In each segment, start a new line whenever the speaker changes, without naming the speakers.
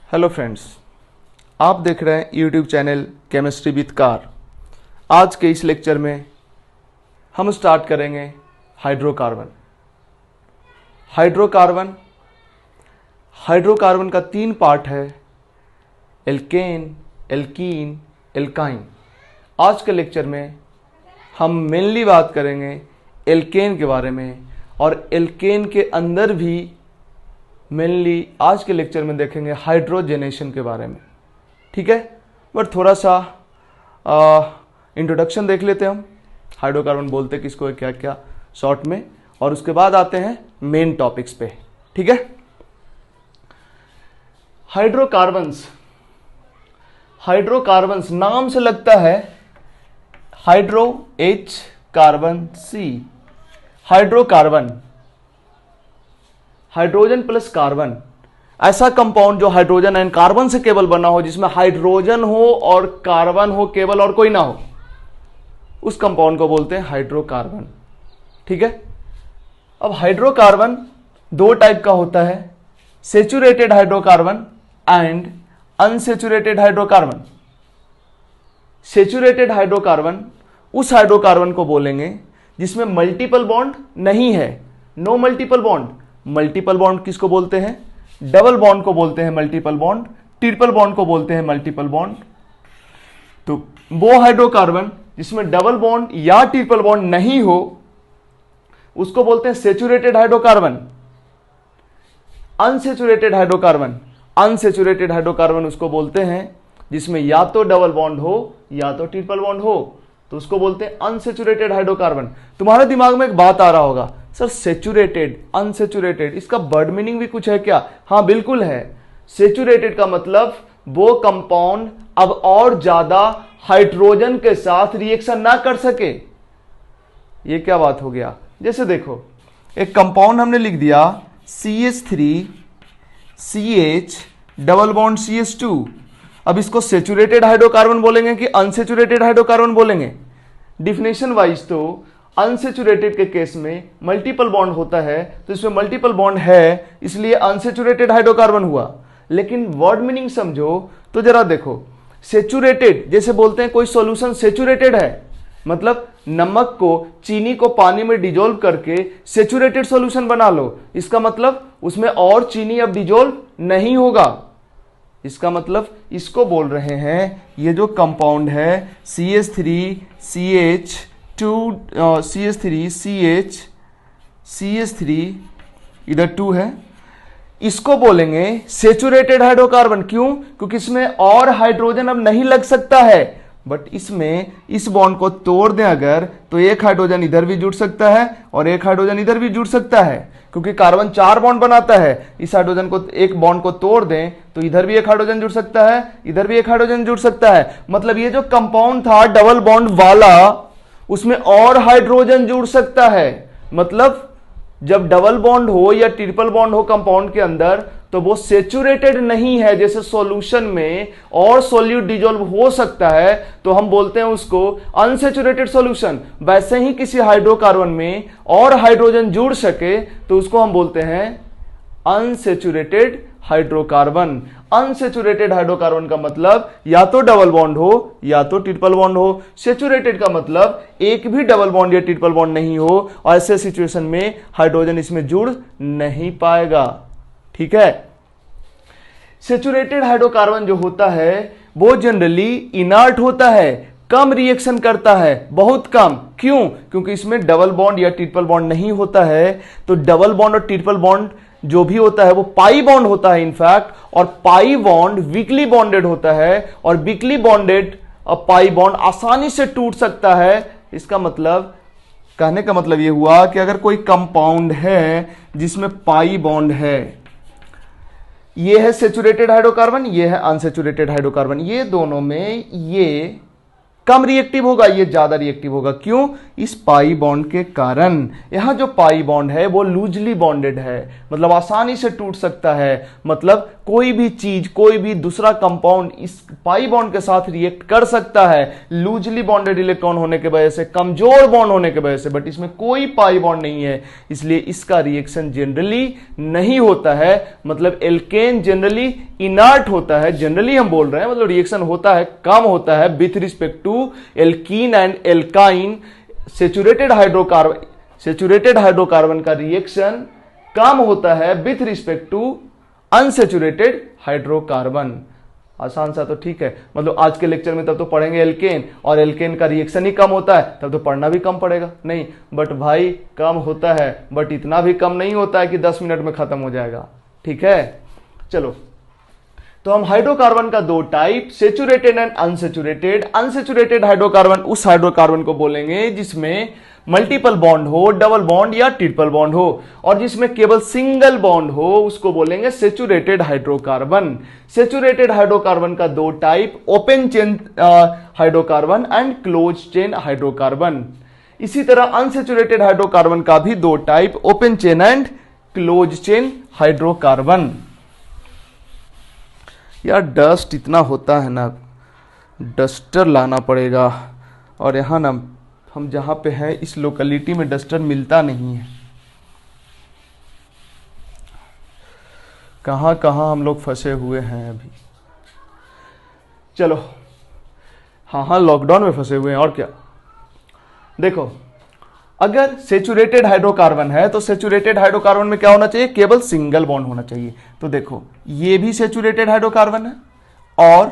Hello friends, आप देख रहे हैं YouTube channel chemistry with car. आज के इस लेक्चर में हम स्टार्ट करेंगे हाइड्रोकार्बन। हाइड्रोकार्बन का 3 पार्ट है, एल्केन, एल्कीन, एल्काइन। आज के लेक्चर में हम मेनली बात करेंगे एल्केन के बारे में, और एल्केन के अंदर भी मेनली आज के लेक्चर में देखेंगे हाइड्रोजनेशन के बारे में। ठीक है, बट थोड़ा सा इंट्रोडक्शन देख लेते हैं हम। हाइड्रोकार्बन बोलते किसको है, क्या क्या शॉर्ट में, और उसके बाद आते हैं मेन टॉपिक्स पे। ठीक है, हाइड्रोकार्बन्स नाम से लगता है hydro H carbon C। Hydrocarbon hydrogen plus carbon, ऐसा कंपाउंड जो हाइड्रोजन एंड कार्बन से केवल बना हो, जिसमें हाइड्रोजन हो और कार्बन हो केवल और कोई ना हो, उस कंपाउंड को बोलते हैं हाइड्रोकार्बन। ठीक है, अब हाइड्रोकार्बन 2 टाइप का होता है, saturated hydrocarbon and unsaturated hydrocarbon. Saturated hydrocarbon उस हाइड्रोकार्बन को बोलेंगे जिसमें मल्टीपल बॉन्ड नहीं है, no multiple bond. Multiple bond किसको बोलते हैं? डबल बॉन्ड को बोलते हैं मल्टीपल बॉन्ड, ट्रिपल बॉन्ड को बोलते हैं मल्टीपल बॉन्ड। तो वो हाइड्रोकार्बन जिसमें डबल बॉन्ड या ट्रिपल बॉन्ड नहीं हो उसको बोलते हैं सेचुरेटेड हाइड्रोकार्बन। अनसेचुरेटेड हाइड्रोकार्बन उसको बोलते हैं जिसमें या तो डबल बॉन्ड हो या तो ट्रिपल बॉन्ड हो, तो उसको बोलते हैं अनसेचुरेटेड हाइड्रोकार्बन। तुम्हारे दिमाग में एक बात आ रहा होगा, सर सेचुरेटेड, अनसेचुरेटेड, इसका वर्ड मीनिंग भी कुछ है क्या? हाँ बिल्कुल है। सेचुरेटेड का मतलब वो कंपाउंड अब और ज्यादा हाइड्रोजन के साथ रिएक्शन ना कर सके। ये क्या बात हो गया? जैसे देखो, एक कंपाउंड हमने लिख दिया CH3CH डबल बॉन्ड CH2। अब इसको सेचुरेटेड हाइड्रोकार्बन बोलेंगे कि अनसेचुरेटेड हाइड्रोकार्बन बोलेंगे? डिफिनेशन वाइज तो अनसेचुरेटेड के केस में मल्टीपल बॉन्ड होता है, तो इसमें मल्टीपल बॉन्ड है इसलिए अनसेचुरेटेड हाइड्रोकार्बन हुआ। लेकिन वर्ड मीनिंग समझो तो जरा देखो, सेचुरेटेड जैसे बोलते हैं कोई सॉल्यूशन सेचुरेटेड है, मतलब नमक को, चीनी को पानी में डिजोल्व करके सेचुरेटेड सॉल्यूशन बना लो, इसका मतलब उसमें और चीनी अब डिजोल्व नहीं होगा। इसका मतलब इसको बोल रहे हैं, ये जो कंपाउंड है CH3 इधर 2 है, इसको बोलेंगे सेचुरेटेड हाइड्रोकार्बन। क्यों? क्योंकि इसमें और हाइड्रोजन अब नहीं लग सकता है। बट इसमें इस बॉन्ड को तोड़ दें अगर, तो एक हाइड्रोजन इधर भी जुड़ सकता है और एक हाइड्रोजन इधर भी जुड़ सकता है, क्योंकि कार्बन 4 बॉन्ड बनाता है। इस हाइड्रोजन को, एक बॉन्ड को तोड़ दें तो इधर भी एक हाइड्रोजन जुड़ सकता है, इधर भी एक हाइड्रोजन जुड़ सकता है। मतलब ये जो कंपाउंड था डबल बॉन्ड वाला, उसमें और हाइड्रोजन जुड़ सकता है। मतलब जब डबल बॉन्ड हो या ट्रिपल बॉन्ड हो कंपाउंड के अंदर, तो वो सेचुरेटेड नहीं है। जैसे सॉल्यूशन में और सॉल्यूट डिजोल्व हो सकता है तो हम बोलते हैं उसको अनसेचुरेटेड सॉल्यूशन, वैसे ही किसी हाइड्रोकार्बन में और हाइड्रोजन जुड़ सके तो उसको हम बोलते हैं अनसेचुरेटेड हाइड्रोकार्बन। अनसेचुरेटेड हाइड्रोकार्बन का मतलब या तो डबल बॉन्ड हो या तो ट्रिपल बॉन्ड हो। सेचुरेटेड का मतलब एक भी डबल बॉन्ड या ट्रिपल बॉन्ड नहीं हो, और ऐसे सिचुएशन में हाइड्रोजन इसमें जुड़ नहीं पाएगा। ठीक है, सेचुरेटेड हाइड्रोकार्बन जो होता है वो जनरली इनर्ट होता है, कम रिएक्शन करता है, बहुत कम। क्यों? क्योंकि इसमें डबल बॉन्ड या ट्रिपल बॉन्ड नहीं होता है। तो डबल बॉन्ड और ट्रिपल बॉन्ड जो भी होता है वो पाई बॉन्ड होता है इनफैक्ट, और पाई बॉन्ड वीकली बॉन्डेड होता है, और वीकली बॉन्डेड पाई बॉन्ड आसानी से टूट सकता है। इसका मतलब, कहने का मतलब ये हुआ कि अगर कोई कंपाउंड है जिसमें पाई बॉन्ड है, ये है सेचुरेटेड हाइड्रोकार्बन, ये है अनसेचुरेटेड हाइड्रोकार्बन, ये दोनों में ये कम रिएक्टिव होगा, ये ज्यादा रिएक्टिव होगा। क्यों? इस पाई बॉन्ड के कारण। यहां जो पाई बॉन्ड है वो लूजली बॉन्डेड है, मतलब आसानी से टूट सकता है। मतलब कोई भी चीज, कोई भी दूसरा कंपाउंड इस पाई बॉन्ड के साथ रिएक्ट कर सकता है लूजली बॉन्डेड इलेक्ट्रॉन होने की वजह से, कमजोर बॉन्ड होने की वजह से, बट इसमें कोई पाई बॉन्ड नहीं है, इसलिए इसका रिएक्शन जनरली नहीं होता है। मतलब एल्केन जनरली इनर्ट होता है, जनरली हम बोल रहे हैं, मतलब रिएक्शन होता है, कम होता है with respect to alkene and alkyne. Saturated hydrocarbon का रिएक्शन कम होता है with respect to unsaturated hydrocarbon. आसान सा तो ठीक है, मतलब आज के लेक्चर में तब तो पढ़ेंगे एल्केन, और एल्केन का रिएक्शन ही कम होता है, तब तो पढ़ना भी कम पड़ेगा नहीं। बट भाई कम होता है, बट इतना भी कम नहीं होता है कि 10 मिनट में खत्म हो जाएगा। ठीक है, चलो, तो हम हाइड्रोकार्बन का दो type, saturated and unsaturated. Unsaturated hydrocarbon उस हाइड्रोकार्बन को बोलेंगे जिसमें मल्टीपल बॉन्ड हो, डबल बॉन्ड या ट्रिपल बॉन्ड हो, और जिसमें केवल सिंगल बॉन्ड हो उसको बोलेंगे सेचुरेटेड हाइड्रोकार्बन। सेचुरेटेड हाइड्रोकार्बन का दो type, open chain hydrocarbon and close chain hydrocarbon. इसी तरह अनसेचुरेटेड हाइड्रोकार्बन का भी दो type, open chain and close chain hydrocarbon. यार डस्ट इतना होता है ना, डस्टर लाना पड़ेगा, और यहाँ ना हम जहाँ पे हैं इस लोकेलिटी में डस्टर मिलता नहीं है। कहाँ कहाँ हम लोग फंसे हुए हैं अभी। चलो, हाँ लॉकडाउन में फंसे हुए हैं, और क्या। देखो, अगर सेचुरेटेड हाइड्रोकार्बन है तो सेचुरेटेड हाइड्रोकार्बन में क्या होना चाहिए? केवल सिंगल बॉन्ड होना चाहिए। तो देखो, ये भी सेचुरेटेड हाइड्रोकार्बन है और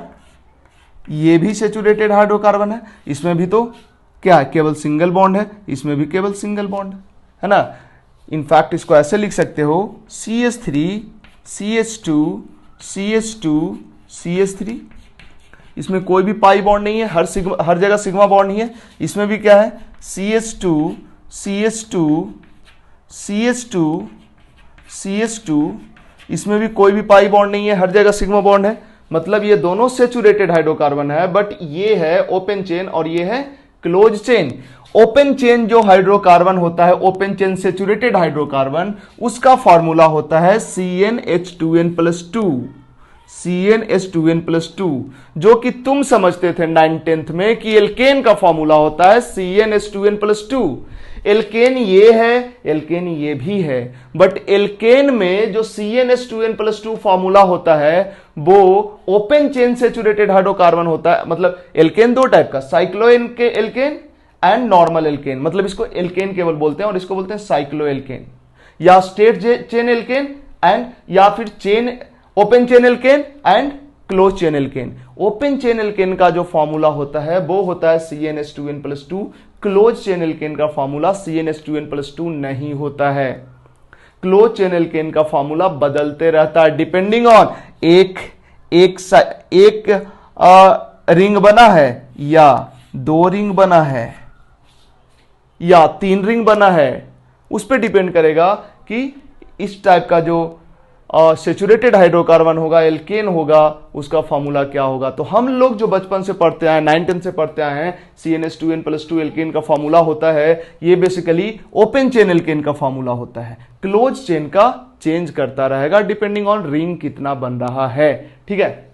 ये भी सेचुरेटेड हाइड्रोकार्बन है, इसमें भी तो क्या है? केवल सिंगल बॉन्ड है, इसमें भी केवल सिंगल बॉन्ड है ना। इनफैक्ट इसको ऐसे लिख सकते हो, CH3 CH2 CH2 CH3। इसमें कोई भी पाई बॉन्ड नहीं है, हर जगह सिग्मा बॉन्ड ही है। इसमें भी क्या है? CH2 CH2 CH2 CH2, इसमें भी कोई भी पाई बॉन्ड नहीं है, हर जगह सिग्मा बॉन्ड है। मतलब ये दोनों सेचुरेटेड हाइड्रोकार्बन है, बट ये है ओपन चेन और ये है क्लोज चेन। ओपन चेन जो हाइड्रोकार्बन होता है, ओपन चेन सेचुरेटेड हाइड्रोकार्बन, उसका फॉर्मूला होता है CnH2n+2, CnH2n+2, जो कि तुम समझते थे 9th में कि एल्केन का फॉर्मूला होता है CnH2n+2। एल्केन ये है, एल्केन ये भी है, बट एल्केन में जो CnH2n+2 फॉर्मूला होता है वो ओपन चेन सेचुरेटेड हाइड्रोकार्बन होता है। मतलब एल्केन दो टाइप का, cyclo alkane and normal alkane. मतलब इसको एल्केन केवल बोलते हैं और इसको बोलते हैं साइक्लो एल्केन, या स्टेट चेन एल्केन एंड, या फिर chain open chain alkane and close chain alkane. Open chain alkane का जो फॉर्मूला होता है वो होता है CnH2n+2। क्लोज चेन एल्केन का फॉर्मूला CnH2n+2 नहीं होता है। क्लोज चेन एल्केन का फॉर्मूला बदलते रहता है डिपेंडिंग ऑन एक रिंग बना है, या 2 रिंग बना है, या 3 रिंग बना है, उस पर डिपेंड करेगा कि इस टाइप का जो सेचुरेटेड हाइड्रोकार्बन होगा, एल्केन होगा, उसका फॉर्मूला क्या होगा। तो हम लोग जो बचपन से पढ़ते आए, 9th से पढ़ते आए हैं, CnH2n+2 एल्केन का फॉर्मूला होता है, ये बेसिकली ओपन चेन एल्केन का फॉर्मूला होता है। क्लोज चेन का चेंज करता रहेगा डिपेंडिंग ऑन रिंग कितना बन रहा है। ठीक है,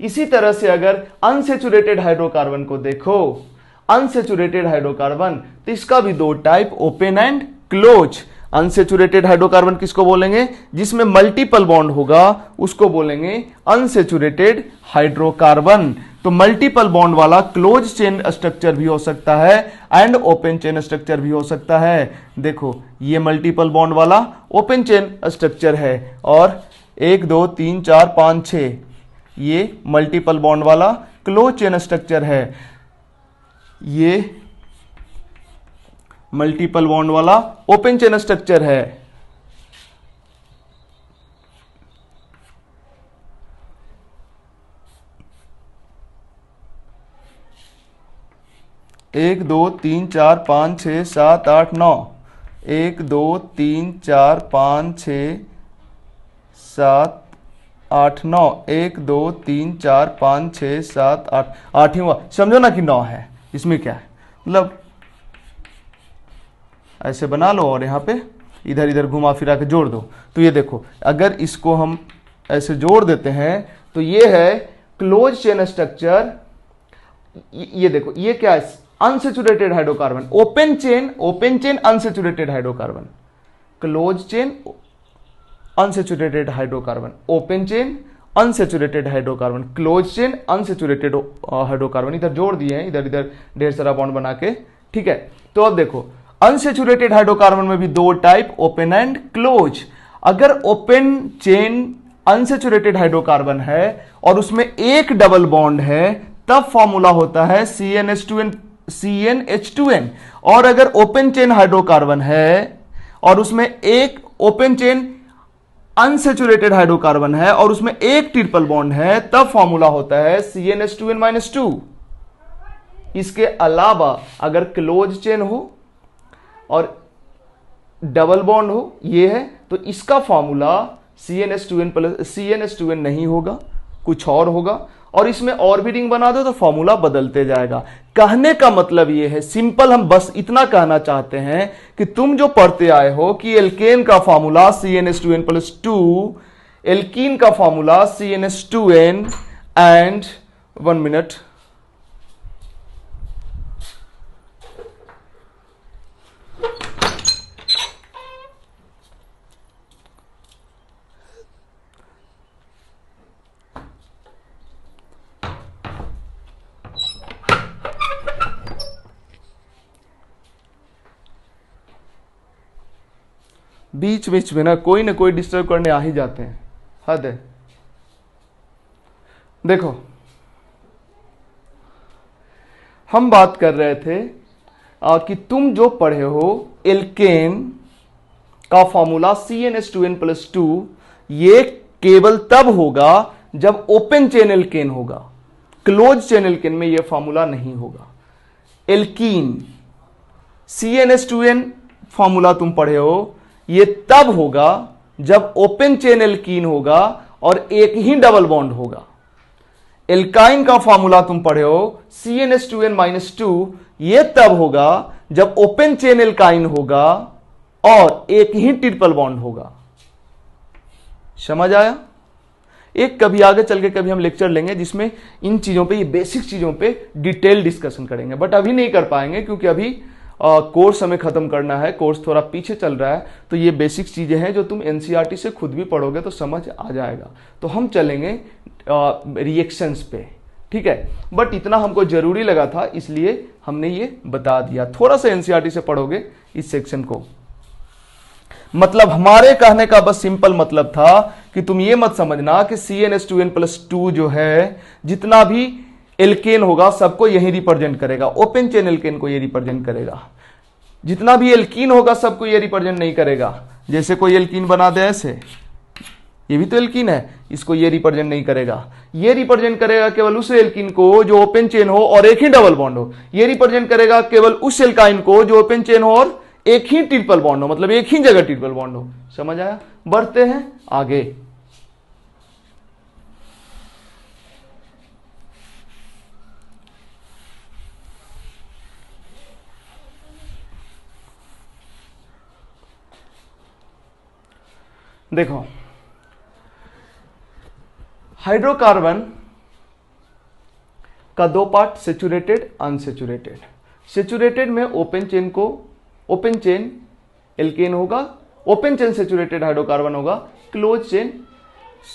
इसी तरह से अगर अनसेचुरेटेड हाइड्रोकार्बन को देखो, अनसेचुरेटेड हाइड्रोकार्बन, तो इसका भी दो type, open and close. Unsaturated hydrocarbon किसको बोलेंगे? जिसमें मल्टीपल बॉन्ड होगा उसको बोलेंगे अनसेचुरेटेड हाइड्रोकार्बन। तो मल्टीपल बॉन्ड वाला क्लोज चेन स्ट्रक्चर भी हो सकता है एंड ओपन चेन स्ट्रक्चर भी हो सकता है। देखो, ये मल्टीपल बॉन्ड वाला ओपन चेन स्ट्रक्चर है, और 1 2 3 4 5 6 ये मल्टीपल बॉन्ड वाला क्लोज चेन स्ट्रक्चर है। ये मल्टीपल बॉन्ड वाला ओपन चेन स्ट्रक्चर है। एक 2 3 4 5 6 7 8 9, 1 2 3 4 5 6 7 8 9, 1 2 3 4 5 6 7 8, 8 ही हुआ, समझो ना कि 9 है। इसमें क्या है, मतलब ऐसे बना लो और यहाँ पे इधर इधर घुमा फिरा के जोड़ दो। तो ये देखो, अगर इसको हम ऐसे जोड़ देते हैं तो ये है क्लोज चेन स्ट्रक्चर। ये देखो, ये क्या है, unsaturated hydrocarbon, open chain unsaturated hydrocarbon, close chain unsaturated hydrocarbon, open chain unsaturated hydrocarbon, close chain unsaturated hydrocarbon. इधर जोड़ दिए हैं, इधर इधर ढेर सारा बॉन्ड बना के, ठीक है। तो अब देखो, अनसेचुरेटेड हाइड्रोकार्बन में भी दो टाइप, ओपन एंड क्लोज। अगर ओपन चेन अनसेचुरेटेड हाइड्रोकार्बन है और उसमें एक डबल बॉन्ड है, तब फॉर्मूला होता है CnH2n। और अगर ओपन चेन हाइड्रोकार्बन है और उसमें एक ओपन चेन अनसेचुरेटेड हाइड्रोकार्बन है और उसमें एक ट्रिपल बॉन्ड है, तब फॉर्मूला होता है CnH2n-2। इसके अलावा अगर क्लोज चेन हो और डबल बॉन्ड हो, ये है, तो इसका फॉर्मूला CnH2n नहीं होगा, कुछ और होगा। और इसमें और भी रिंग बना दो तो फॉर्मूला बदलते जाएगा। कहने का मतलब ये है, सिंपल, हम बस इतना कहना चाहते हैं कि तुम जो पढ़ते आए हो कि एल्केन का फॉर्मूला CnH2n+2, एल्कीन का फॉर्मूला CnH2n एंड 1 मिनट, बीच बीच में ना कोई डिस्टर्ब करने आ ही जाते हैं, हद है। देखो, हम बात कर रहे थे कि तुम जो पढ़े हो एल्केन का फॉर्मूला CnH2n+2, ये केवल तब होगा जब ओपन चेन एल्केन होगा, क्लोज चेन एल्केन में यह फॉर्मूला नहीं होगा। एल्कीन CnH2n फॉर्मूला तुम पढ़े हो, ये तब होगा जब ओपन चेन एल्कीन होगा और एक ही डबल बॉन्ड होगा। एल्काइन का फॉर्मूला तुम पढ़े हो CnH2n-2, ये तब होगा जब ओपन चेन एल्काइन होगा और एक ही ट्रिपल बॉन्ड होगा। समझ आया? एक कभी आगे चल के कभी हम लेक्चर लेंगे जिसमें इन चीजों पे, ये बेसिक चीजों पे डिटेल डिस्कशन करेंगे, बट अभी नहीं कर पाएंगे क्योंकि अभी कोर्स हमें खत्म करना है, कोर्स थोड़ा पीछे चल रहा है। तो ये बेसिक चीजें हैं जो तुम NCERT से खुद भी पढ़ोगे तो समझ आ जाएगा। तो हम चलेंगे रिएक्शंस पे, ठीक है। बट इतना हमको जरूरी लगा था, इसलिए हमने ये बता दिया। थोड़ा सा NCERT से पढ़ोगे इस सेक्शन को। मतलब हमारे कहने का बस सिंपल मतलब था कि तुम ये मत समझना कि CnH2n+2 जो है, जितना भी एल्केन होगा सबको यही रिप्रेजेंट करेगा, ओपन चेन एल्केन को ये रिप्रेजेंट करेगा। जितना भी एल्कीन होगा सबको ये रिप्रेजेंट नहीं करेगा। जैसे कोई एल्कीन बना दे ऐसे, ये भी तो एल्कीन है, इसको ये रिप्रेजेंट नहीं करेगा। ये रिप्रेजेंट करेगा केवल उस एल्कीन को जो ओपन चेन हो और एक ही डबल बॉन्ड हो। ये रिप्रेजेंट करेगा केवल उस एल्काइन को जो ओपन चेन हो और एक ही ट्रिपल बॉन्ड हो, मतलब एक ही जगह ट्रिपल बॉन्ड हो। समझ आया? बढ़ते हैं आगे। देखो, हाइड्रोकार्बन का दो पार्ट, सेचुरेटेड, अनसेचुरेटेड। सेचुरेटेड में ओपन चेन एल्केन होगा, ओपन चेन सेचुरेटेड हाइड्रोकार्बन होगा, क्लोज चेन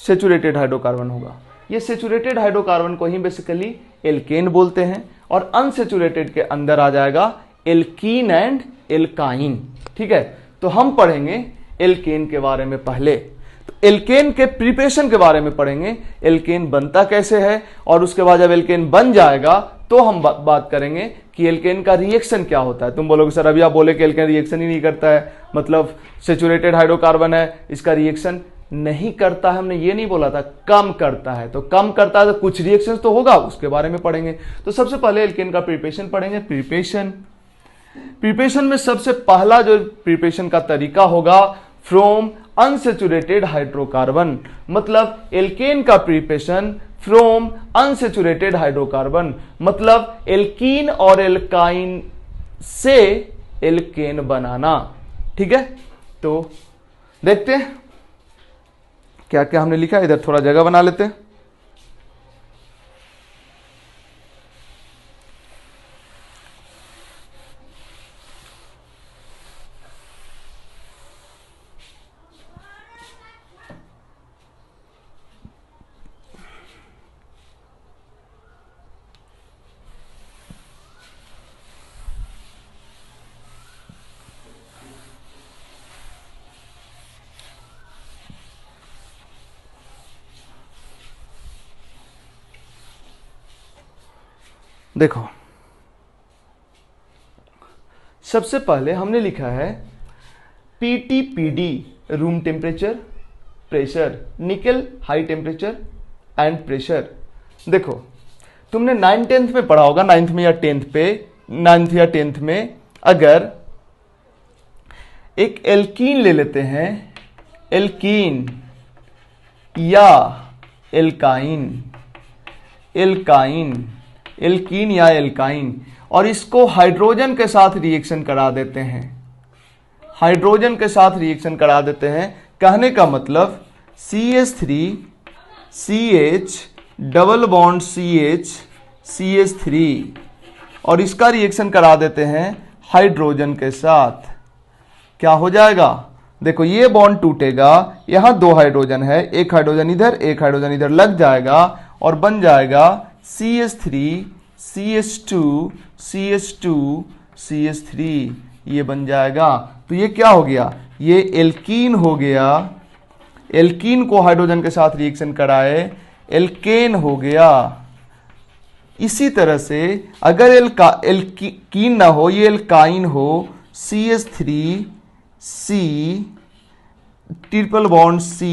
सेचुरेटेड हाइड्रोकार्बन होगा। ये सेचुरेटेड हाइड्रोकार्बन को ही बेसिकली एल्केन बोलते हैं, और अनसेचुरेटेड के अंदर आ जाएगा एल्कीन एंड एल्काइन। ठीक है, तो हम पढ़ेंगे एल्केन के बारे में पहले। तो एल्केन के प्रिपरेशन के बारे में पढ़ेंगे, एल्केन बनता कैसे है, और उसके बाद जब एल्केन बन जाएगा तो हम बात करेंगे कि एल्केन का रिएक्शन क्या होता है। तुम बोलोगे सर अभी आप बोले कि एल्केन रिएक्शन ही नहीं करता है, मतलब सेचुरेटेड हाइड्रोकार्बन है इसका रिएक्शन नहीं करता है। हमने ये नहीं बोला था, कम करता है। तो कम करता है तो कुछ रिएक्शन तो होगा, उसके बारे में पढ़ेंगे। तो सबसे पहले एल्केन का प्रिपरेशन पढ़ेंगे। प्रिपरेशन में सबसे पहला जो प्रिपरेशन का तरीका होगा, फ्रॉम अनसेचुरेटेड हाइड्रोकार्बन, मतलब एल्केन का प्रिपरेशन फ्रॉम अनसेचुरेटेड हाइड्रोकार्बन, मतलब एल्कीन और एल्काइन से एल्केन बनाना। ठीक है, तो देखते हैं क्या क्या हमने लिखा, इधर थोड़ा जगह बना लेते हैं। देखो, सबसे पहले हमने लिखा है पीटीपीडी, रूम टेम्परेचर, प्रेशर, निकल हाई टेम्परेचर एंड प्रेशर। देखो, तुमने 9th 10th में पढ़ा होगा, 9th में या 10th में, अगर एक एल्कीन ले लेते हैं, एल्कीन या एल्काइन, एल्कीन या एल्काइन, और इसको हाइड्रोजन के साथ रिएक्शन करा देते हैं, हाइड्रोजन के साथ रिएक्शन करा देते हैं। कहने का मतलब CH3 CH double bond CH CH3, और इसका रिएक्शन करा देते हैं हाइड्रोजन के साथ। क्या हो जाएगा? देखो, ये बॉन्ड टूटेगा, यहां 2 हाइड्रोजन है, एक हाइड्रोजन इधर एक हाइड्रोजन इधर लग जाएगा और बन जाएगा CH3 CH2 CH2 CH3, ये बन जाएगा। तो ये क्या हो गया? ये एल्कीन हो गया, एल्कीन को हाइड्रोजन के साथ रिएक्शन कराए एल्केन हो गया। इसी तरह से अगर एल्कीन ना हो, ये एल्काइन हो, CH3 C triple bond C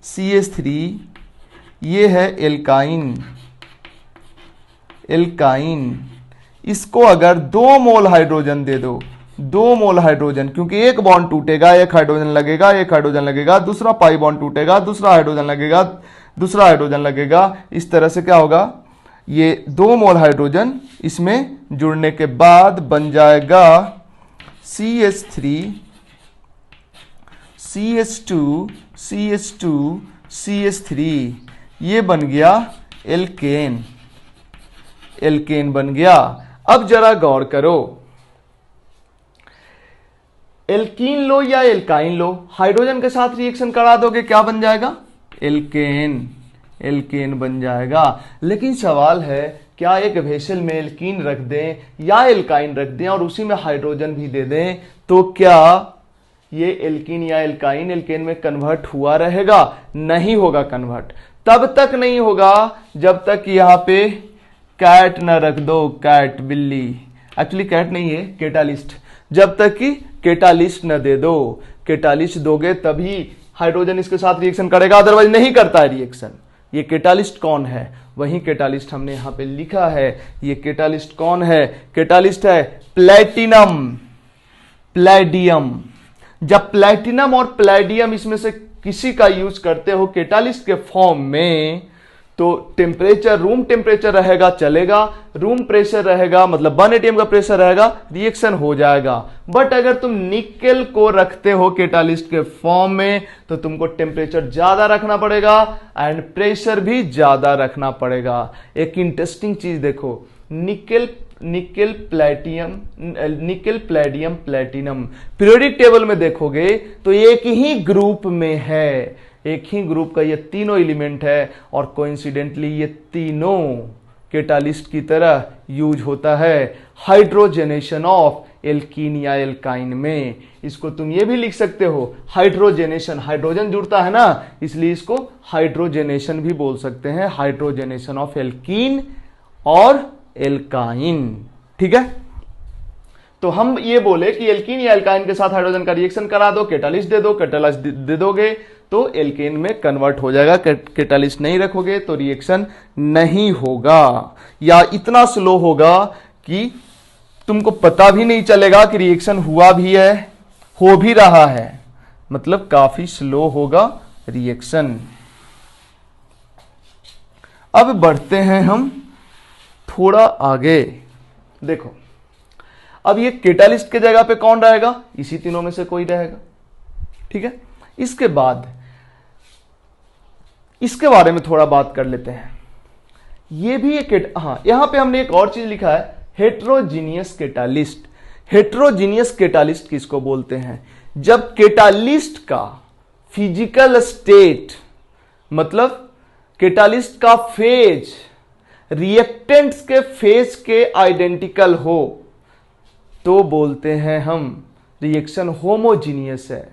CH3, ये है एल्काइन, इसको अगर 2 मोल हाइड्रोजन दे दो, 2 मोल हाइड्रोजन, क्योंकि एक बॉन्ड टूटेगा, एक हाइड्रोजन लगेगा, एक हाइड्रोजन लगेगा, दूसरा पाई बॉन्ड टूटेगा, दूसरा हाइड्रोजन लगेगा, दूसरा हाइड्रोजन लगेगा। इस तरह से क्या होगा? ये 2 मोल हाइड्रोजन इसमें जुड़ने के बाद बन जाएगा CH3 CH2 CH2 CH3, ये बन गया एल्केन, एल्केन बन गया। अब जरा गौर करो, एल्कीन लो या एल्काइन लो, हाइड्रोजन के साथ रिएक्शन करा दोगे, क्या बन जाएगा? एल्केन, एल्केन बन जाएगा। लेकिन सवाल है, क्या एक वेसल में एल्कीन रख दें या एल्काइन रख दें और उसी में हाइड्रोजन भी दे दें, तो क्या ये एल्कीन या एल्काइन एल्केन में कन्वर्ट हुआ रहेगा? नहीं होगा कन्वर्ट। तब तक नहीं होगा जब तक यहां पे कैट न रख दो, कैट बिल्ली, एक्चुअली कैट नहीं है, केटालिस्ट, जब तक कि केटालिस्ट न दे दो। केटालिस्ट दोगे तभी हाइड्रोजन इसके साथ रिएक्शन करेगा, अदरवाइज नहीं करता है रिएक्शन। ये केटालिस्ट कौन है? वही केटालिस्ट हमने यहां पे लिखा है। ये केटालिस्ट कौन है? केटालिस्ट है प्लेटिनम, प्लेडियम। जब प्लेटिनम और प्लेडियम इसमें से किसी का यूज करते हो केटालिस्ट के फॉर्म में, तो टेम्परेचर रूम टेम्परेचर रहेगा चलेगा, रूम प्रेशर रहेगा मतलब 1 atm का प्रेशर रहेगा, रिएक्शन हो जाएगा। बट अगर तुम निकेल को रखते हो केटालिस्ट के फॉर्म में, तो तुमको टेम्परेचर ज्यादा रखना पड़ेगा एंड प्रेशर भी ज्यादा रखना पड़ेगा। एक इंटरेस्टिंग चीज देखो, nickel Palladium platinum periodic table में देखोगे तो एक ही ग्रुप में है, एक ही ग्रुप का ये तीनों एलिमेंट है, और कोइंसिडेंटली ये तीनों केटालिस्ट की तरह यूज होता है हाइड्रोजनेशन ऑफ एल्कीन या एल्काइन में। इसको तुम ये भी लिख सकते हो हाइड्रोजनेशन, हाइड्रोजन जुड़ता है ना, इसलिए इसको हाइड्रोजनेशन भी बोल सकते हैं, हाइड्रोजनेशन ऑफ एल्कीन और एल्काइन। ठीक है, तो हम ये बोले कि एल्कीन या एल्काइन के साथ हाइड्रोजन का रिएक्शन करा दो, केटालिस्ट दे दो, केटालिस्ट दे दोगे तो एल्केन में कन्वर्ट हो जाएगा। केटालिस्ट नहीं रखोगे तो रिएक्शन नहीं होगा, या इतना स्लो होगा कि तुमको पता भी नहीं चलेगा कि रिएक्शन हुआ भी है, हो भी रहा है। मतलब काफी स्लो होगा रिएक्शन। अब बढ़ते हैं हम थोड़ा आगे। देखो अब ये कैटालिस्ट के जगह पे कौन रहेगा, इसी तीनों में से कोई रहेगा, ठीक है। इसके बाद इसके बारे में थोड़ा बात कर लेते हैं। ये भी एक हाँ, यहां पे हमने एक और चीज लिखा है, हेट्रोजीनियस कैटालिस्ट। हेट्रोजीनियस कैटालिस्ट किसको बोलते हैं, जब कैटालिस्ट का फिजिकल स्टेट मतलब कैटालिस्ट का फेज रिएक्टेंट्स के फेज के आइडेंटिकल हो तो बोलते हैं हम रिएक्शन होमोजीनियस है,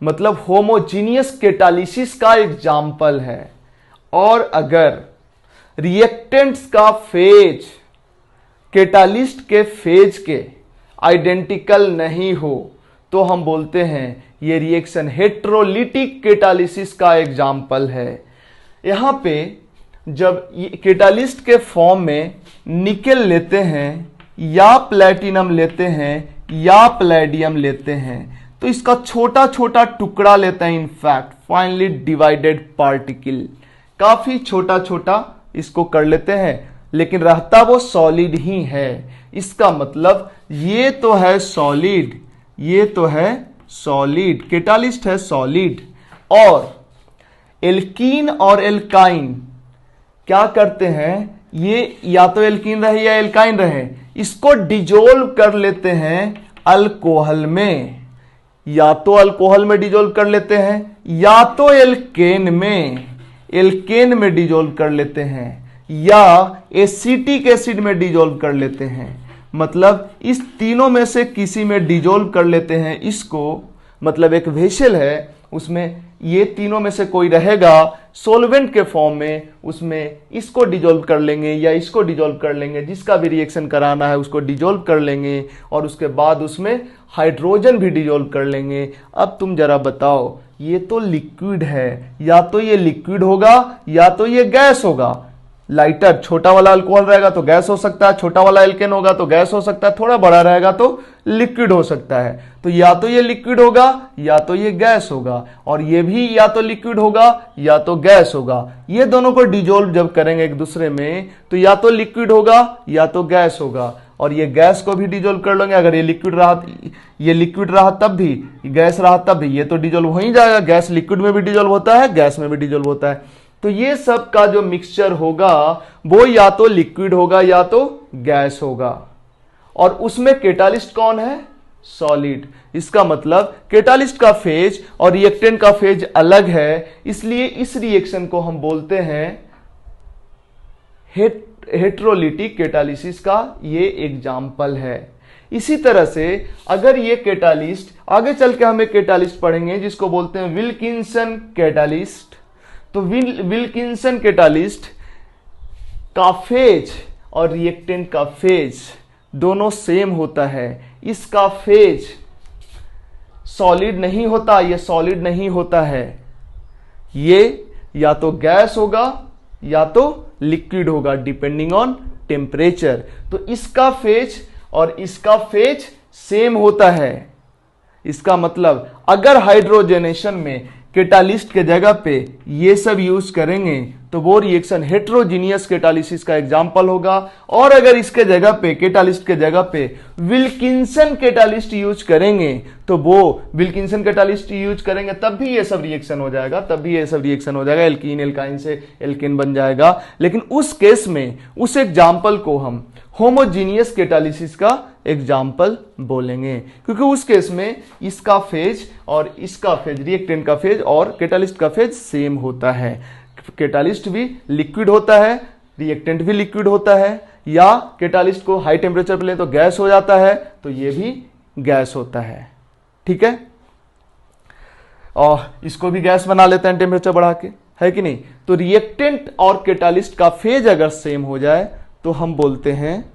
मतलब होमोजीनियस कैटालिसिस का एग्जाम्पल है। और अगर रिएक्टेंट्स का फेज कैटालिस्ट के फेज के आइडेंटिकल नहीं हो तो हम बोलते हैं ये रिएक्शन हेट्रोलिटिक कैटालिसिस का एग्जाम्पल है। यहां पे जब कैटालिस्ट के फॉर्म में निकेल लेते हैं या प्लेटिनम लेते हैं या प्लेडियम लेते हैं तो इसका छोटा छोटा टुकड़ा लेते हैं, इनफैक्ट फाइनली डिवाइडेड पार्टिकल, काफी छोटा छोटा इसको कर लेते हैं, लेकिन रहता वो सॉलिड ही है। इसका मतलब ये तो है सॉलिड, ये तो है सॉलिड, कैटालिस्ट है सॉलिड। और एल्कीन और एल्काइन क्या करते हैं, ये या तो एल्कीन रहे या एल्काइन रहे, इसको डिजोल्व कर लेते हैं अल्कोहल में, या तो अल्कोहल में डिजोल्व कर लेते हैं या तो एल्केन में डिजोल्व कर लेते हैं या एसिटिक एसिड में डिजोल्व कर लेते हैं। मतलब इस तीनों में से किसी में डिजोल्व कर लेते हैं इसको, मतलब एक वेसल है उसमें ये तीनों में से कोई रहेगा सोल्वेंट के फॉर्म में, उसमें इसको डिजोल्व कर लेंगे या इसको डिजोल्व कर लेंगे, जिसका भी रिएक्शन कराना है उसको डिजोल्व कर लेंगे और उसके बाद उसमें हाइड्रोजन भी डिजोल्व कर लेंगे। अब तुम जरा बताओ, ये तो लिक्विड है, या तो ये लिक्विड होगा या तो ये गैस होगा। लाइटर छोटा वाला अल्कोहल रहेगा तो गैस हो सकता है, छोटा वाला एल्केन होगा तो गैस हो सकता है, थोड़ा बड़ा रहेगा तो लिक्विड हो सकता है। तो या तो ये लिक्विड होगा या तो ये गैस होगा, और ये भी या तो लिक्विड होगा या तो गैस होगा। ये दोनों को डिजोल्व जब करेंगे एक दूसरे में तो या तो लिक्विड होगा या तो गैस होगा, और ये गैस को भी डिजोल्व कर लेंगे। अगर ये लिक्विड रहा तब भी, गैस रहा तब भी, ये तो डिजोल्व हो ही जाएगा। गैस लिक्विड में भी डिजोल्व होता है, गैस में भी डिजोल्व होता है। तो ये सब का जो मिक्सचर होगा वो या तो लिक्विड होगा या तो गैस होगा, और उसमें कैटालिस्ट कौन है, सॉलिड। इसका मतलब कैटालिस्ट का फेज और रिएक्टेंट का फेज अलग है, इसलिए इस रिएक्शन को हम बोलते हैं हेट्रोलिटिक कैटालिसिस का ये एग्जाम्पल है। इसी तरह से अगर ये कैटालिस्ट, आगे चल के हम एक कैटालिस्ट पढ़ेंगे जिसको बोलते हैं विल्किंसन कैटालिस्ट। तो विल्किंसन कैटालिस्ट का फेज और रिएक्टेंट का फेज दोनों सेम होता है। इसका फेज सॉलिड नहीं होता, ये सॉलिड नहीं होता है, ये या तो गैस होगा या तो लिक्विड होगा डिपेंडिंग ऑन टेम्परेचर। तो इसका फेज और इसका फेज सेम होता है। इसका मतलब अगर हाइड्रोजनेशन में कैटालिस्ट के जगह पे ये सब यूज करेंगे तो वो रिएक्शन हेट्रोजीनियस कैटालिसिस का एग्जांपल होगा, और अगर इसके जगह पे कैटालिस्ट के जगह पे विल्किंसन कैटालिस्ट यूज करेंगे तो वो विल्किंसन कैटालिस्ट यूज करेंगे तब भी ये सब रिएक्शन हो जाएगा, एल्कीन एल्काइन से एल्केन बन जाएगा। लेकिन उस केस में उस एग्जाम्पल को हम होमोजीनियस कैटालिसिस का एग्जाम्पल बोलेंगे, क्योंकि उस केस में इसका फेज और इसका फेज, रिएक्टेंट का फेज और कैटालिस्ट का फेज सेम होता है। कैटालिस्ट भी लिक्विड होता है, रिएक्टेंट भी लिक्विड होता है, या कैटालिस्ट को हाई टेम्परेचर पे लें तो गैस हो जाता है, तो ये भी गैस होता है, ठीक है। और इसको भी गैस बना लेते हैं टेम्परेचर बढ़ा के, है कि नहीं। तो रिएक्टेंट और कैटालिस्ट का फेज अगर सेम हो जाए तो हम बोलते हैं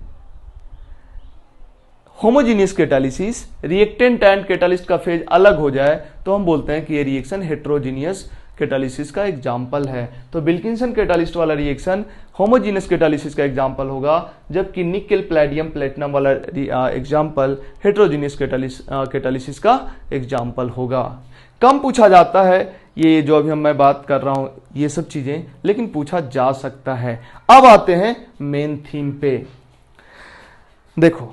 homogeneous catalysis. Reactant and catalyst का फेज अलग हो जाए तो हम बोलते हैं कि ये रिएक्शन हेट्रोजीनियस कैटालिसिस का एग्जाम्पल है। तो विल्किंसन कैटालिस्ट वाला रिएक्शन होमोजीनियस कैटालिसिस का एग्जाम्पल होगा, जबकि निकेल प्लेडियम प्लेटिनम वाला एग्जाम्पल हेट्रोजीनियस कैटालिसिस का एग्जाम्पल होगा। कम पूछा जाता है ये जो अभी मैं बात कर रहा हूं ये सब चीजें, लेकिन पूछा जा सकता है। अब आते हैं मेन थीम पे। देखो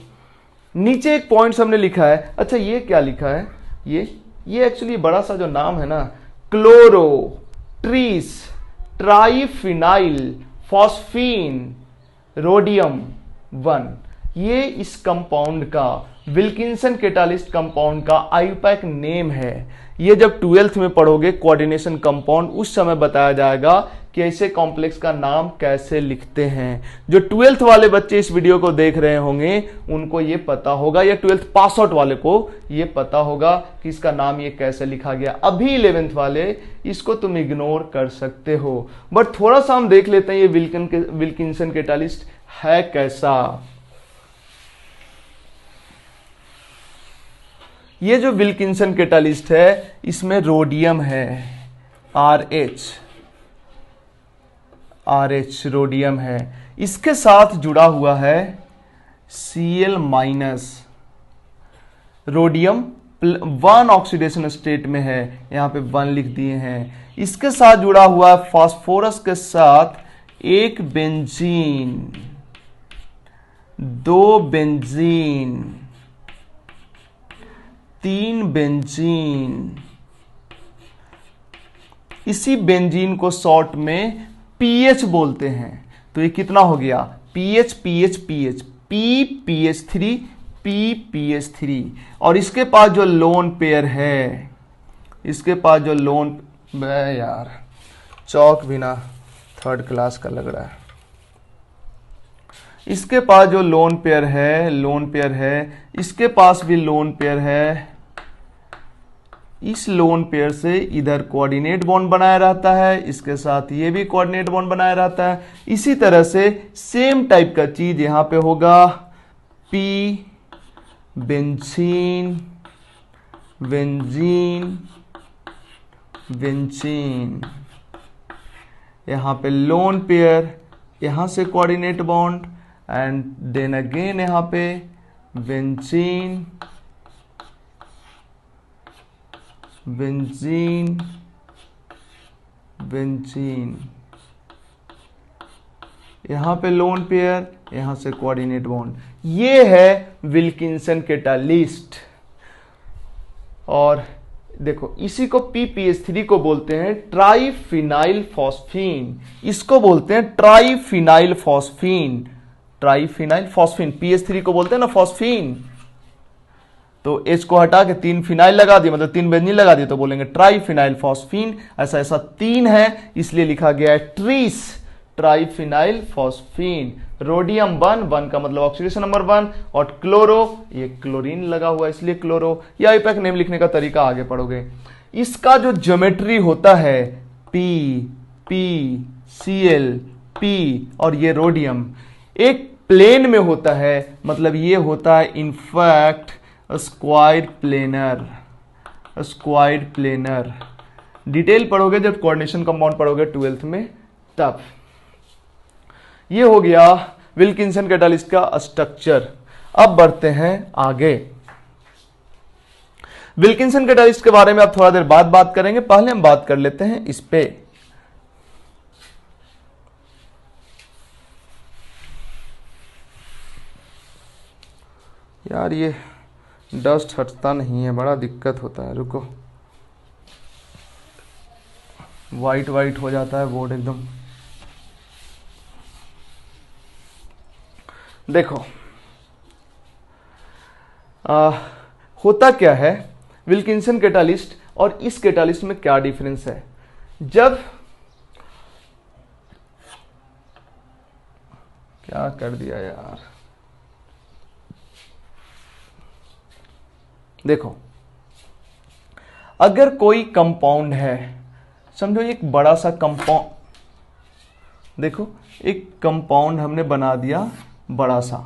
नीचे एक पॉइंट हमने लिखा है, अच्छा ये क्या लिखा है, ये एक्चुअली बड़ा सा जो नाम है ना, chloro trees triphenyl phosphine rhodium 1, ये इस कंपाउंड का विल्किंसन कैटालिस्ट कंपाउंड का आईयूपैक नेम है। ये जब 12th में पढ़ोगे कोऑर्डिनेशन कंपाउंड, उस समय बताया जाएगा कि ऐसे कॉम्प्लेक्स का नाम कैसे लिखते हैं। जो 12th वाले बच्चे इस वीडियो को देख रहे होंगे उनको ये पता होगा, या 12th पास आउट वाले को ये पता होगा कि इसका नाम ये कैसे लिखा गया। अभी 11th वाले इसको तुम इग्नोर कर सकते हो, बट थोड़ा सा हम देख लेते हैं ये विल्किंसन कैटालिस्ट है कैसा। ये जो विल्किंसन कैटालिस्ट है इसमें रोडियम है, RH रोडियम है, इसके साथ जुड़ा हुआ है Cl minus, rhodium 1 oxidation state में है, यहां पे 1 लिख दिए हैं। इसके साथ जुड़ा हुआ है फास्फोरस के साथ एक बेंजीन, 2 बेंजीन, 3 बेंजीन। इसी बेंजीन को शॉर्ट में पीएच बोलते हैं। तो ये कितना हो गया, pH pH pH, PPH3 PPH3। और इसके पास जो लोन पेयर है, इसके पास जो लोन, यार चौक भी ना 3rd क्लास का लग रहा है। इसके पास जो लोन पेयर है, इसके पास भी लोन पेयर है। इस लोन पेयर से इधर कोऑर्डिनेट बॉन्ड बनाया रहता है, इसके साथ ये भी कोऑर्डिनेट बॉन्ड बनाया रहता है। इसी तरह से सेम टाइप का चीज यहां पे होगा, P बेंजीन बेंजीन बेंजीन, यहां पे लोन पेयर, यहां से coordinate bond, and then again यहां पे बेंजीन बेंजीन बेंजीन, यहां पे लोन पेयर, यहां से कोऑर्डिनेट बॉन्ड। ये है विल्किंसन कैटालिस्ट। और देखो इसी को PPH3 को बोलते हैं ट्राइफिनाइल फॉस्फीन, इसको बोलते हैं triphenyl phosphine, triphenyl phosphine. PH3 को बोलते हैं ना फॉस्फीन, तो H को हटा के 3 फिनाइल लगा दिए, मतलब 3 बेंजीन लगा दिए, तो बोलेंगे ट्राइफिनाइल फॉस्फीन। ऐसा ऐसा 3 है, इसलिए लिखा गया है ट्रीस ट्राइफिनाइल फॉस्फीन। रोडियम 1 का मतलब ऑक्सीडेशन नंबर 1, और क्लोरो, ये क्लोरीन लगा हुआ है इसलिए क्लोरो। ये आईयूपैक नेम लिखने का तरीका आगे पढ़ोगे। इसका जो ज्योमेट्री होता है P P Cl P, और ये रोडियम एक प्लेन में होता है, मतलब ये होता है इनफैक्ट स्क्वायर प्लेनर। डिटेल पढ़ोगे जब कोऑर्डिनेशन कंपाउंड पढ़ोगे 12th में तब। ये हो गया विल्किंसन कैटालिस्ट का स्ट्रक्चर। अब बढ़ते हैं आगे। विल्किंसन कैटालिस्ट के बारे में अब थोड़ा देर बाद बात करेंगे, पहले हम बात कर लेते हैं इस पे। यार ये डस्ट हटता नहीं है, बड़ा दिक्कत होता है, रुको। वाइट वाइट हो जाता है बोर्ड एकदम। देखो होता क्या है विल्किंसन कैटालिस्ट और इस कैटालिस्ट में क्या डिफरेंस है। जब क्या कर दिया यार, देखो अगर कोई कंपाउंड है, समझो एक बड़ा सा कंपाउंड, देखो एक कंपाउंड हमने बना दिया बड़ा सा,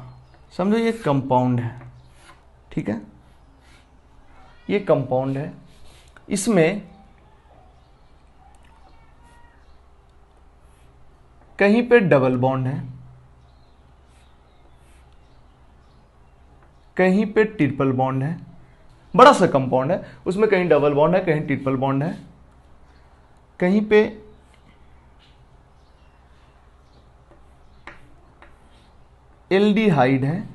समझो ये कंपाउंड है, ठीक है, ये कंपाउंड है, इसमें कहीं पे डबल बॉन्ड है, कहीं पे ट्रिपल बॉन्ड है, बड़ा सा कंपाउंड है, उसमें कहीं डबल बॉन्ड है, कहीं ट्रिपल बॉन्ड है, कहीं पे एल्डिहाइड है,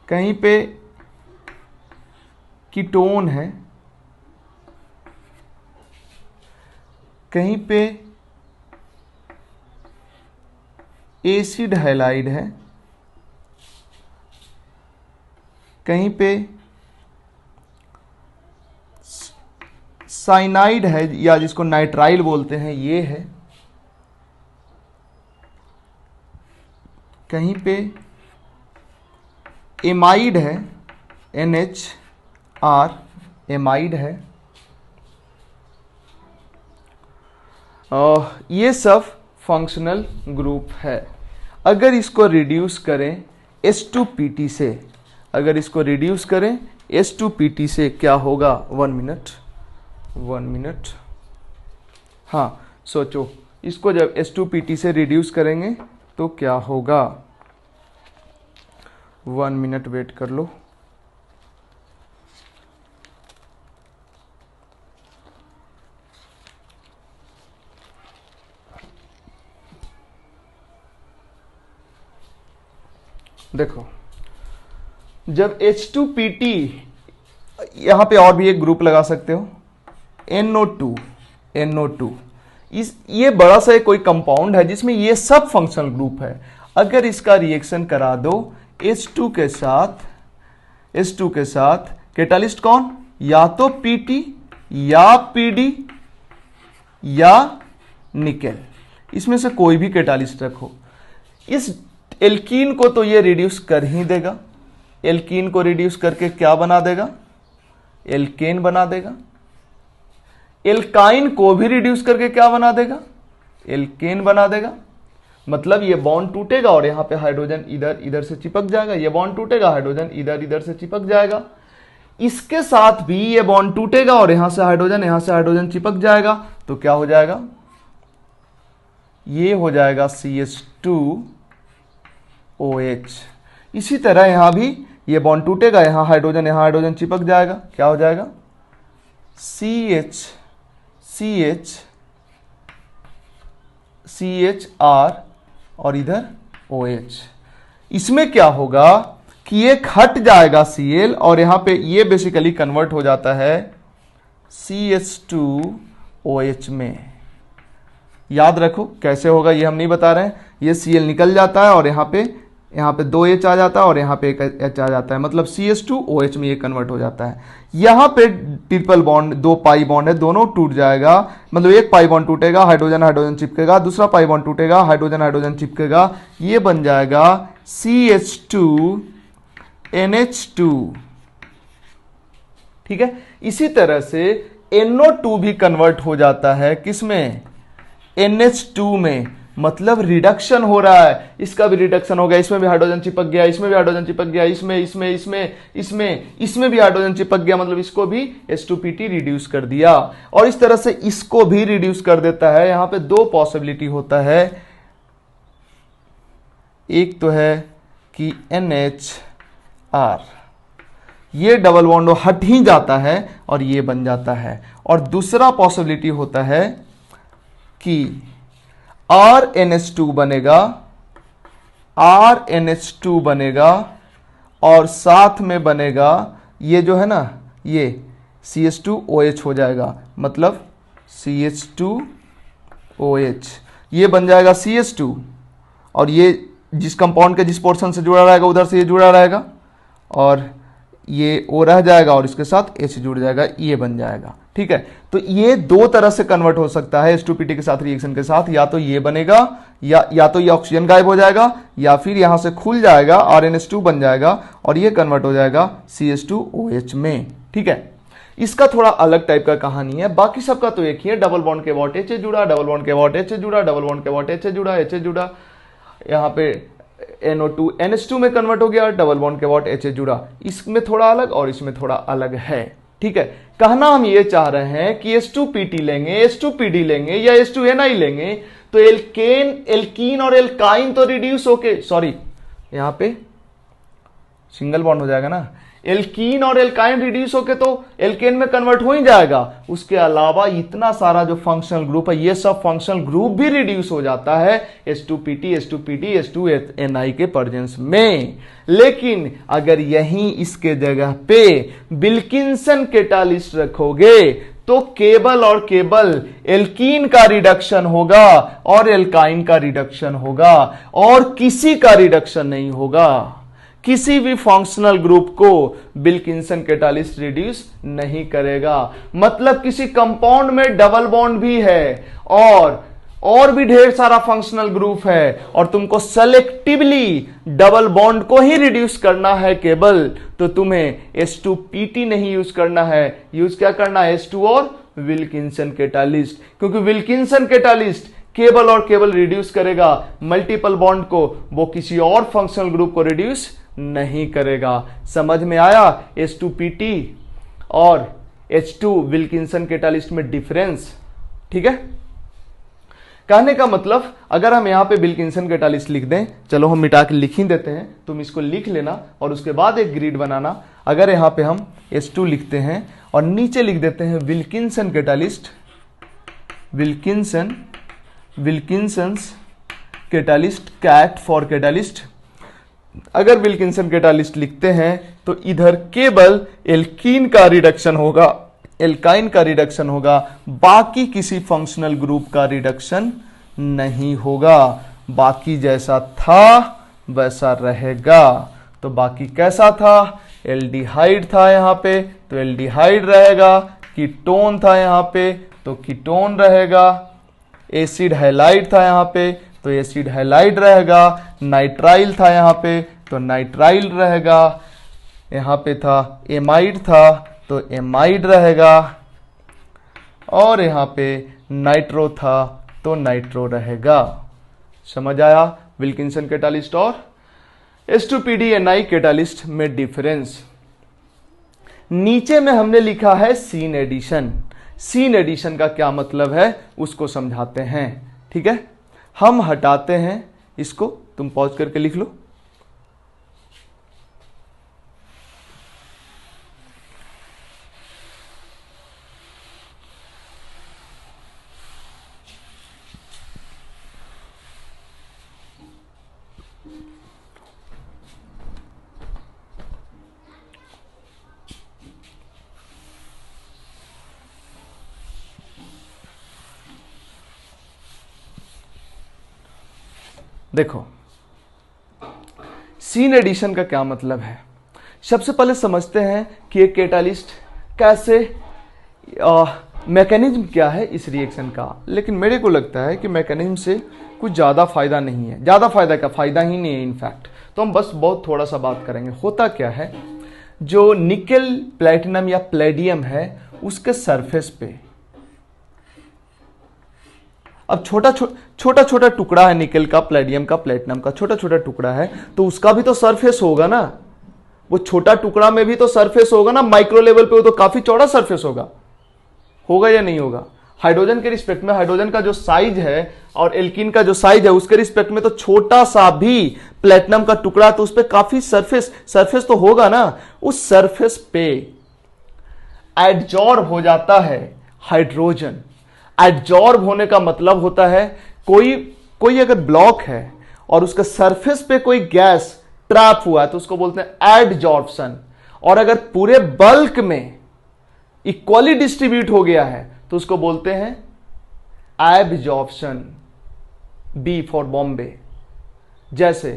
कहीं पे कीटोन है, कहीं पे एसिड हैलाइड है, कहीं पे साइनाइड है या जिसको नाइट्राइल बोलते हैं ये है, कहीं पे एमाइड है, NHR एमाइड है। ये सब फंक्शनल ग्रुप है। अगर इसको रिड्यूस करें H2PT से, अगर इसको रिड्यूस करें H2PT से क्या होगा? 1 मिनट, हाँ सोचो, इसको जब H2PT से रिड्यूस करेंगे तो क्या होगा? 1 मिनट वेट कर लो। देखो, जब H2PT, यहां पे और भी एक ग्रुप लगा सकते हो, NO2, ये बड़ा सा कोई कंपाउंड है जिसमें ये सब फंक्शनल ग्रुप है। अगर इसका रिएक्शन करा दो H2 के साथ कैटालिस्ट कौन? या तो PT या PD या निकेल, इसमें से कोई भी कैटालिस्ट रखो। इस एल्कीन को तो ये रिड्यूस कर ही देगा। एल्कीन को रिड्यूस करके क्या बना देगा? एल्केन बना देगा। एल्काइन को भी रिड्यूस करके क्या बना देगा? एल्केन बना देगा। मतलब ये बॉन्ड टूटेगा और यहां पे हाइड्रोजन इधर इधर से चिपक जाएगा, ये बॉन्ड टूटेगा, हाइड्रोजन इधर इधर से चिपक जाएगा। इसके साथ भी ये बॉन्ड टूटेगा और यहां से हाइड्रोजन चिपक जाएगा, तो क्या हो जाएगा? ये हो जाएगा CH2OH। इसी तरह यहां भी ये बॉन्ड टूटेगा, यहां हाइड्रोजन चिपक जाएगा, क्या हो जाएगा? CHR और इधर OH। इसमें क्या होगा कि एक हट जाएगा Cl और यहां पे ये बेसिकली कन्वर्ट हो जाता है CH2OH में। याद रखो कैसे होगा ये हम नहीं बता रहे हैं। ये Cl निकल जाता है और यहाँ पे 2 H आ जाता है और यहाँ पे 1 H आ जाता है, मतलब CH2OH में ये कन्वर्ट हो जाता है। यहाँ पे ट्रिपल बॉन्ड, 2 पाई बॉन्ड है, दोनों टूट जाएगा, मतलब एक पाई बॉन्ड टूटेगा, हाइड्रोजन चिपकेगा, दूसरा पाई बॉन्ड टूटेगा, हाइड्रोजन चिपकेगा, ये बन जाएगा CH2NH2। ठीक है, इसी तरह से NO2 भी कन्वर्ट हो जाता है किसमें? NH2 में, मतलब रिडक्शन हो रहा है। इसका भी रिडक्शन हो गया, इसमें भी हाइड्रोजन चिपक गया, इसमें भी हाइड्रोजन चिपक गया, इसमें भी हाइड्रोजन चिपक गया, मतलब इसको भी H2PT रिड्यूस कर दिया। और इस तरह से इसको भी रिड्यूस कर देता है। यहां पे 2 पॉसिबिलिटी होता है, एक तो है कि NHR, ये डबल बॉन्ड हट ही जाता है और ये बन जाता है, और दूसरा पॉसिबिलिटी होता है कि RNH2 बनेगा और साथ में बनेगा ये जो है ना, ये CH2OH हो जाएगा, मतलब CH2OH, ये बन जाएगा CH2, और ये जिस कंपाउंड के जिस पोर्शन से जुड़ा रहेगा उधर से ये जुड़ा रहेगा, और ये O रह जाएगा और इसके साथ H जुड़ जाएगा, ये बन जाएगा। ठीक है, तो ये 2 तरह से कन्वर्ट हो सकता है H2PT के साथ रिएक्शन के साथ। या तो ये बनेगा, या तो ये ऑक्सीजन गायब हो जाएगा, या फिर यहां से खुल जाएगा, RNH2 बन जाएगा और ये कन्वर्ट हो जाएगा CH2OH में। ठीक है, इसका थोड़ा अलग टाइप का कहानी है, बाकी सबका तो एक ही है। डबल बॉन्ड के वॉट H जुड़ा, डबल बॉन्ड के वॉट H जुड़ा, डबल बॉन्ड के वॉट H जुड़ा, यहाँ पे NO2 NH2 में कन्वर्ट हो गया, डबल बॉन्ड के वॉट H जुड़ा। इसमें थोड़ा अलग और इसमें थोड़ा अलग है। ठीक है, कहना हम ये चाह रहे हैं कि H2PT लेंगे, H2PD लेंगे या H2NI लेंगे तो एल्कीन और एल्काइन तो रिड्यूस होके, सॉरी यहां पे सिंगल बॉन्ड हो जाएगा ना, एल्कीन और एल्काइन रिड्यूस होके तो एल्केन में कन्वर्ट हो ही जाएगा। उसके अलावा इतना सारा जो फंक्शनल ग्रुप है ये सब फंक्शनल ग्रुप भी रिड्यूस हो जाता है H2PT, H2PD, H2NI के प्रेजेंस में। लेकिन अगर यहीं इसके जगह पे विल्किंसन कैटालिस्ट रखोगे तो केवल और केवल एल्कीन का रिडक्शन होगा और एल्काइन का रिडक्शन होगा और किसी का रिडक्शन नहीं होगा। किसी भी फंक्शनल ग्रुप को विल्किंसन कैटालिस्ट रिड्यूस नहीं करेगा। मतलब किसी कंपाउंड में डबल बॉन्ड भी है और भी ढेर सारा फंक्शनल ग्रुप है और तुमको सेलेक्टिवली डबल बॉन्ड को ही रिड्यूस करना है केवल, तो तुम्हें H2PT नहीं यूज करना है, यूज क्या करना है H2 और विल्किंसन कैटालिस्ट। क्योंकि विल्किंसन कैटालिस्ट केवल और केवल रिड्यूस करेगा मल्टीपल बॉन्ड को, वो किसी और फंक्शनल ग्रुप को रिड्यूस नहीं करेगा। समझ में आया H2PT और H2 विल्किंसन कैटालिस्ट में डिफरेंस? ठीक है, कहने का मतलब अगर हम यहां पे विल्किंसन कैटालिस्ट लिख दें, चलो हम मिटा के लिख ही देते हैं, तुम इसको लिख लेना और उसके बाद एक ग्रिड बनाना। अगर यहां पे हम H2 लिखते हैं और नीचे लिख देते हैं Wilkinson catalyst, Wilkinson's catalyst, cat for catalyst. अगर विल्किंसन कैटालिस्ट लिखते हैं तो इधर केवल एल्कीन का रिडक्शन होगा, एल्काइन का रिडक्शन होगा, बाकी किसी फंक्शनल ग्रुप का रिडक्शन नहीं होगा। बाकी जैसा था वैसा रहेगा। तो बाकी कैसा था? एल्डिहाइड था यहां पे तो एल्डिहाइड रहेगा, कीटोन था यहां पे तो कीटोन रहेगा, एसिड हैलाइड था यहां पे तो एसिड हैलाइड रहेगा, नाइट्राइल था यहां पे तो नाइट्राइल रहेगा, यहां पे था एमाइड था तो एमाइड रहेगा और यहां पे नाइट्रो था तो नाइट्रो रहेगा। समझ आया विल्किंसन कैटालिस्ट और H2PD कैटालिस्ट में डिफरेंस। नीचे में हमने लिखा है सीन एडिशन। सीन एडिशन का क्या मतलब है उसको समझाते हैं। ठीक है, हम हटाते हैं इसको, तुम पॉज करके लिख लो। देखो सीन एडिशन का क्या मतलब है। सबसे पहले समझते हैं कि एक कैटालिस्ट कैसे, मैकेनिज्म क्या है इस रिएक्शन का। लेकिन मेरे को लगता है कि मैकेनिज्म से कुछ ज़्यादा फायदा नहीं है, ज़्यादा फायदा का फायदा ही नहीं है इनफैक्ट। तो हम बस बहुत थोड़ा सा बात करेंगे। होता क्या है, जो निकेल प्लेटिनम या प्लेडियम है उसके सरफेस पे अब छोटा छोटा टुकड़ा है निकेल का, प्लेडियम का, प्लेटिनम का छोटा छोटा टुकड़ा है, तो उसका भी तो सरफेस होगा ना। वो छोटा टुकड़ा में भी तो सरफेस होगा ना, माइक्रो लेवल पे हो तो काफी चौड़ा सरफेस होगा या नहीं होगा। हाइड्रोजन के रिस्पेक्ट में हाइड्रोजन का जो साइज है और एल्कीन का जो साइज है उसके रिस्पेक्ट में तो छोटा सा भी प्लेटिनम का टुकड़ा, तो उस पर काफी सरफेस तो होगा ना। उस सरफेस पे एडजॉर्ब हो जाता है हाइड्रोजन। एडजॉर्ब होने का मतलब होता है कोई अगर ब्लॉक है और उसका सरफेस पे कोई गैस ट्रैप हुआ है तो उसको बोलते हैं एडजॉर्प्शन। और अगर पूरे बल्क में इक्वली डिस्ट्रीब्यूट हो गया है तो उसको बोलते हैं एब्जॉर्प्शन। B for Bombay. जैसे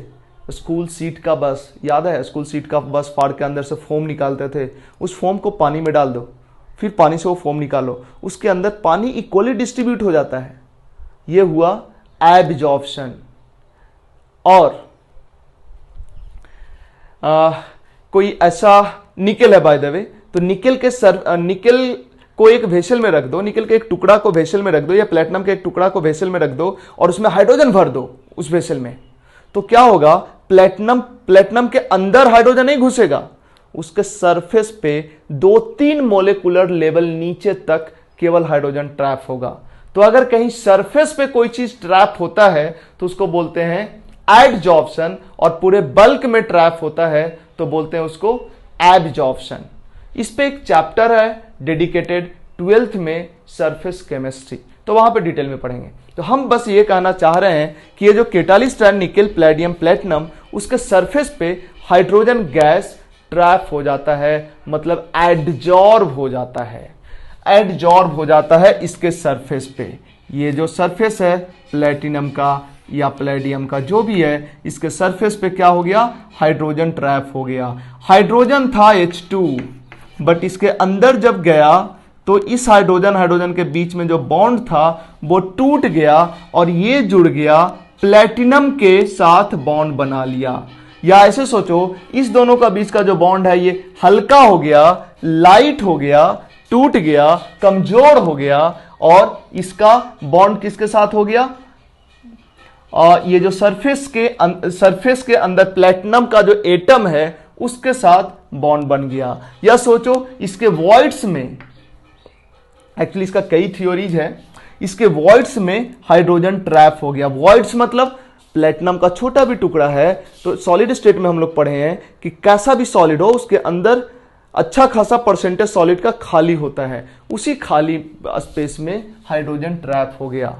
स्कूल सीट का बस, याद है स्कूल सीट का बस फाड़ के अंदर से फोम निकालते थे, उस फोम को पानी में डाल दो, फिर पानी से वो फोम निकालो, उसके अंदर पानी इक्वली डिस्ट्रीब्यूट हो जाता है। यह हुआ एब्जॉर्प्शन। और कोई ऐसा निकेल है बाय द वे, तो निकेल को एक वेसल में रख दो, निकेल के एक टुकड़ा को वेसल में रख दो या प्लेटिनम के एक टुकड़ा को वेसल में रख दो और उसमें हाइड्रोजन भर दो उस वेसल में, तो क्या होगा, प्लेटिनम के अंदर हाइड्रोजन नहीं घुसेगा, उसके सरफेस पे 2-3 मोलेकुलर लेवल नीचे तक केवल हाइड्रोजन ट्रैप होगा। तो अगर कहीं सरफेस पे कोई चीज ट्रैप होता है तो उसको बोलते हैं एडजॉर्प्शन, और पूरे बल्क में ट्रैप होता है तो बोलते हैं उसको एब्जॉर्प्शन। इस पे एक चैप्टर है डेडिकेटेड 12th में सरफेस केमिस्ट्री, तो वहां पे डिटेल में पढ़ेंगे। तो हम बस ये कहना चाह रहे हैं कि ये जो कैटालिस्ट है निकेल पैलेडियम प्लेटिनम, उसके सरफेस पे हाइड्रोजन गैस ट्रैप हो जाता है, मतलब एडजॉर्ब हो जाता है, एडजॉर्ब हो जाता है इसके सरफेस पे। ये जो सरफेस है प्लेटिनम का या पैलेडियम का जो भी है, इसके सरफेस पे क्या हो गया, हाइड्रोजन ट्रैप हो गया। हाइड्रोजन था H2, बट इसके अंदर जब गया तो इस हाइड्रोजन के बीच में जो बॉन्ड था वो टूट गया और ये जुड़ गया, प्लेटिनम के साथ बॉन्ड बना लिया। या ऐसे सोचो, इस दोनों का बीच का जो बॉन्ड है ये हल्का हो गया, लाइट हो गया, टूट गया, कमजोर हो गया, और इसका बॉन्ड किसके साथ हो गया, ये जो सरफेस के अंदर प्लेटिनम का जो एटम है उसके साथ बॉन्ड बन गया। या सोचो इसके वॉइड्स में, एक्चुअली इसका कई थ्योरीज है, इसके वॉइड्स में हाइड्रोजन ट्रैप हो गया। वॉइड्स मतलब प्लेटिनम का छोटा भी टुकड़ा है, तो सॉलिड स्टेट में हम लोग पढ़े हैं कि कैसा भी सॉलिड हो उसके अंदर अच्छा खासा परसेंटेज सॉलिड का खाली होता है, उसी खाली स्पेस में हाइड्रोजन ट्रैप हो गया।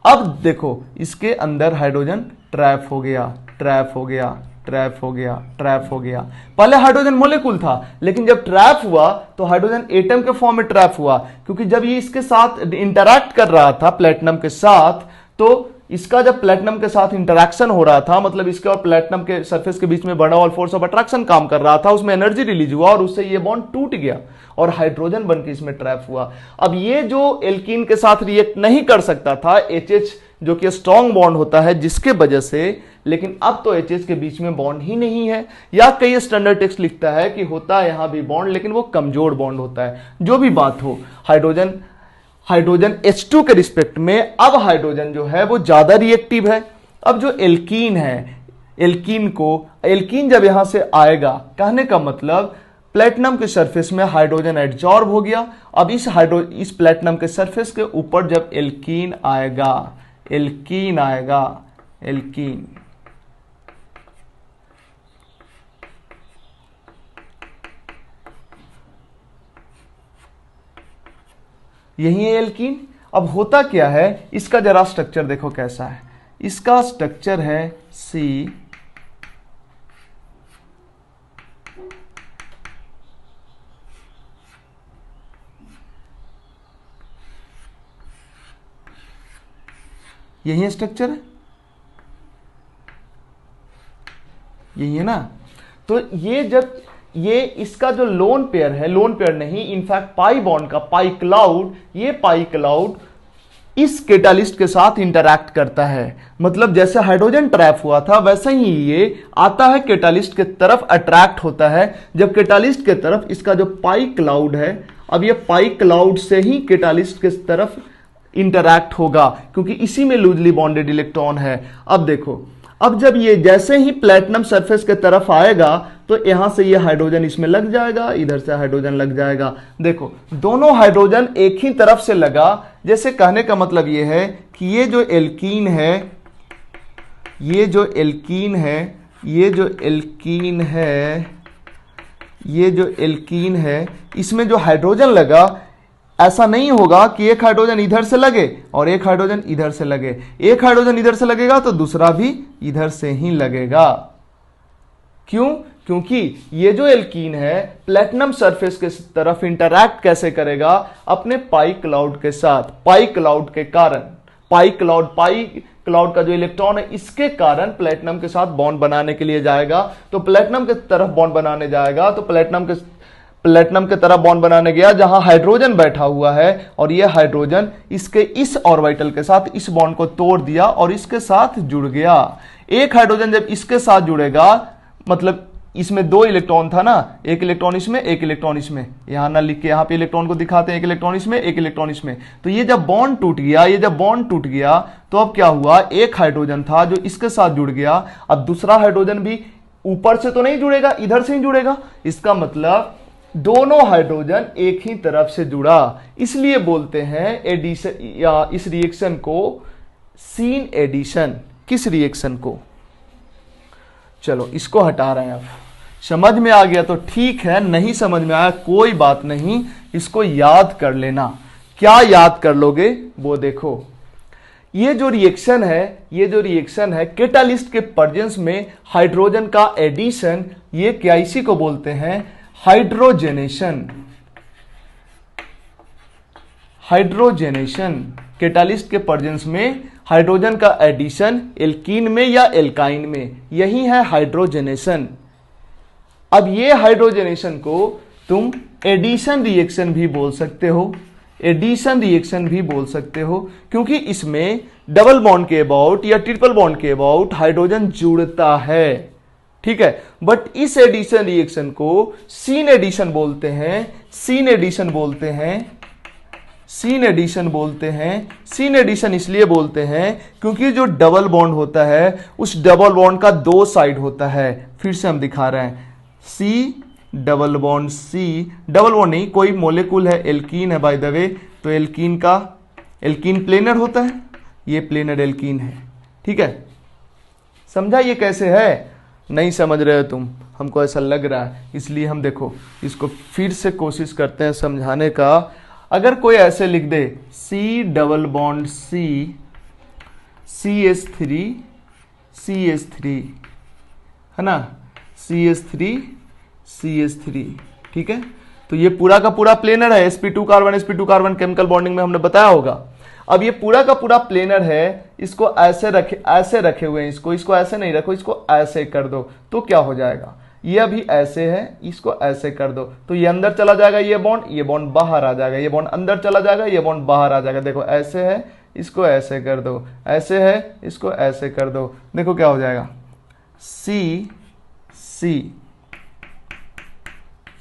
अब देखो इसके अंदर हाइड्रोजन ट्रैप हो गया, ट्रैप हो गया, ट्रैप हो गया, ट्रैप हो गया। पहले हाइड्रोजन मोलेकुल था, लेकिन जब ट्रैप हुआ तो हाइड्रोजन एटम के फॉर्म में ट्रैप हुआ, क्योंकि जब ये इसके साथ इंटरैक्ट कर रहा था प्लेटिनम के साथ, तो इसका जब प्लेटिनम के साथ इंटरैक्शन हो रहा था, मतलब इसके और प्लेटिनम के सरफेस के बीच में बड़ा वाला फोर्स ऑफ अट्रैक्शन काम कर रहा था, उसमें एनर्जी रिलीज हुआ और उससे ये बॉन्ड टूट गया और हाइड्रोजन बनकर इसमें ट्रैप हुआ। अब ये जो एल्कीन के साथ रिएक्ट नहीं कर सकता था, HH जो कि स्ट्रॉन्ग बॉन्ड होता है जिसके वजह से, लेकिन अब तो HH के बीच में बॉन्ड ही नहीं है। या कई स्टैंडर्ड टेक्स्ट लिखता है कि होता है यहां भी बॉन्ड, लेकिन वो कमजोर बॉन्ड होता है। जो भी बात हो, हाइड्रोजन H2 के रिस्पेक्ट में अब हाइड्रोजन जो है वो ज्यादा रिएक्टिव है। अब जो एल्कीन है, एल्कीन जब यहां से आएगा, कहने का मतलब प्लेटिनम के सरफेस में हाइड्रोजन एडजॉर्ब हो गया। अब इस प्लेटिनम के सरफेस के ऊपर जब एल्कीन आएगा, एल्कीन यही है एल्कीन। अब होता क्या है, इसका जरा स्ट्रक्चर देखो कैसा है। इसका स्ट्रक्चर है C, यही स्ट्रक्चर है, यही है ना। तो ये जब ये इसका जो लोन पेयर है, लोन पेयर नहीं इनफैक्ट पाई बॉन्ड का पाई क्लाउड, ये पाई क्लाउड इस कैटालिस्ट के साथ इंटरैक्ट करता है। मतलब जैसे हाइड्रोजन ट्रैप हुआ था वैसे ही ये आता है कैटालिस्ट के तरफ, अट्रैक्ट होता है। जब कैटालिस्ट के तरफ इसका जो पाई क्लाउड है, अब ये पाई क्लाउड से ही कैटालिस्ट के तरफ इंटरैक्ट होगा, क्योंकि इसी में लूजली बॉन्डेड इलेक्ट्रॉन है। अब देखो, अब जब ये जैसे ही प्लेटिनम सरफेस के तरफ आएगा तो यहां से ये हाइड्रोजन इसमें लग जाएगा, इधर से हाइड्रोजन लग जाएगा। देखो दोनों हाइड्रोजन एक ही तरफ से लगा, जैसे कहने का मतलब ये है कि ये जो एल्कीन है, ये जो एल्कीन है, इसमें जो हाइड्रोजन लगा, ऐसा नहीं होगा कि एक हाइड्रोजन इधर से लगे और एक हाइड्रोजन इधर से लगे। एक हाइड्रोजन इधर से लगेगा तो दूसरा भी इधर से ही लगेगा। क्यों? क्योंकि ये जो एल्कीन है प्लेटिनम सरफेस के तरफ इंटरैक्ट कैसे करेगा? अपने पाई क्लाउड के साथ। पाई क्लाउड के कारण, पाई क्लाउड का जो इलेक्ट्रॉन है इसके कारण प्लेटिनम के साथ बॉन्ड बनाने के लिए जाएगा। तो प्लेटिनम के तरफ बॉन्ड बनाने जाएगा तो प्लेटिनम के तरफ बॉन्ड बनाने गया जहां हाइड्रोजन बैठा हुआ है, और यह हाइड्रोजन इसके इस ऑर्बिटल के साथ इस बॉन्ड को तोड़ दिया और इसके साथ जुड़ गया। एक हाइड्रोजन जब इसके साथ जुड़ेगा, मतलब इसमें दो इलेक्ट्रॉन था ना, एक इलेक्ट्रॉन इसमें एक इलेक्ट्रॉन इसमें, यहां ना लिख के यहां पे इलेक्ट्रॉन को दिखाते हैं, एक इलेक्ट्रॉन इसमें एक इलेक्ट्रॉन इसमें। तो ये जब बॉन्ड टूट गया तो अब क्या हुआ, एक हाइड्रोजन था जो इसके साथ जुड़ गया, अब दूसरा हाइड्रोजन भी ऊपर से तो नहीं जुड़ेगा, इधर से ही जुड़ेगा। इसका मतलब दोनों हाइड्रोजन एक ही तरफ से जुड़ा, इसलिए बोलते हैं एडिशन, या इस रिएक्शन को सीन एडिशन। किस रिएक्शन को? चलो इसको हटा रहे हैं अब। समझ में आ गया तो ठीक है, नहीं समझ में आया कोई बात नहीं, इसको याद कर लेना। क्या याद कर लोगे वो देखो। ये जो रिएक्शन है कैटालिस्ट के प्रेजेंस में हाइड्रोजन का एडिशन, ये क्या इसी को बोलते हैं हाइड्रोजनेशन। हाइड्रोजनेशन कैटालिस्ट के प्रेजेंस में हाइड्रोजन का एडिशन एल्कीन में या एल्काइन में, यही है हाइड्रोजनेशन। अब ये हाइड्रोजनेशन को तुम एडिशन रिएक्शन भी बोल सकते हो, एडिशन रिएक्शन भी बोल सकते हो, क्योंकि इसमें डबल बॉन्ड के अबाउट या ट्रिपल बॉन्ड के अबाउट हाइड्रोजन जुड़ता है, ठीक है। बट इस एडिशन रिएक्शन को सीन एडिशन बोलते हैं, सीन एडिशन बोलते हैं, सीन एडिशन बोलते हैं। सीन एडिशन इसलिए बोलते हैं क्योंकि जो डबल बॉन्ड होता है उस डबल बॉन्ड का दो साइड होता है। फिर से हम दिखा रहे हैं, C double bond, C double bond नहीं, कोई मोलेकुल है, एल्कीन है बाय द वे, तो एल्कीन का एल्कीन प्लेनर होता है, ये प्लेनर एल्कीन है, ठीक है। समझा ये कैसे है? नहीं समझ रहे हो तुम, हमको ऐसा लग रहा है, इसलिए हम देखो इसको फिर से कोशिश करते हैं समझाने का। अगर कोई ऐसे लिख दे सी डबल बॉन्ड सी CH3 CH3, है ना, CH3 CH3, ठीक है। तो ये पूरा का पूरा प्लेनर है, sp2 कार्बन केमिकल बॉन्डिंग में हमने बताया होगा। अब ये पूरा का पूरा प्लेनर है, इसको ऐसे रखे हुए हैं, इसको ऐसे नहीं रखो, इसको ऐसे कर दो तो क्या हो जाएगा, ये अभी ऐसे है, इसको ऐसे कर दो तो ये अंदर चला जाएगा, ये बॉन्ड बाहर आ जाएगा, ये बॉन्ड अंदर चला जाएगा, ये बॉन्ड बाहर आ जाएगा। देखो ऐसे है, इसको ऐसे कर दो, ऐसे है, इसको ऐसे कर दो, देखो क्या हो जाएगा, C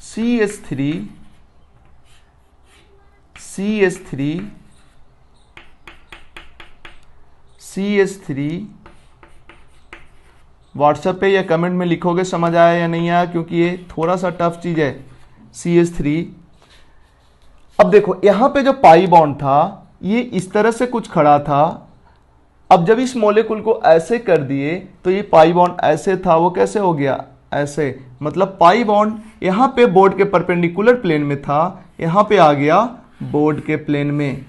CH3 व्हाट्सएप पे या कमेंट में लिखोगे समझ आया या नहीं आया, क्योंकि ये थोड़ा सा टफ चीज है। CH3, अब देखो यहां पे जो पाई बॉन्ड था ये इस तरह से कुछ खड़ा था, अब जब इस मॉलिक्यूल को ऐसे कर दिए तो ये पाई बॉन्ड ऐसे था, वो कैसे हो गया ऐसे, मतलब पाई बॉन्ड यहां पे बोर्ड के परपेंडिकुलर प्लेन में था, यहां पे आ गया बोर्ड के प्लेन में,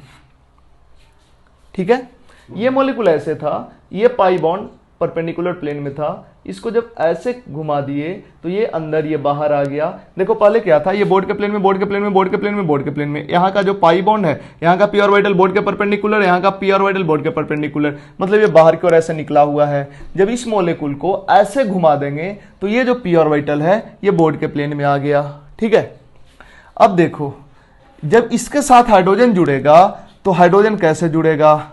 ठीक है। ये मॉलिक्यूल ऐसे था, ये पाई बॉन्ड परपेंडिकुलर प्लेन में था, इसको जब ऐसे घुमा दिए तो ये अंदर ये बाहर आ गया। देखो पहले क्या था, ये बोर्ड के प्लेन में, बोर्ड के प्लेन में, बोर्ड के प्लेन में, बोर्ड के प्लेन में, यहाँ का जो पाई बॉन्ड है, यहाँ का पी ऑर्बिटल बोर्ड के परपेंडिकुलर, यहाँ का पी ऑर्बिटल बोर्ड के परपेंडिकुलर, मतलब ये बाहर की ओर ऐसे निकला हुआ है। जब इस मॉलिक्यूल को ऐसे घुमा देंगे तो ये जो पी ऑर्बिटल है ये बोर्ड के प्लेन में आ गया, ठीक है। अब देखो जब इसके साथ हाइड्रोजन जुड़ेगा तो हाइड्रोजन कैसे जुड़ेगा,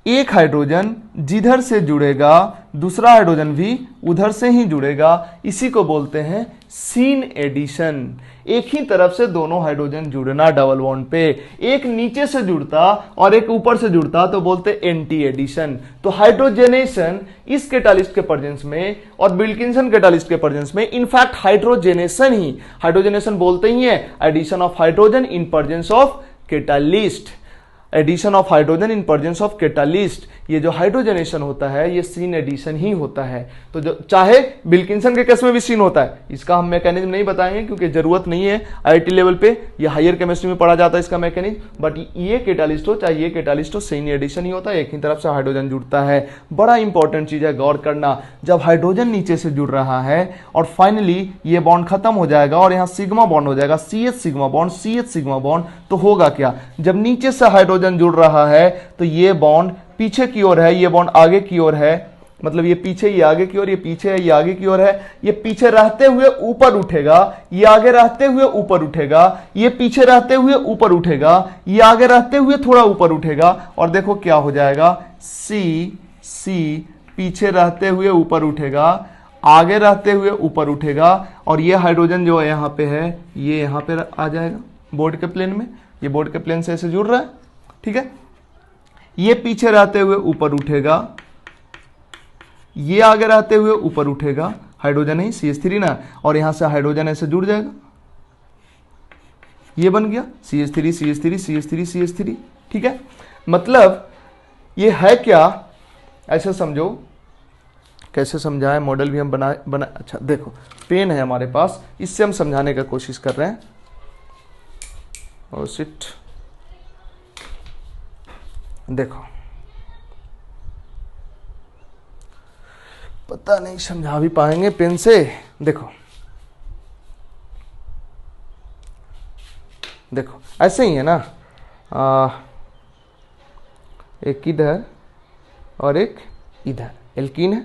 एक हाइड्रोजन जिधर से जुड़ेगा दूसरा हाइड्रोजन भी उधर से ही जुड़ेगा, इसी को बोलते हैं सीन एडिशन। एक ही तरफ से दोनों हाइड्रोजन जुड़ना डबल बॉन्ड पे, एक नीचे से जुड़ता और एक ऊपर से जुड़ता तो बोलते एंटी एडिशन। तो हाइड्रोजनेशन इस कैटालिस्ट के प्रेजेंस में और विल्किंसन कैटालिस्ट के प्रेजेंस में, इनफैक्ट हाइड्रोजनेशन बोलते ही है addition of hydrogen in presence of catalyst, addition of hydrogen in presence of catalyst. ये जो हाइड्रोजनेशन होता है ये सीन एडिशन ही होता है। तो जो चाहे विल्किंसन के केस में भी सीन होता है, इसका हम मैकेनिज्म नहीं बताएंगे क्योंकि जरूरत नहीं है, आईआईटी लेवल पे या हायर केमिस्ट्री में पढ़ा जाता है इसका मैकेनिज्म। बट ये कैटालिस्ट हो चाहे ये कैटालिस्ट हो, सीन एडिशन ही होता है, एक ही तरफ से हाइड्रोजन जुड़ता है। बड़ा इंपॉर्टेंट चीज है, गौर करना, जब हाइड्रोजन नीचे से जुड़ रहा है और फाइनली ये बॉन्ड खत्म हो जाएगा और यहाँ सिग्मा बॉन्ड हो जाएगा, CH sigma bond, CH sigma bond, तो होगा क्या, जब नीचे से हाइड्रोजन जुड़ रहा है तो ये बॉन्ड पीछे की ओर है, ये बॉन्ड आगे की ओर है, मतलब ये पीछे, ये आगे की ओर, ये पीछे है, ये आगे की ओर है, ये पीछे रहते हुए ऊपर उठेगा, ये आगे रहते हुए ऊपर उठेगा, ये पीछे रहते हुए ऊपर उठेगा, ये आगे रहते हुए थोड़ा ऊपर उठेगा, और देखो क्या हो जाएगा, C पीछे रहते हुए ऊपर उठेगा, आगे रहते हुए ऊपर उठेगा, और ये हाइड्रोजन जो यहाँ पे है ये यहाँ पे आ जाएगा बोर्ड के प्लेन में, ये बोर्ड के प्लेन से ऐसे जुड़ रहा है, ठीक है। ये पीछे रहते हुए ऊपर उठेगा, ये आगे रहते हुए ऊपर उठेगा, हाइड्रोजन है CH3 ना, और यहां से हाइड्रोजन ऐसे जुड़ जाएगा, ये बन गया CH3 CH3 CH3 CH3, ठीक है। मतलब ये है क्या, ऐसे समझो कैसे समझाएं, मॉडल भी हम बना अच्छा देखो, पेन है हमारे पास, इससे हम समझाने का कोशिश कर रहे हैं। और सिट देखो, पता नहीं समझा भी पाएंगे पेन से। देखो देखो ऐसे ही है ना, एक इधर और एक इधर एल्कीन है,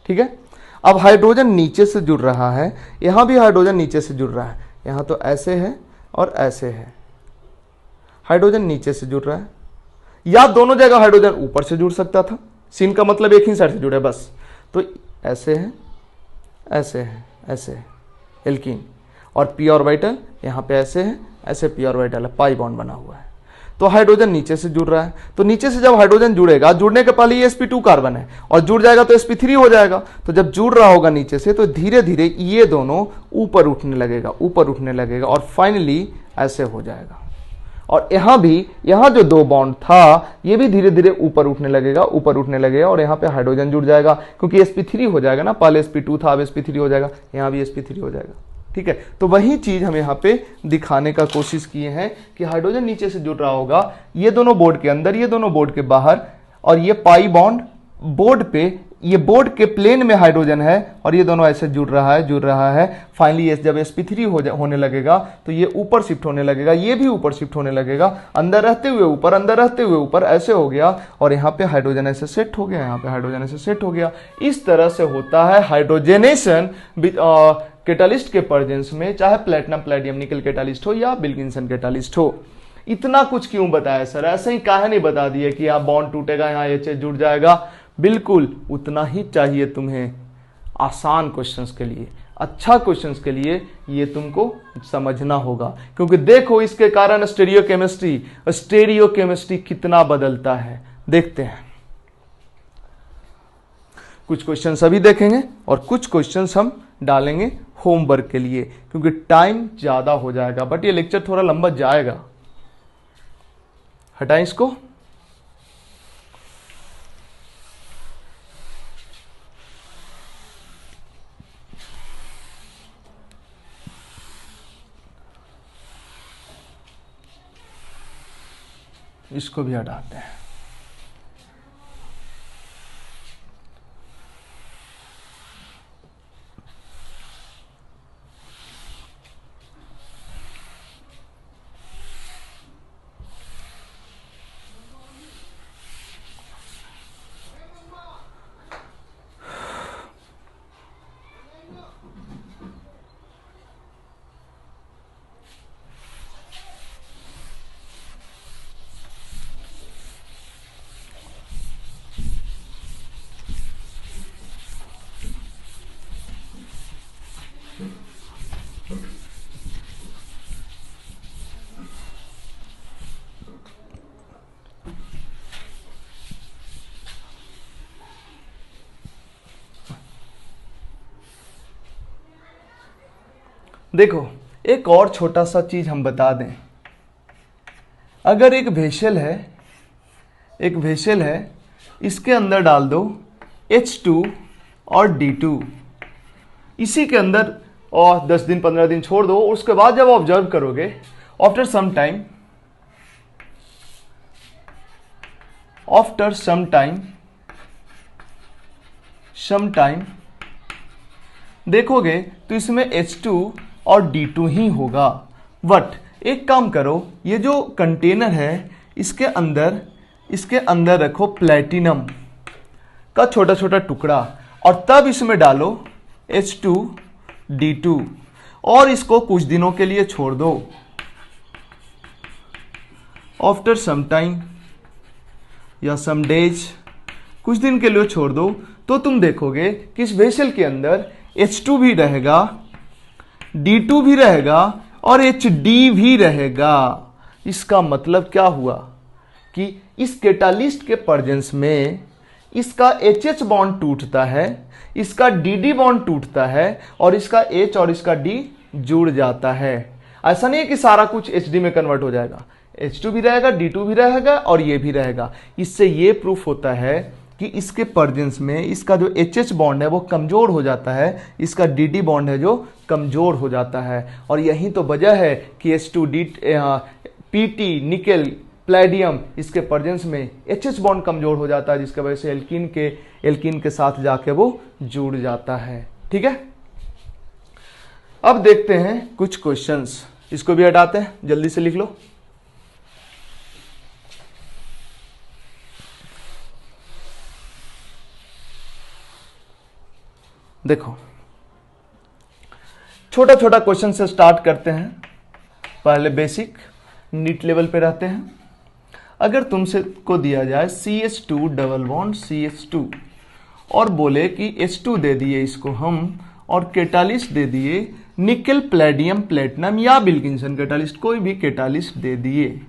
ठीक है। अब हाइड्रोजन नीचे से जुड़ रहा है, यहां भी हाइड्रोजन नीचे से जुड़ रहा है, यहां तो ऐसे है और ऐसे है, हाइड्रोजन नीचे से जुड़ रहा है, या दोनों जगह हाइड्रोजन ऊपर से जुड़ सकता था, सीन का मतलब एक ही साइड से जुड़े बस। तो ऐसे है, ऐसे है, ऐसे है एल्कीन, और पी ऑर्बिटल यहाँ पे ऐसे है, ऐसे पी ऑर्बिटल है, पाई बॉन्ड बना हुआ है। तो हाइड्रोजन नीचे से जुड़ रहा है, तो नीचे से जब हाइड्रोजन जुड़ेगा, जुड़ने के पहले ये sp2 कार्बन है और जुड़ जाएगा तो sp3 हो जाएगा। तो जब जुड़ रहा होगा नीचे से तो धीरे धीरे ये दोनों ऊपर उठने लगेगा, ऊपर उठने लगेगा और फाइनली ऐसे हो जाएगा। और यहां भी, यहां जो दो बॉन्ड था ये भी धीरे धीरे ऊपर उठने लगेगा, ऊपर उठने लगेगा और यहाँ पे हाइड्रोजन जुड़ जाएगा, क्योंकि sp3 हो जाएगा ना, पहले sp2 था अब sp3 हो जाएगा, यहाँ भी sp3 हो जाएगा, ठीक है। तो वही चीज हम यहाँ पे दिखाने का कोशिश किए हैं कि हाइड्रोजन नीचे से जुड़ रहा होगा, ये दोनों बोर्ड के अंदर, ये दोनों बोर्ड के बाहर, और ये पाई बॉन्ड बोर्ड पे, ये बोर्ड के प्लेन में हाइड्रोजन है और ये दोनों ऐसे जुड़ रहा है। फाइनली ये जब sp3 होने लगेगा तो ये ऊपर शिफ्ट होने लगेगा, ये भी ऊपर शिफ्ट होने लगेगा, अंदर रहते हुए ऊपर, अंदर रहते हुए ऊपर, ऐसे हो गया और यहाँ पे हाइड्रोजन ऐसे सेट हो गया, यहाँ पे हाइड्रोजन ऐसे सेट हो गया। इस तरह से होता है हाइड्रोजनेशन कैटालिस्ट के प्रेजेंस में, चाहे प्लेटिनम पैलेडियम निकल कैटालिस्ट हो या विल्किंसन कैटालिस्ट हो। इतना कुछ क्यों बताया सर, ऐसे ही काहे नहीं बता दिए कि यहाँ बॉन्ड टूटेगा, यहाँ एच जुड़ जाएगा। बिल्कुल उतना ही चाहिए तुम्हें आसान क्वेश्चंस के लिए, अच्छा क्वेश्चंस के लिए ये तुमको समझना होगा, क्योंकि देखो इसके कारण स्टेरियोकेमिस्ट्री कितना बदलता है। देखते हैं, कुछ क्वेश्चंस अभी देखेंगे और कुछ क्वेश्चंस हम डालेंगे होमवर्क के लिए, क्योंकि टाइम ज्यादा हो जाएगा, बट ये लेक्चर थोड़ा लंबा जाएगा। हटाएं इसको, इसको भी हटाते हैं। देखो एक और छोटा सा चीज हम बता दें, अगर एक वेसल है, इसके अंदर डाल दो H2 और D2, इसी के अंदर और 10 दिन 15 दिन छोड़ दो, उसके बाद जब ऑब्जर्व करोगे आफ्टर सम टाइम देखोगे तो इसमें H2 और D2 ही होगा। बट एक काम करो, ये जो कंटेनर है इसके अंदर रखो प्लेटिनम का छोटा छोटा टुकड़ा और तब इसमें डालो H2 D2 और इसको कुछ दिनों के लिए छोड़ दो। आफ्टर सम टाइम या सम डेज, कुछ दिन के लिए छोड़ दो, तो तुम देखोगे कि इस वेसल के अंदर H2 भी रहेगा, D2 भी रहेगा और HD भी रहेगा। इसका मतलब क्या हुआ कि इस कैटालिस्ट के प्रेजेंस में इसका HH बॉन्ड टूटता है, इसका DD बॉन्ड टूटता है और इसका H और इसका D जुड़ जाता है। ऐसा नहीं है कि सारा कुछ HD में कन्वर्ट हो जाएगा, H2 भी रहेगा, D2 भी रहेगा और ये भी रहेगा। इससे ये प्रूफ होता है कि इसके पर्जेंस में इसका जो HH बॉन्ड है वो कमजोर हो जाता है, इसका DD बॉन्ड है जो कमजोर हो जाता है। और यही तो वजह है कि H2D PT निकेल प्लेडियम इसके पर्जेंस में HH बॉन्ड कमजोर हो जाता है, जिसके वजह से एल्कीन के साथ जाके वो जुड़ जाता है। ठीक है, अब देखते हैं कुछ क्वेश्चंस, इसको भी हटाते हैं, जल्दी से लिख लो। देखो, छोटा छोटा क्वेश्चन से स्टार्ट करते हैं। पहले बेसिक नीट लेवल पे रहते हैं। अगर तुमसे को दिया जाए CH2 डबल बॉन्ड CH2 और बोले कि H2 दे दिए इसको हम और कैटालिस्ट दे दिए निकेल प्लेडियम प्लेटिनम या विल्किंसन कैटालिस्ट, कोई भी कैटालिस्ट दे दिए।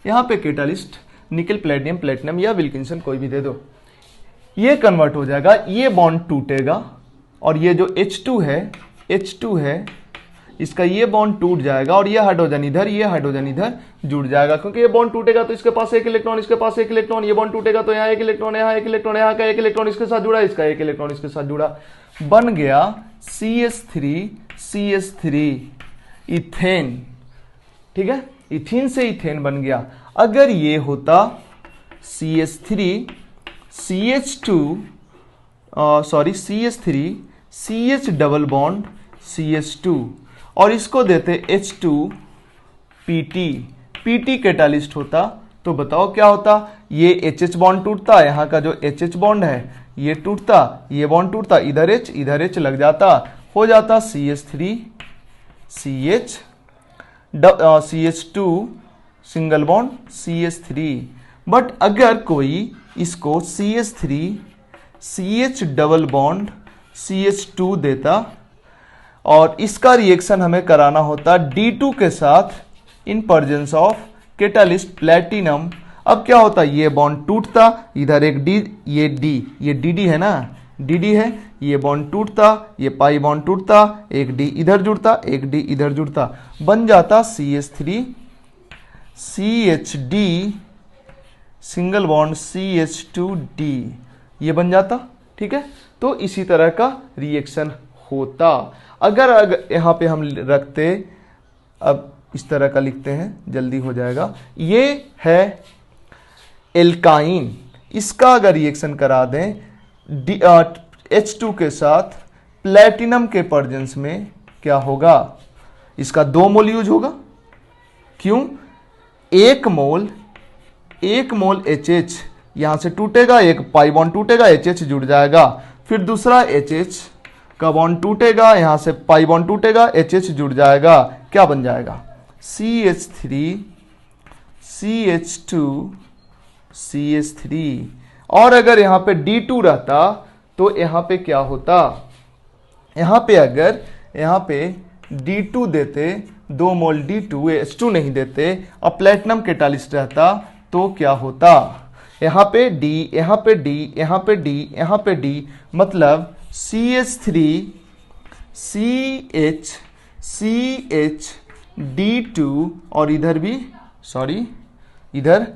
यहां पे कैटालिस्ट निकेल प्लेडियम प्लेटिनम या विल्किंसन कोई भी दे दो, ये कन्वर्ट हो जाएगा, ये बॉन्ड टूटेगा और ये जो H2 है इसका ये बॉन्ड टूट जाएगा और ये हाइड्रोजन इधर जुड़ जाएगा, क्योंकि ये बॉन्ड टूटेगा तो इसके पास एक इलेक्ट्रॉन, इसके पास एक इलेक्ट्रॉन, ये बॉन्ड टूटेगा तो यहाँ एक इलेक्ट्रॉन, यहाँ एक इलेक्ट्रॉन, यहाँ का एक इलेक्ट्रॉन इसके साथ जुड़ा, इसका एक इलेक्ट्रॉन इसके साथ जुड़ा, बन गया CH3 इथेन। ठीक है, इथीन से इथेन बन गया। अगर ये होता CH3 CH double bond CH2 और इसको देते H2 PT कैटालिस्ट होता, तो बताओ क्या होता, ये HH बॉन्ड टूटता, यहाँ का जो HH बॉन्ड है ये टूटता, ये बॉन्ड टूटता, इधर H लग जाता, हो जाता CH2 single bond CH3। But अगर कोई इसको CH डबल बॉन्ड CH2 देता और इसका रिएक्शन हमें कराना होता D2 के साथ इन प्रेजेंस ऑफ कैटालिस्ट प्लेटिनम। अब क्या होता, ये बॉन्ड टूटता, इधर एक D, ये DD है ना, DD है, ये बॉन्ड टूटता, ये पाई बॉन्ड टूटता, एक D इधर जुड़ता, एक D इधर जुड़ता, बन जाता CH3 CHD single bond CH2D, ये बन जाता। ठीक है, तो इसी तरह का रिएक्शन होता। अगर यहां पे हम रखते, अब इस तरह का लिखते हैं, जल्दी हो जाएगा, ये है एल्काइन, इसका अगर रिएक्शन करा दें H2 के साथ प्लेटिनम के प्रेजेंस में, क्या होगा, इसका 2 मोल यूज होगा। क्यों, एक मोल HH यहां से टूटेगा, एक पाई बॉन्ड टूटेगा, HH जुड़ जाएगा, फिर दूसरा HH का बॉन्ड टूटेगा, यहां से पाई बॉन्ड टूटेगा, HH जुड़ जाएगा, क्या बन जाएगा, CH3 CH2 CH3। और अगर यहां पे D2 रहता तो यहां पे क्या होता, यहां पे अगर यहां पे D2 देते, 2 मोल D2, H2 नहीं देते और प्लेटिनम कैटालिस्ट रहता तो क्या होता, यहां पे D, यहां पे D, यहां पे D, यहां पे D, मतलब CH3 CH D2 और इधर भी इधर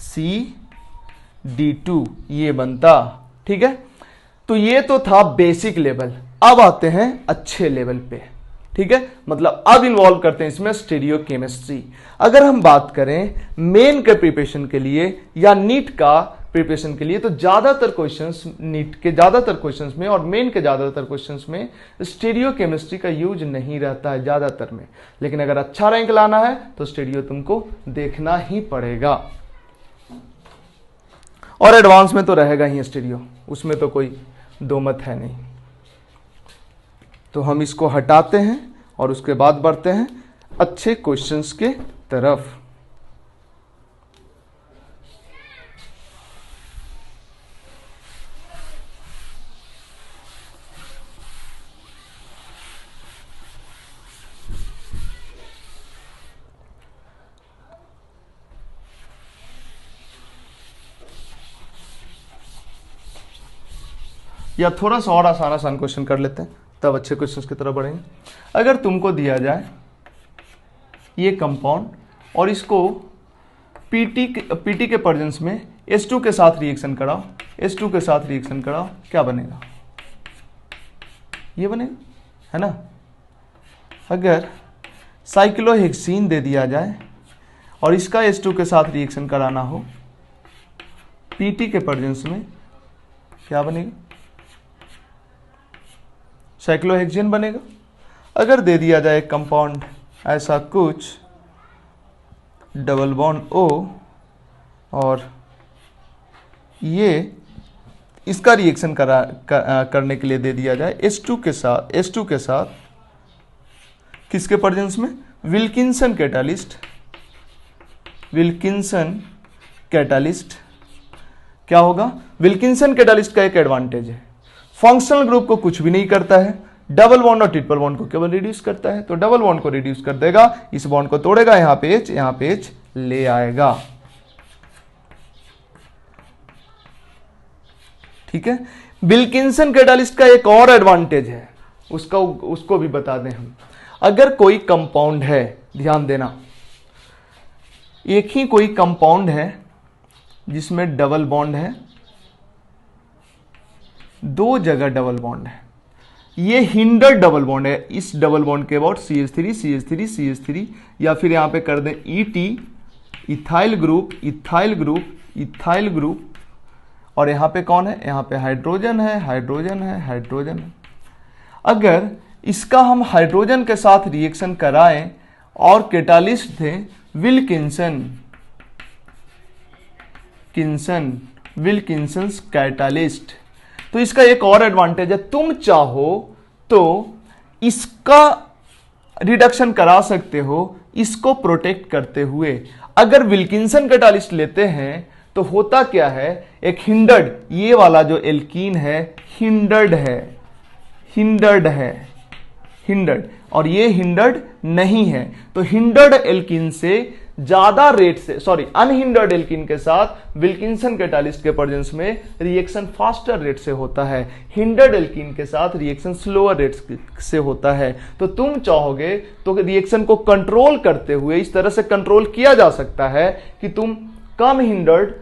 CD2 ये बनता। ठीक है, तो ये तो था बेसिक लेवल। अब आते हैं अच्छे लेवल पे। ठीक है, मतलब अब इन्वॉल्व करते हैं इसमें स्टीरियोकेमिस्ट्री। अगर हम बात करें मेन के प्रिपरेशन के लिए या नीट का प्रिपरेशन के लिए, तो ज्यादातर क्वेश्चंस नीट के ज्यादातर क्वेश्चंस में और मेन के ज्यादातर क्वेश्चंस में स्टीरियोकेमिस्ट्री का यूज नहीं रहता है ज्यादातर में, लेकिन अगर अच्छा रैंक लाना है तो स्टीरियो तुमको देखना ही पड़ेगा। और एडवांस में तो रहेगा ही स्टीरियो, उसमें तो कोई दो मत है नहीं। तो हम इसको हटाते हैं और उसके बाद बढ़ते हैं अच्छे क्वेश्चंस के तरफ। या थोड़ा सा और आसान क्वेश्चन कर लेते हैं, तब अच्छे क्वेश्चंस की तरफ बढ़ेंगे। अगर तुमको दिया जाए ये कंपाउंड और इसको पीटी के प्रेजेंस में H2 के साथ रिएक्शन कराओ, H2 के साथ रिएक्शन कराओ, क्या बनेगा? ये बनेगा, है ना। अगर साइक्लोहेक्सीन दे दिया जाए और इसका H2 के साथ रिएक्शन कराना हो Pt के प्रेजेंस में, क्या बनेगा? साइक्लोहेक्सेन बनेगा। अगर दे दिया जाए कंपाउंड ऐसा कुछ डबल बॉन्ड O और ये इसका रिएक्शन करने के लिए दे दिया जाए H2 के साथ किसके प्रेजेंस में? Wilkinson catalyst. क्या होगा? विल्किंसन कैटालिस्ट का एक एडवांटेज है, फंक्शनल ग्रुप को कुछ भी नहीं करता है, डबल बॉन्ड और ट्रिपल बॉन्ड को केवल रिड्यूस करता है। तो डबल बॉन्ड को रिड्यूस कर देगा, इस बॉन्ड को तोड़ेगा, यहां पे H ले आएगा। ठीक है। विल्किंसन कैटालिस्ट का एक और एडवांटेज है, उसको भी बता दें हम। अगर कोई कंपाउंड है, ध्यान देना, एक ही कोई कंपाउंड है जिसमें डबल बॉन्ड है, दो जगह डबल बॉन्ड है, ये हिंडर्ड डबल बॉन्ड है, इस डबल बॉन्ड के अबाउट CH3 या फिर यहां पे कर दें ET, इथाइल ग्रुप, और यहां पे कौन है? यहां पे हाइड्रोजन है। अगर इसका हम हाइड्रोजन के साथ रिएक्शन कराएं और कैटालिस्ट थे विल्किंसन्स कैटालिस्ट, तो इसका एक और एडवांटेज है, तुम चाहो तो इसका रिडक्शन करा सकते हो इसको प्रोटेक्ट करते हुए। अगर विल्किंसन कैटालिस्ट लेते हैं तो होता क्या है, एक हिंडर्ड, ये वाला जो एल्कीन है हिंडर्ड है, और ये हिंडर्ड नहीं है। तो हिंडर्ड एल्कीन से ज्यादा रेट से, अनहिंडर्ड एल्कीन के साथ विल्किंसन कैटालिस्ट के प्रेजेंस में रिएक्शन फास्टर रेट से होता है, हिंडर्ड एल्कीन के साथ रिएक्शन स्लोअर रेट से होता है। तो तुम चाहोगे तो रिएक्शन को कंट्रोल करते हुए इस तरह से कंट्रोल किया जा सकता है कि तुम कम हिंडर्ड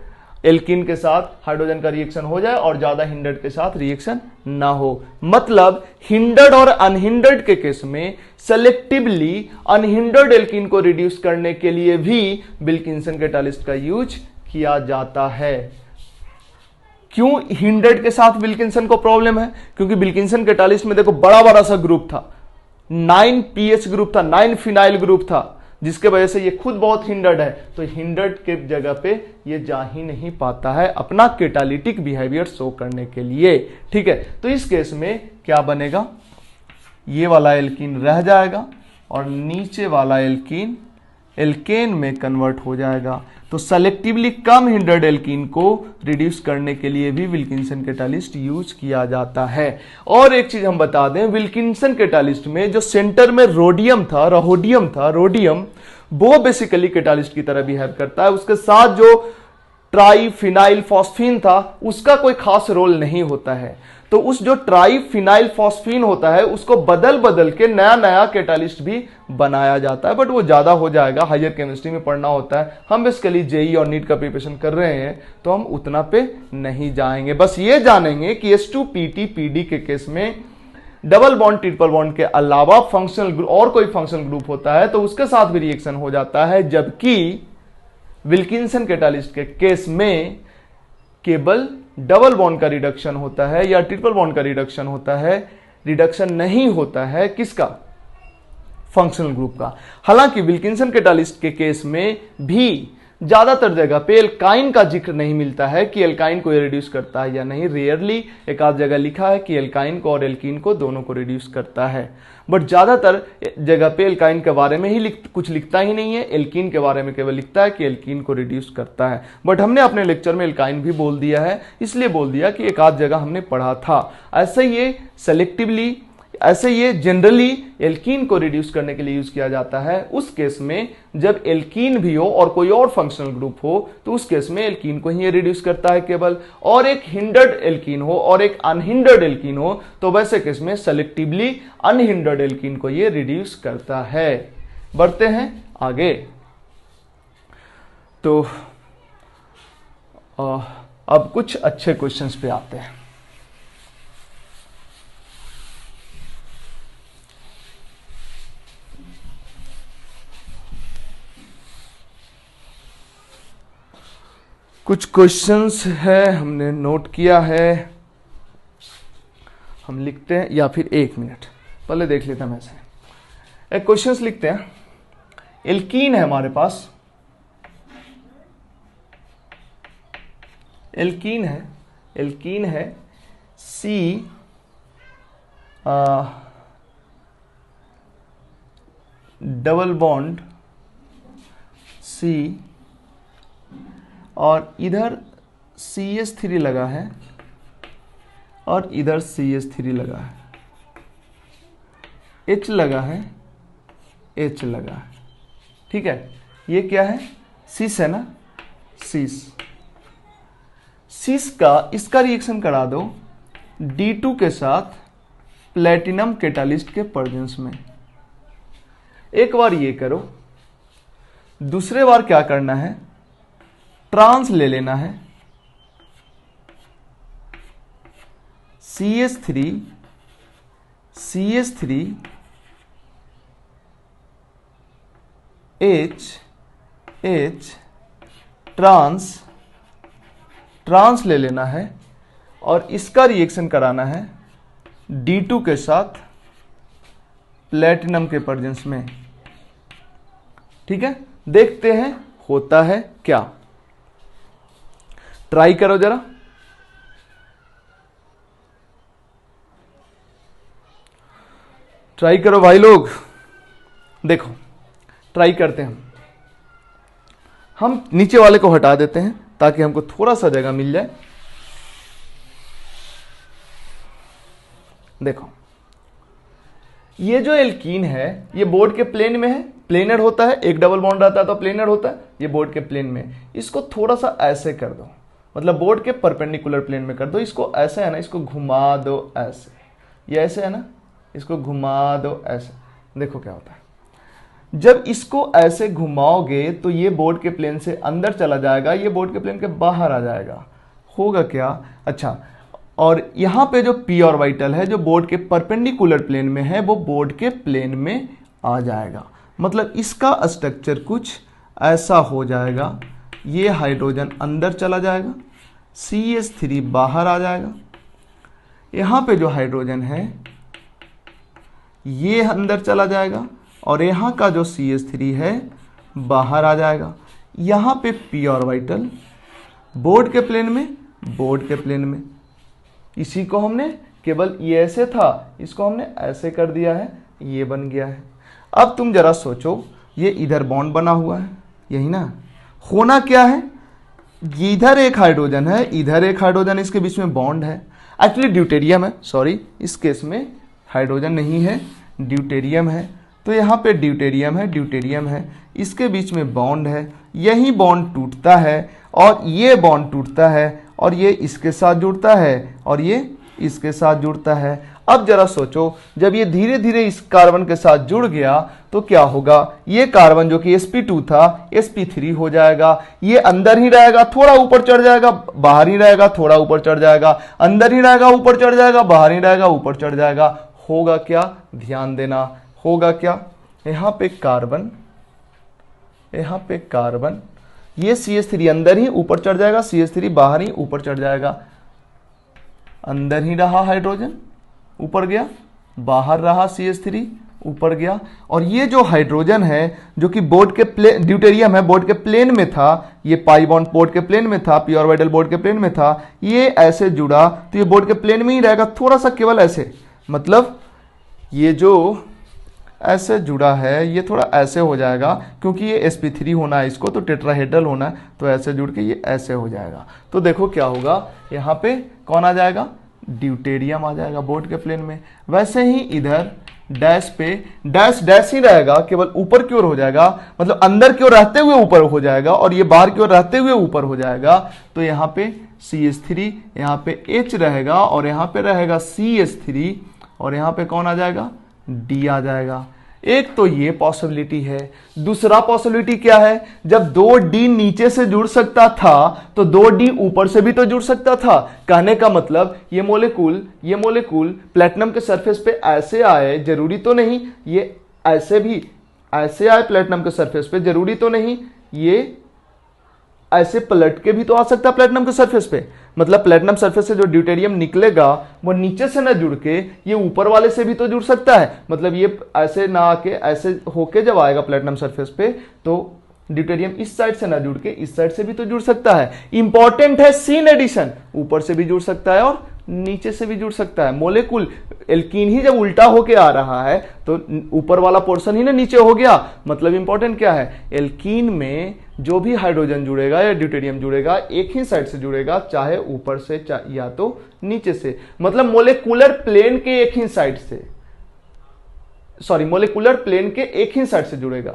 एल्कीन के साथ हाइड्रोजन का रिएक्शन हो जाए और ज्यादा हिंडर्ड के साथ रिएक्शन ना हो। मतलब हिंडर्ड और अनहिंडर्ड के केस में सेलेक्टिवली अनहिंडर्ड एल्कीन को रिड्यूस करने के लिए भी विल्किंसन कैटालिस्ट का यूज किया जाता है। क्यों हिंडर्ड के साथ विल्किंसन को प्रॉब्लम है? क्योंकि विल्किंसन कैटालिस्ट में देखो बड़ा सा ग्रुप था, 9 पीएच ग्रुप था, 9 फिनाइल ग्रुप था, जिसके वजह से ये खुद बहुत हिंडर्ड है। तो हिंडर्ड के जगह पे ये जा ही नहीं पाता है अपना कैटालिटिक बिहेवियर शो करने के लिए। ठीक है, तो इस केस में क्या बनेगा, ये वाला एल्कीन रह जाएगा और नीचे वाला एल्कीन एल्केन में कन्वर्ट हो जाएगा। तो सेलेक्टिवली कम हिंडर्ड एल्कीन को रिड्यूस करने के लिए भी विल्किंसन कैटालिस्ट यूज किया जाता है। और एक चीज हम बता दें, विल्किंसन कैटालिस्ट में जो सेंटर में रोडियम वो बेसिकली कैटालिस्ट की तरह बिहेव करता है। उसके साथ जो ट्राइफिनाइल फॉस्फीन था उसका कोई खास रोल नहीं होता है। तो उस जो ट्राइफिनाइल फॉस्फीन होता है उसको बदल के नया कैटालिस्ट भी बनाया जाता है, बट वो ज्यादा हो जाएगा, हायर केमिस्ट्री में पढ़ना होता है। हम बेसिकली जेई और नीट का प्रिपरेशन कर रहे हैं तो हम उतना पे नहीं जाएंगे, बस ये जानेंगे कि H2PT PD के केस में डबल बॉन्ड ट्रिपल बॉन्ड के अलावा फंक्शनल ग्रुप और कोई फंक्शनल ग्रुप होता है तो उसके साथ भी रिएक्शन हो जाता है, जबकि विल्किंसन कैटालिस्ट के केस में केवल डबल बॉन्ड का रिडक्शन होता है या ट्रिपल बॉन्ड का रिडक्शन होता है, रिडक्शन नहीं होता है किसका, फंक्शनल ग्रुप का। हालांकि विल्किंसन कैटालिस्ट के केस में भी ज्यादातर जगह पे एल्काइन का जिक्र नहीं मिलता है कि एल्काइन को रिड्यूस करता है या नहीं। रेयरली एक आध जगह लिखा है कि एल्काइन को और एल्कीन को दोनों को रिड्यूस करता है, बट ज्यादातर जगह पे एल्काइन के बारे में ही कुछ लिखता ही नहीं है, एल्कीन के बारे में केवल लिखता है कि एल्कीन को रिड्यूस करता है। बट हमने अपने लेक्चर में एल्काइन भी बोल दिया है, इसलिए बोल दिया कि एक आध जगह हमने पढ़ा था। ऐसे ये जनरली एल्कीन को रिड्यूस करने के लिए यूज किया जाता है उस केस में जब एल्कीन भी हो और कोई और फंक्शनल ग्रुप हो, तो उस केस में एल्कीन को ही रिड्यूस करता है केवल, और एक हिंडर्ड एल्कीन हो और एक अनहिंडर्ड एल्कीन हो तो वैसे केस में सेलेक्टिवली अनहिंडर्ड एल्कीन को ये रिड्यूस करता है। बढ़ते हैं आगे। तो अब कुछ अच्छे क्वेश्चंस पे आते हैं। कुछ क्वेश्चंस है हमने नोट किया है, हम लिखते हैं, या फिर 1 मिनट पहले देख लेते हैं। वैसे एक क्वेश्चंस लिखते हैं। एल्कीन है हमारे पास, एल्कीन है C डबल बॉन्ड C और इधर CH3 लगा है और इधर CH3 लगा है, H लगा है, H लगा है। ठीक है, ये क्या है? सिस है ना, सिस। सिस का इसका रिएक्शन करा दो D2 के साथ प्लेटिनम कैटालिस्ट के प्रेजेंस में। एक बार ये करो, दूसरे बार क्या करना है? ट्रांस ले लेना है, CH3 H ट्रांस ले लेना है और इसका रिएक्शन कराना है D2 के साथ प्लेटिनम के प्रेजेंस में। ठीक है, देखते हैं होता है क्या। ट्राई करो जरा। ट्राई करो भाई लोग, देखो ट्राई करते हैं। हम नीचे वाले को हटा देते हैं ताकि हमको थोड़ा सा जगह मिल जाए। देखो, ये जो एल्कीन है ये बोर्ड के प्लेन में है, प्लेनर होता है, एक डबल बॉन्ड रहता है तो प्लेनर होता है, ये बोर्ड के प्लेन में। इसको थोड़ा सा ऐसे कर दो, मतलब बोर्ड के परपेंडिकुलर प्लेन में कर दो। इसको ऐसे है ना, इसको घुमा दो ऐसे, ये ऐसे है ना, इसको घुमा दो ऐसे। देखो क्या होता है, जब इसको ऐसे घुमाओगे तो ये बोर्ड के प्लेन से अंदर चला जाएगा, ये बोर्ड के प्लेन के बाहर आ जाएगा। होगा क्या? अच्छा, और यहां पे जो p ऑर्बिटल है जो बोर्ड के परपेंडिकुलर प्लेन में है वो बोर्ड के प्लेन में आ जाएगा। मतलब इसका स्ट्रक्चर कुछ ऐसा हो जाएगा। ये हाइड्रोजन अंदर चला जाएगा, CH3 बाहर आ जाएगा। यहां पे जो हाइड्रोजन है ये अंदर चला जाएगा और यहां का जो CH3 है बाहर आ जाएगा। यहां पे p ऑर्बिटल बोर्ड के प्लेन में, बोर्ड के प्लेन में। इसी को हमने केवल ये ऐसे था, इसको हमने ऐसे कर दिया है, ये बन गया है। अब तुम जरा सोचो, ये इधर बॉन्ड बना हुआ है, यही ना। होना क्या है? इधर एक हाइड्रोजन है, इधर एक हाइड्रोजन, इसके बीच में बॉन्ड है। एक्चुअली ड्यूटेरियम है, सॉरी, इस केस में हाइड्रोजन नहीं है, ड्यूटेरियम है। तो यहाँ पे ड्यूटेरियम है, ड्यूटेरियम है, इसके बीच में बॉन्ड है। यही बॉन्ड टूटता है और ये बॉन्ड टूटता है और ये इसके साथ जुड़ता है और ये इसके साथ जुड़ता है। अब जरा सोचो, जब ये धीरे धीरे इस कार्बन के साथ जुड़ गया तो क्या होगा? ये कार्बन जो कि sp2 था sp3 हो जाएगा। ये अंदर ही रहेगा, थोड़ा ऊपर चढ़ जाएगा, बाहर ही रहेगा, थोड़ा ऊपर चढ़ जाएगा, अंदर ही रहेगा, ऊपर चढ़ जाएगा, बाहर ही रहेगा, ऊपर चढ़ जाएगा। होगा क्या? ध्यान देना, होगा क्या? यहाँ पे कार्बन, यहाँ पे कार्बन, ये CH3 अंदर ही ऊपर चढ़ जाएगा, CH3 बाहर ही ऊपर चढ़ जाएगा। अंदर ही रहा हाइड्रोजन, ऊपर गया, बाहर रहा CH3, ऊपर गया। और ये जो हाइड्रोजन है जो कि बोर्ड के प्लेन, ड्यूटेरियम है, बोर्ड के प्लेन में था, ये पाई बॉन्ड बोर्ड के प्लेन में था, p ऑर्बिटल बोर्ड के प्लेन में था, ये ऐसे जुड़ा तो ये बोर्ड के प्लेन में ही रहेगा, थोड़ा सा केवल ऐसे। मतलब ये जो ऐसे जुड़ा है ये थोड़ा ऐसे हो जाएगा, क्योंकि ये sp3 होना है इसको, तो टेट्राहेड्रल होना है, तो ऐसे जुड़ के ये ऐसे हो जाएगा। तो देखो क्या होगा, यहाँ पे कौन आ जाएगा? ड्यूटेरियम आ जाएगा बोर्ड के प्लेन में। वैसे ही इधर डैश पे डैश डैश ही रहेगा, केवल ऊपर की ओर हो जाएगा, मतलब अंदर की ओर रहते हुए ऊपर हो जाएगा और ये बाहर की ओर रहते हुए ऊपर हो जाएगा। तो यहाँ पे CH3, यहाँ पे H रहेगा और यहाँ पे रहेगा CH3 और यहाँ पे कौन आ जाएगा? D आ जाएगा। एक तो ये पॉसिबिलिटी है। दूसरा पॉसिबिलिटी क्या है, जब 2D नीचे से जुड़ सकता था तो 2D ऊपर से भी तो जुड़ सकता था। कहने का मतलब ये मोलेकुल प्लेटिनम के सरफेस पे ऐसे आए, जरूरी तो नहीं ये ऐसे भी ऐसे आए प्लेटिनम के सरफेस पे, जरूरी तो नहीं ये ऐसे पलट के भी तो आ सकता है प्लेटिनम के सरफेस पे। मतलब प्लेटिनम सरफेस से जो ड्यूटेरियम निकलेगा वो नीचे से ना जुड़ के ये ऊपर वाले से भी तो जुड़ सकता है। मतलब ये ऐसे ना आके ऐसे होके जब आएगा प्लेटिनम सरफेस पे तो ड्यूटेरियम इस साइड से ना जुड़ के इस साइड से भी तो जुड़ सकता है। इंपॉर्टेंट है सीन एडिशन, ऊपर से भी जुड़ सकता है और नीचे से भी जुड़ सकता है। मोलेकुल एल्कीन ही जब उल्टा होके आ रहा है तो ऊपर वाला पोर्शन ही ना नीचे हो गया। मतलब इंपॉर्टेंट क्या है, एल्कीन में जो भी हाइड्रोजन जुड़ेगा या ड्यूटेरियम जुड़ेगा एक ही साइड से जुड़ेगा, चाहे ऊपर से या तो नीचे से। मतलब मोलेकुलर प्लेन के एक ही साइड से, मोलेकुलर प्लेन के एक ही साइड से जुड़ेगा,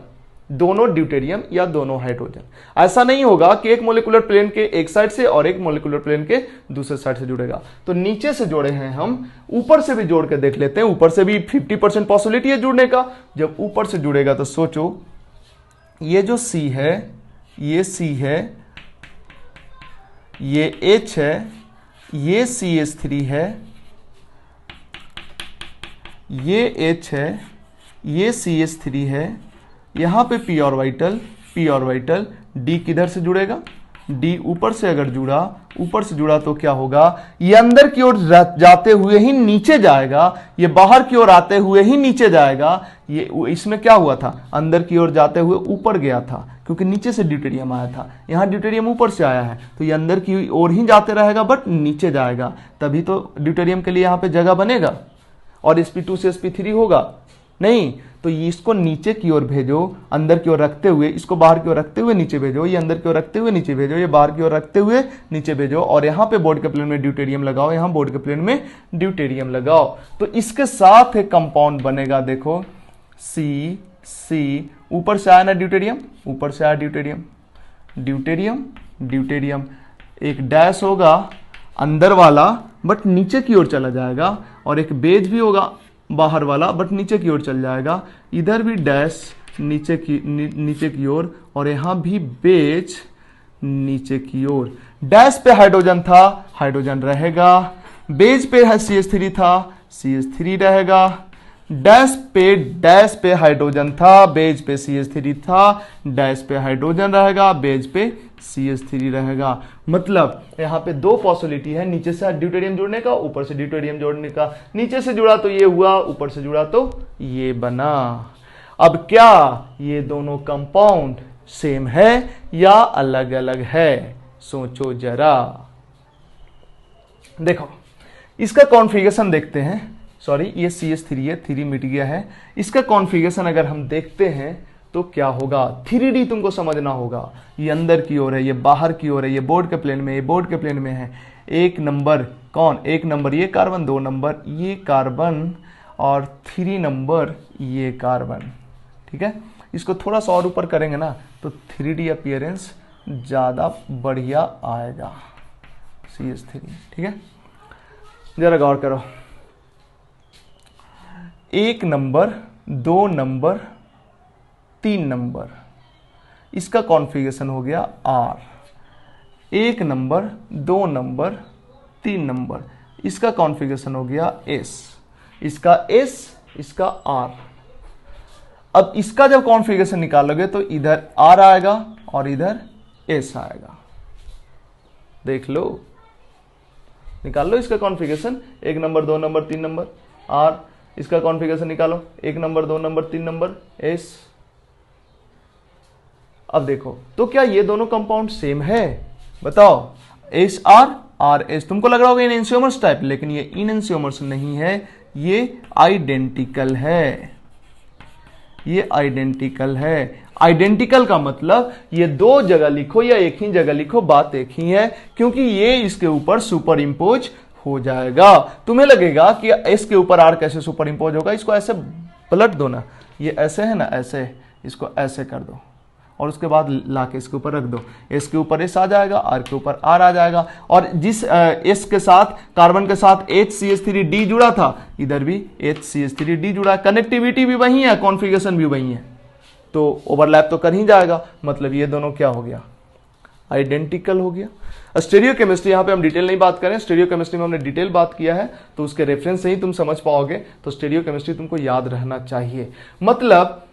दोनों ड्यूटेरियम या दोनों हाइड्रोजन। ऐसा नहीं होगा कि एक मोलेकुलर प्लेन के एक साइड से और एक मोलेकुलर प्लेन के दूसरे साइड से जुड़ेगा। तो नीचे से जोड़े हैं हम, ऊपर से भी जोड़ के देख लेते हैं। ऊपर से भी 50% पॉसिबिलिटी है जुड़ने का। जब ऊपर से जुड़ेगा तो सोचो, ये जो C है, ये C है, ये H है, ये CH3 है, ये H है, ये CH3 है, यहां पे p ऑर्बिटल, D किधर से जुड़ेगा, D ऊपर से अगर जुड़ा, ऊपर से जुड़ा तो क्या होगा, ये अंदर की ओर जाते हुए ही नीचे जाएगा, ये बाहर की ओर आते हुए ही नीचे जाएगा। ये इसमें क्या हुआ था, अंदर की ओर जाते हुए ऊपर गया था क्योंकि नीचे से ड्यूटेरियम आया था। यहाँ ड्यूटेरियम ऊपर से आया है तो ये अंदर की ओर ही जाते रहेगा बट नीचे जाएगा, तभी तो ड्यूटेरियम के लिए यहाँ पे जगह बनेगा। और sp2 से sp3 होगा नहीं, तो इसको नीचे की ओर भेजो, अंदर की ओर रखते हुए, इसको बाहर की ओर रखते हुए नीचे भेजो, ये अंदर की ओर रखते हुए नीचे भेजो, ये बाहर की ओर रखते हुए नीचे भेजो, और यहाँ पे बोर्ड के प्लेन में ड्यूटेरियम लगाओ, यहाँ बोर्ड के प्लेन में ड्यूटेरियम लगाओ। तो इसके साथ एक कंपाउंड बनेगा, देखो C, ऊपर से आया ना ड्यूटेरियम, ऊपर से आया ड्यूटेरियम, एक डैश होगा अंदर वाला बट नीचे की ओर चला जाएगा, और एक बेज भी होगा बाहर वाला बट नीचे की ओर चल जाएगा। इधर भी डैश नीचे की ओर, और यहां भी बेज नीचे की ओर। डैश पे हाइड्रोजन था, हाइड्रोजन रहेगा। बेज पे CH3 था, CH3 रहेगा। डैश पे हाइड्रोजन था, बेज पे CH3 था, डैश पे हाइड्रोजन रहेगा, बेज पे CH3 रहेगा। मतलब यहाँ पे दो पॉसिबिलिटी है, नीचे से ड्यूटेरियम जोड़ने का, ऊपर से ड्यूटेरियम जोड़ने का। नीचे से जुड़ा तो ये हुआ, ऊपर से जुड़ा तो ये बना। अब क्या ये दोनों कंपाउंड सेम है या अलग अलग है, सोचो जरा। देखो इसका कॉन्फ़िगरेशन देखते हैं। सॉरी, ये CH3 है, 3 मिट गया है। इसका कॉन्फ़िगरेशन अगर हम देखते हैं तो क्या होगा, 3D तुमको समझना होगा। ये अंदर की ओर है, ये बाहर की ओर है, ये बोर्ड के प्लेन में, ये बोर्ड के प्लेन में है। एक नंबर कौन, एक नंबर ये कार्बन, 2 नंबर ये कार्बन, और 3 नंबर ये कार्बन। ठीक है, इसको थोड़ा सा और ऊपर करेंगे ना तो 3D अपीयरेंस ज़्यादा बढ़िया आएगा। CH3, ठीक है, जरा गौर करो। 1 नंबर, 2 नंबर, 3 नंबर, इसका कॉन्फ़िगरेशन हो गया R। 1 नंबर, 2 नंबर, 3 नंबर, इसका कॉन्फ़िगरेशन हो गया S। इसका S, इसका R। अब इसका जब कॉन्फ़िगरेशन निकालोगे तो इधर R आएगा और इधर S आएगा। देख लो, निकाल लो इसका configuration. 1 number, 2 number, 3 number R। इसका कॉन्फ़िगरेशन निकालो, 1 नंबर, 2 नंबर, 3 नंबर S। अब देखो तो क्या ये दोनों कंपाउंड सेम है, बताओ। SR, RS। तुमको लग रहा होगा इनएंशियोमर्स टाइप, लेकिन ये इनएंशियोमर्स नहीं है, ये आइडेंटिकल है। ये आइडेंटिकल है। आइडेंटिकल का मतलब ये दो जगह लिखो या एक ही जगह लिखो, बात एक ही है, क्योंकि ये इसके ऊपर सुपर इम्पोज हो जाएगा। तुम्हें लगेगा कि एस के ऊपर आर कैसे सुपर इम्पोज होगा, इसको ऐसे पलट दो ना, ये ऐसे है ना, ऐसे, इसको ऐसे कर दो और उसके बाद ला के इसके ऊपर रख दो, एस के ऊपर एस आ जाएगा, आर के ऊपर आर आ जाएगा, और जिस एस के साथ कार्बन के साथ HCH3D जुड़ा था इधर भी HCH3D जुड़ा है, कनेक्टिविटी भी वही है, कॉन्फ़िगरेशन भी वही है, तो ओवरलैप तो कर ही जाएगा, मतलब ये दोनों क्या हो गया, आइडेंटिकल हो गया। स्टीरियो केमिस्ट्री यहाँ पे हम डिटेल नहीं बात करें, स्टीरियो केमिस्ट्री में हमने डिटेल बात किया है, तो उसके रेफरेंस से ही तुम समझ पाओगे, तो स्टीरियो केमिस्ट्री तुमको याद रहना चाहिए। मतलब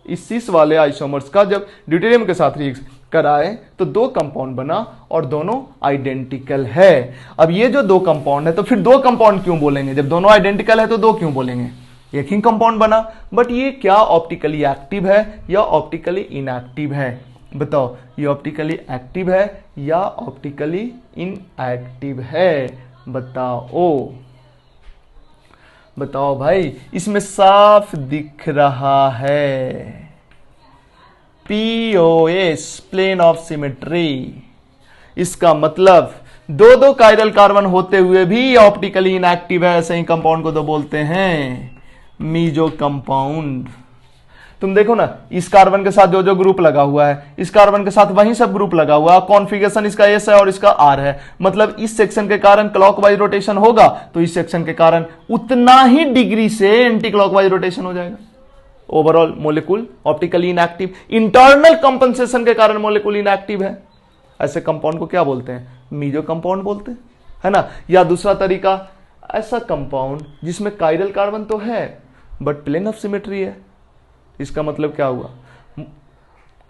इस सिस वाले आइसोमर्स का जब ड्यूटेरियम के साथ रिएक्ट कराए तो 2 कंपाउंड बना और दोनों आइडेंटिकल है। अब ये जो 2 कंपाउंड है, तो फिर 2 कंपाउंड क्यों बोलेंगे, जब दोनों आइडेंटिकल है तो 2 क्यों बोलेंगे, एक ही कंपाउंड बना। बट ये क्या ऑप्टिकली एक्टिव है या ऑप्टिकली इनएक्टिव है, बताओ, ये ऑप्टिकली एक्टिव है या ऑप्टिकली इनएक्टिव है, बताओ, बताओ भाई, इसमें साफ दिख रहा है POS, प्लेन ऑफ सिमेट्री। इसका मतलब 2 कायरल कार्बन होते हुए भी ऑप्टिकली इनएक्टिव है, ऐसे ही कंपाउंड को तो बोलते हैं मीजो कंपाउंड। तुम देखो ना, इस कार्बन के साथ जो जो ग्रुप लगा हुआ है, इस कार्बन के साथ वही सब ग्रुप लगा हुआ है, कॉन्फ़िगरेशन इसका एस है और इसका आर है, मतलब इस सेक्शन के कारण क्लॉकवाइज रोटेशन होगा तो इस सेक्शन के कारण उतना ही डिग्री से एंटी क्लॉकवाइज रोटेशन हो जाएगा। Overall molecule optically inactive, internal compensation के कारण मोलिक्यूल इनएक्टिव है, ऐसे कंपाउंड को क्या बोलते हैं, मीजो कंपाउंड बोलते हैं, है ना। या दूसरा तरीका, ऐसा कंपाउंड जिसमें कायरल कार्बन तो है बट प्लेन ऑफ सिमेट्री है, इसका मतलब क्या हुआ,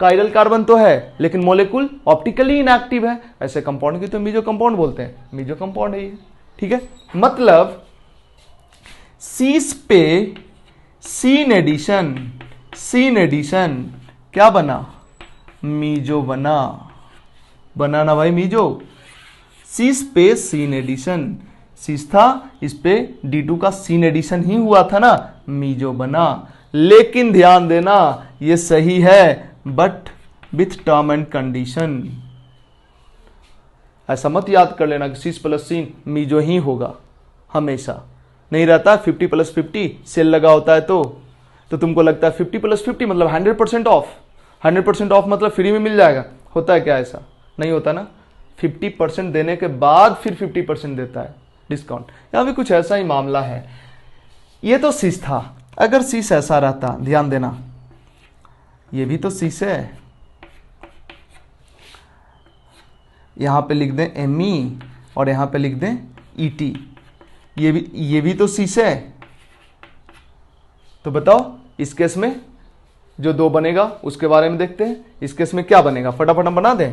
कायरल कार्बन तो है लेकिन मोलिक्यूल ऑप्टिकली इनएक्टिव है, ऐसे कंपाउंड की तो मीजो कंपाउंड बोलते हैं, मीजो कंपाउंड है ये, ठीक है। मतलब सीस पे सीन एडिशन क्या बना, मीजो बना ना भाई, मीजो। सीस पे सीन एडिशन, सीस था, इस पे D2 का सीन एडिशन ही हुआ था ना, मीजो बना। लेकिन ध्यान देना ये सही है but with term and condition, ऐसा मत याद कर लेना कि सीस प्लस सीन मीजो ही होगा, हमेशा नहीं रहता। 50+50 सेल लगा होता है तो तुमको लगता है 50+50 मतलब 100% ऑफ, 100% ऑफ मतलब फ्री में मिल जाएगा, होता है क्या, ऐसा नहीं होता ना, 50% देने के बाद फिर 50% देता है डिस्काउंट, या भी कुछ ऐसा ही मामला है। ये तो सीस था, अगर सीस ऐसा रहता, ध्यान देना, ये भी तो सीस है, यहां पे लिख दें Me और यहां पे लिख दें ET, ये भी तो सीस है। तो बताओ इस केस में जो 2 बनेगा उसके बारे में देखते हैं, इस केस में क्या बनेगा, फटाफट हम बना दें।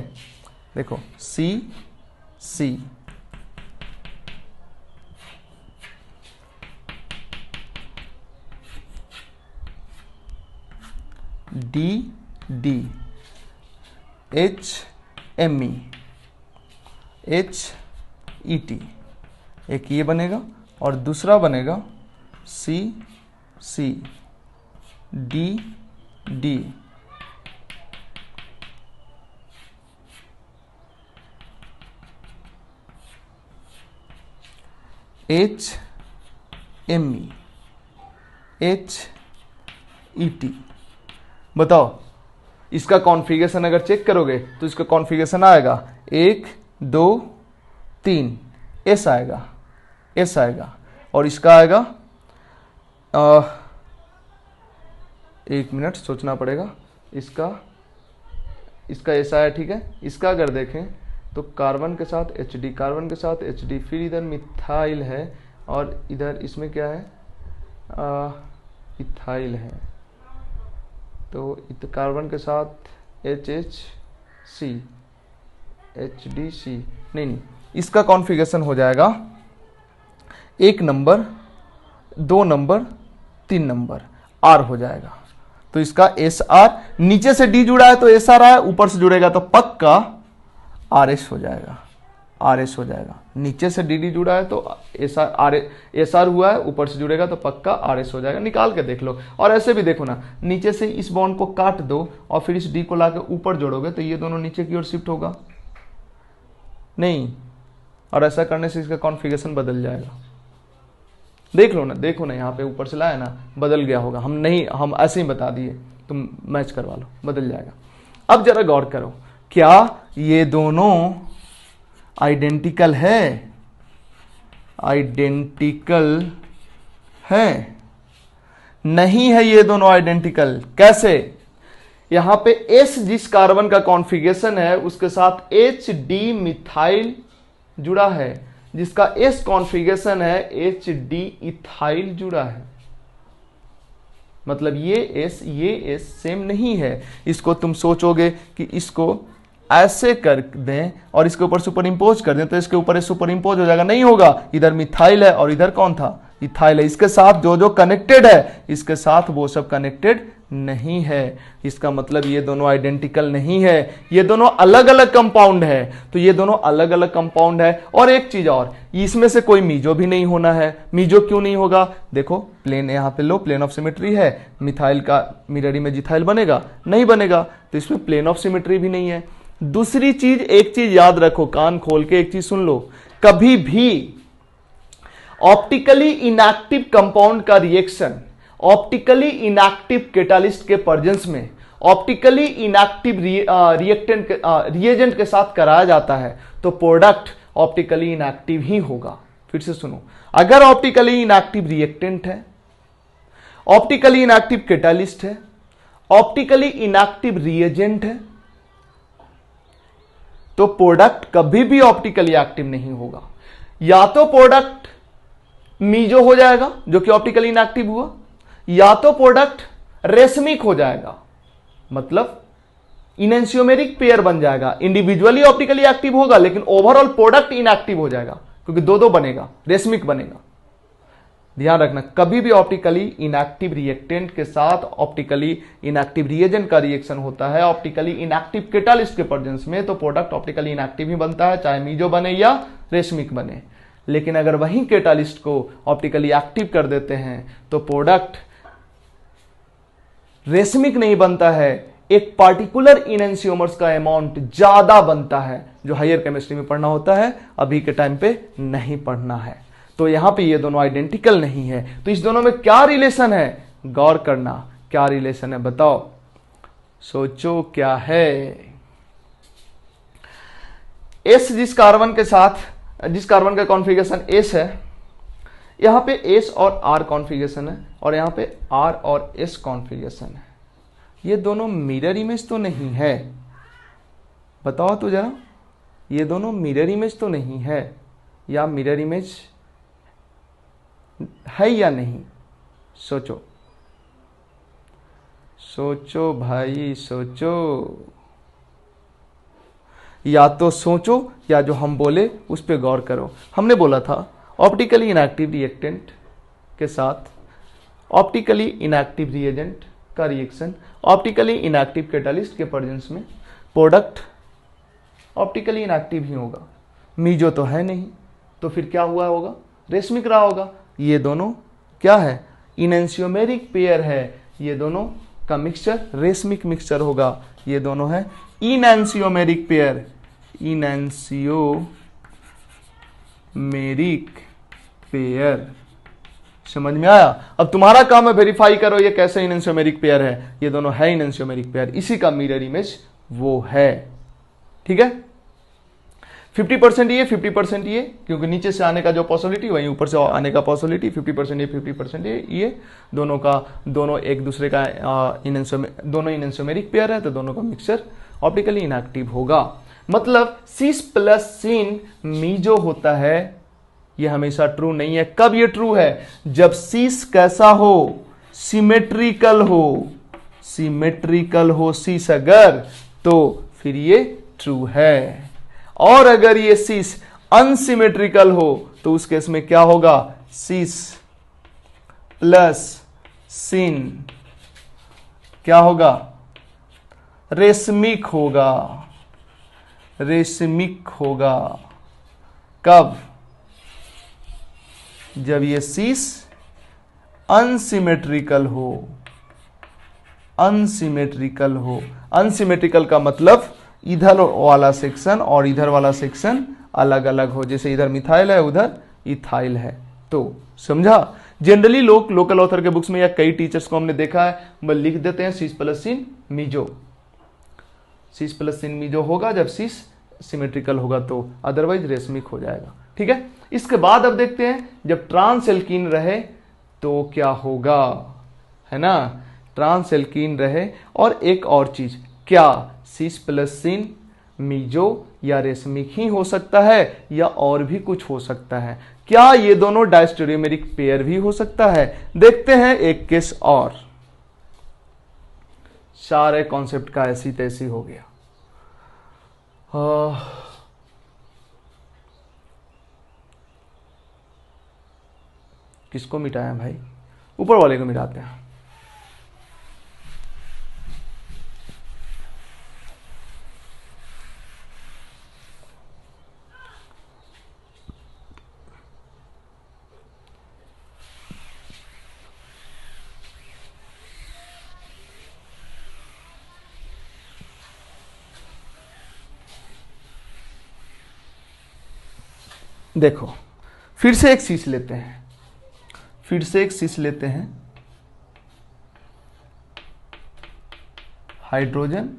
देखो C D H Me H ET, एक ये बनेगा और दूसरा बनेगा C D H Me H ET। बताओ इसका कॉन्फ़िगरेशन अगर चेक करोगे तो इसका कॉन्फ़िगरेशन आएगा 1 2 3 एस आएगा और इसका आएगा 1 मिनट सोचना पड़ेगा, इसका ऐसा है, ठीक है। इसका अगर देखें तो कार्बन के साथ HD, फिर इधर मिथाइल है और इधर इसमें क्या है, इथाइल है, तो कार्बन के साथ HHC HDC, नहीं, इसका कॉन्फ़िगरेशन हो जाएगा 1 नंबर 2 नंबर 3 नंबर R हो जाएगा। तो इसका SR, नीचे से D जुड़ा है तो SR है, ऊपर से जुड़ेगा तो पक्का RS हो जाएगा, नीचे से DD जुड़ा है तो SR हुआ है, ऊपर से जुड़ेगा तो पक्का RS हो जाएगा, निकाल के देख लो। और ऐसे भी देखो ना, नीचे से इस बॉन्ड को काट दो और फिर इस D को लाके ऊपर जोड़ोगे तो ये दोनों नीचे की ओर शिफ्ट होगा नहीं, और ऐसा करने से इसका कॉन्फ़िगरेशन बदल जाएगा, देख लो ना, देखो ना, यहाँ पे ऊपर से लाया ना, बदल गया होगा, हम ऐसे ही बता दिए, तुम मैच करवा लो, बदल जाएगा। अब जरा गौर करो, क्या ये दोनों आइडेंटिकल है? आइडेंटिकल है? नहीं है ये दोनों आइडेंटिकल। कैसे? यहां पे S जिस कार्बन का कॉन्फ़िगरेशन है उसके साथ HD मिथाइल जुड़ा है, जिसका S कॉन्फ़िगरेशन है HD इथाइल जुड़ा है। मतलब ये S सेम नहीं है। इसको तुम सोचोगे कि इसको ऐसे कर दें और इसके ऊपर सुपर इंपोज कर दें तो इसके ऊपर सुपर इंपोज हो जाएगा, नहीं होगा। इधर मिथाइल है और इधर कौन था? इथाइल है। इसके साथ जो जो कनेक्टेड है इसके साथ वो सब कनेक्टेड नहीं है। इसका मतलब ये दोनों आइडेंटिकल नहीं है, ये दोनों अलग अलग कंपाउंड है। तो ये दोनों अलग अलग कंपाउंड है। और एक चीज और, इसमें से कोई मीजो भी नहीं होना है। मीजो क्यों नहीं होगा? देखो प्लेन यहाँ पे लो, प्लेन ऑफ सिमेट्री है। मिथाइल का मिरर इमेज इथाइल बनेगा? नहीं बनेगा। तो इसमें प्लेन ऑफ सिमेट्री भी नहीं है। दूसरी चीज, एक चीज याद रखो, कान खोल के एक चीज सुन लो, कभी भी ऑप्टिकली इनएक्टिव कंपाउंड का रिएक्शन ऑप्टिकली इनएक्टिव कैटालिस्ट के प्रेजेंस में ऑप्टिकली इनएक्टिव रिएजेंट के साथ कराया जाता है तो प्रोडक्ट ऑप्टिकली इनएक्टिव ही होगा। फिर से सुनो, अगर ऑप्टिकली इनएक्टिव रिएक्टेंट है, ऑप्टिकली इनएक्टिव कैटालिस्ट है, ऑप्टिकली इनएक्टिव रिएजेंट है, तो प्रोडक्ट कभी भी ऑप्टिकली एक्टिव नहीं होगा। या तो प्रोडक्ट मीजो हो जाएगा जो कि ऑप्टिकली इनएक्टिव हुआ, या तो प्रोडक्ट रेशमिक हो जाएगा, मतलब इनएंशियोमेरिक पेयर बन जाएगा। इंडिविजुअली ऑप्टिकली एक्टिव होगा लेकिन ओवरऑल प्रोडक्ट इनएक्टिव हो जाएगा, क्योंकि दो दो बनेगा, रेशमिक बनेगा। ध्यान रखना, कभी भी ऑप्टिकली इनएक्टिव रिएक्टेंट के साथ ऑप्टिकली इनएक्टिव रिएजेंट का रिएक्शन होता है ऑप्टिकली इनएक्टिव कैटालिस्ट के प्रेजेंस में, तो प्रोडक्ट ऑप्टिकली इनएक्टिव ही बनता है, चाहे मीजो बने या रेशमिक बने। लेकिन अगर वही कैटालिस्ट को ऑप्टिकली एक्टिव कर देते हैं तो प्रोडक्ट रेशमिक नहीं बनता है, एक पार्टिकुलर इनएंशियोमर्स का अमाउंट ज्यादा बनता है, जो हायर केमिस्ट्री में पढ़ना होता है, अभी के टाइम पे नहीं पढ़ना है। तो यहां पे ये दोनों आइडेंटिकल नहीं है। तो इस दोनों में क्या रिलेशन है? गौर करना, क्या रिलेशन है बताओ, सोचो क्या है। S जिस कार्बन का कॉन्फ़िगरेशन S है, यहां पे S और R कॉन्फ़िगरेशन है और यहां पे R और S कॉन्फ़िगरेशन है। ये दोनों मिरर इमेज तो नहीं है, बताओ तो जरा, ये दोनों मिरर इमेज तो नहीं है, या मिरर इमेज है या नहीं? सोचो सोचो भाई सोचो, या तो सोचो या जो हम बोले उस पर गौर करो। हमने बोला था ऑप्टिकली इनएक्टिव रिएक्टेंट के साथ ऑप्टिकली इनएक्टिव रिएजेंट का रिएक्शन ऑप्टिकली इनएक्टिव कैटालिस्ट के प्रेजेंस में प्रोडक्ट ऑप्टिकली इनएक्टिव ही होगा। मीजो तो है नहीं, तो फिर क्या हुआ होगा? रेशमिक रहा होगा। ये दोनों क्या है? इनएंशियोमेरिक पेयर है, ये दोनों का मिक्सचर रेशमिक मिक्सचर होगा। ये दोनों है इनएंशियोमेरिक पेयर, इनएंशियोमेरिक पेयर। समझ में आया? अब तुम्हारा काम है वेरीफाई करो ये कैसे इनएंशियोमेरिक पेयर है। ये दोनों है इनएंशियोमेरिक पेयर, इसी का मिरर इमेज वो है। ठीक है, 50% ये 50% ये, क्योंकि नीचे से आने का जो पॉसिबिलिटी वहीं ऊपर से आने का पॉसिबिलिटी, 50% ये 50% ये दोनों एक दूसरे का दोनों इनएंशियोमेरिक पेयर है, तो दोनों का मिक्सचर ऑप्टिकली इनएक्टिव होगा। मतलब सिस प्लस सिन मीजो होता है, ये हमेशा ट्रू नहीं है। कब ये ट्रू है? जब सिस कैसा हो? सिमेट्रिकल हो। सिमेट्रिकल हो सिस अगर, तो फिर ये ट्रू है। और अगर ये सिस अनसिमेट्रिकल हो तो उस केस में क्या होगा? सिस प्लस सिन क्या होगा? रेशमिक होगा। रेशमिक होगा कब? जब ये सिस अनसिमेट्रिकल हो। अनसिमेट्रिकल हो। अनसिमेट्रिकल का मतलब इधर वाला सेक्शन और इधर वाला सेक्शन अलग अलग हो, जैसे इधर मिथाइल है उधर इथाइल है, तो समझा। जनरली लोग लोकल ऑथर के बुक्स में या कई टीचर्स को हमने देखा है वो लिख देते हैं सिस प्लस सिन मीजो। सिस प्लस सिन मीजो होगा जब सिस सिमेट्रिकल होगा तो, अदरवाइज रेशमिक हो जाएगा। ठीक है, इसके बाद अब देखते हैं जब ट्रांस एल्कीन रहे तो क्या होगा, है ना। ट्रांस एल्कीन रहे और एक और चीज, क्या सिस प्लस सिन मीजो या रेशमिक ही हो सकता है या और भी कुछ हो सकता है? क्या ये दोनों डायस्टेरियोमेरिक पेयर भी हो सकता है? देखते हैं एक केस और। सारे कॉन्सेप्ट का ऐसी तैसी हो गया। किसको मिटाया भाई? ऊपर वाले को मिटाते हैं। देखो फिर से एक शीश लेते हैं, फिर से एक शीश लेते हैं। Hydrogen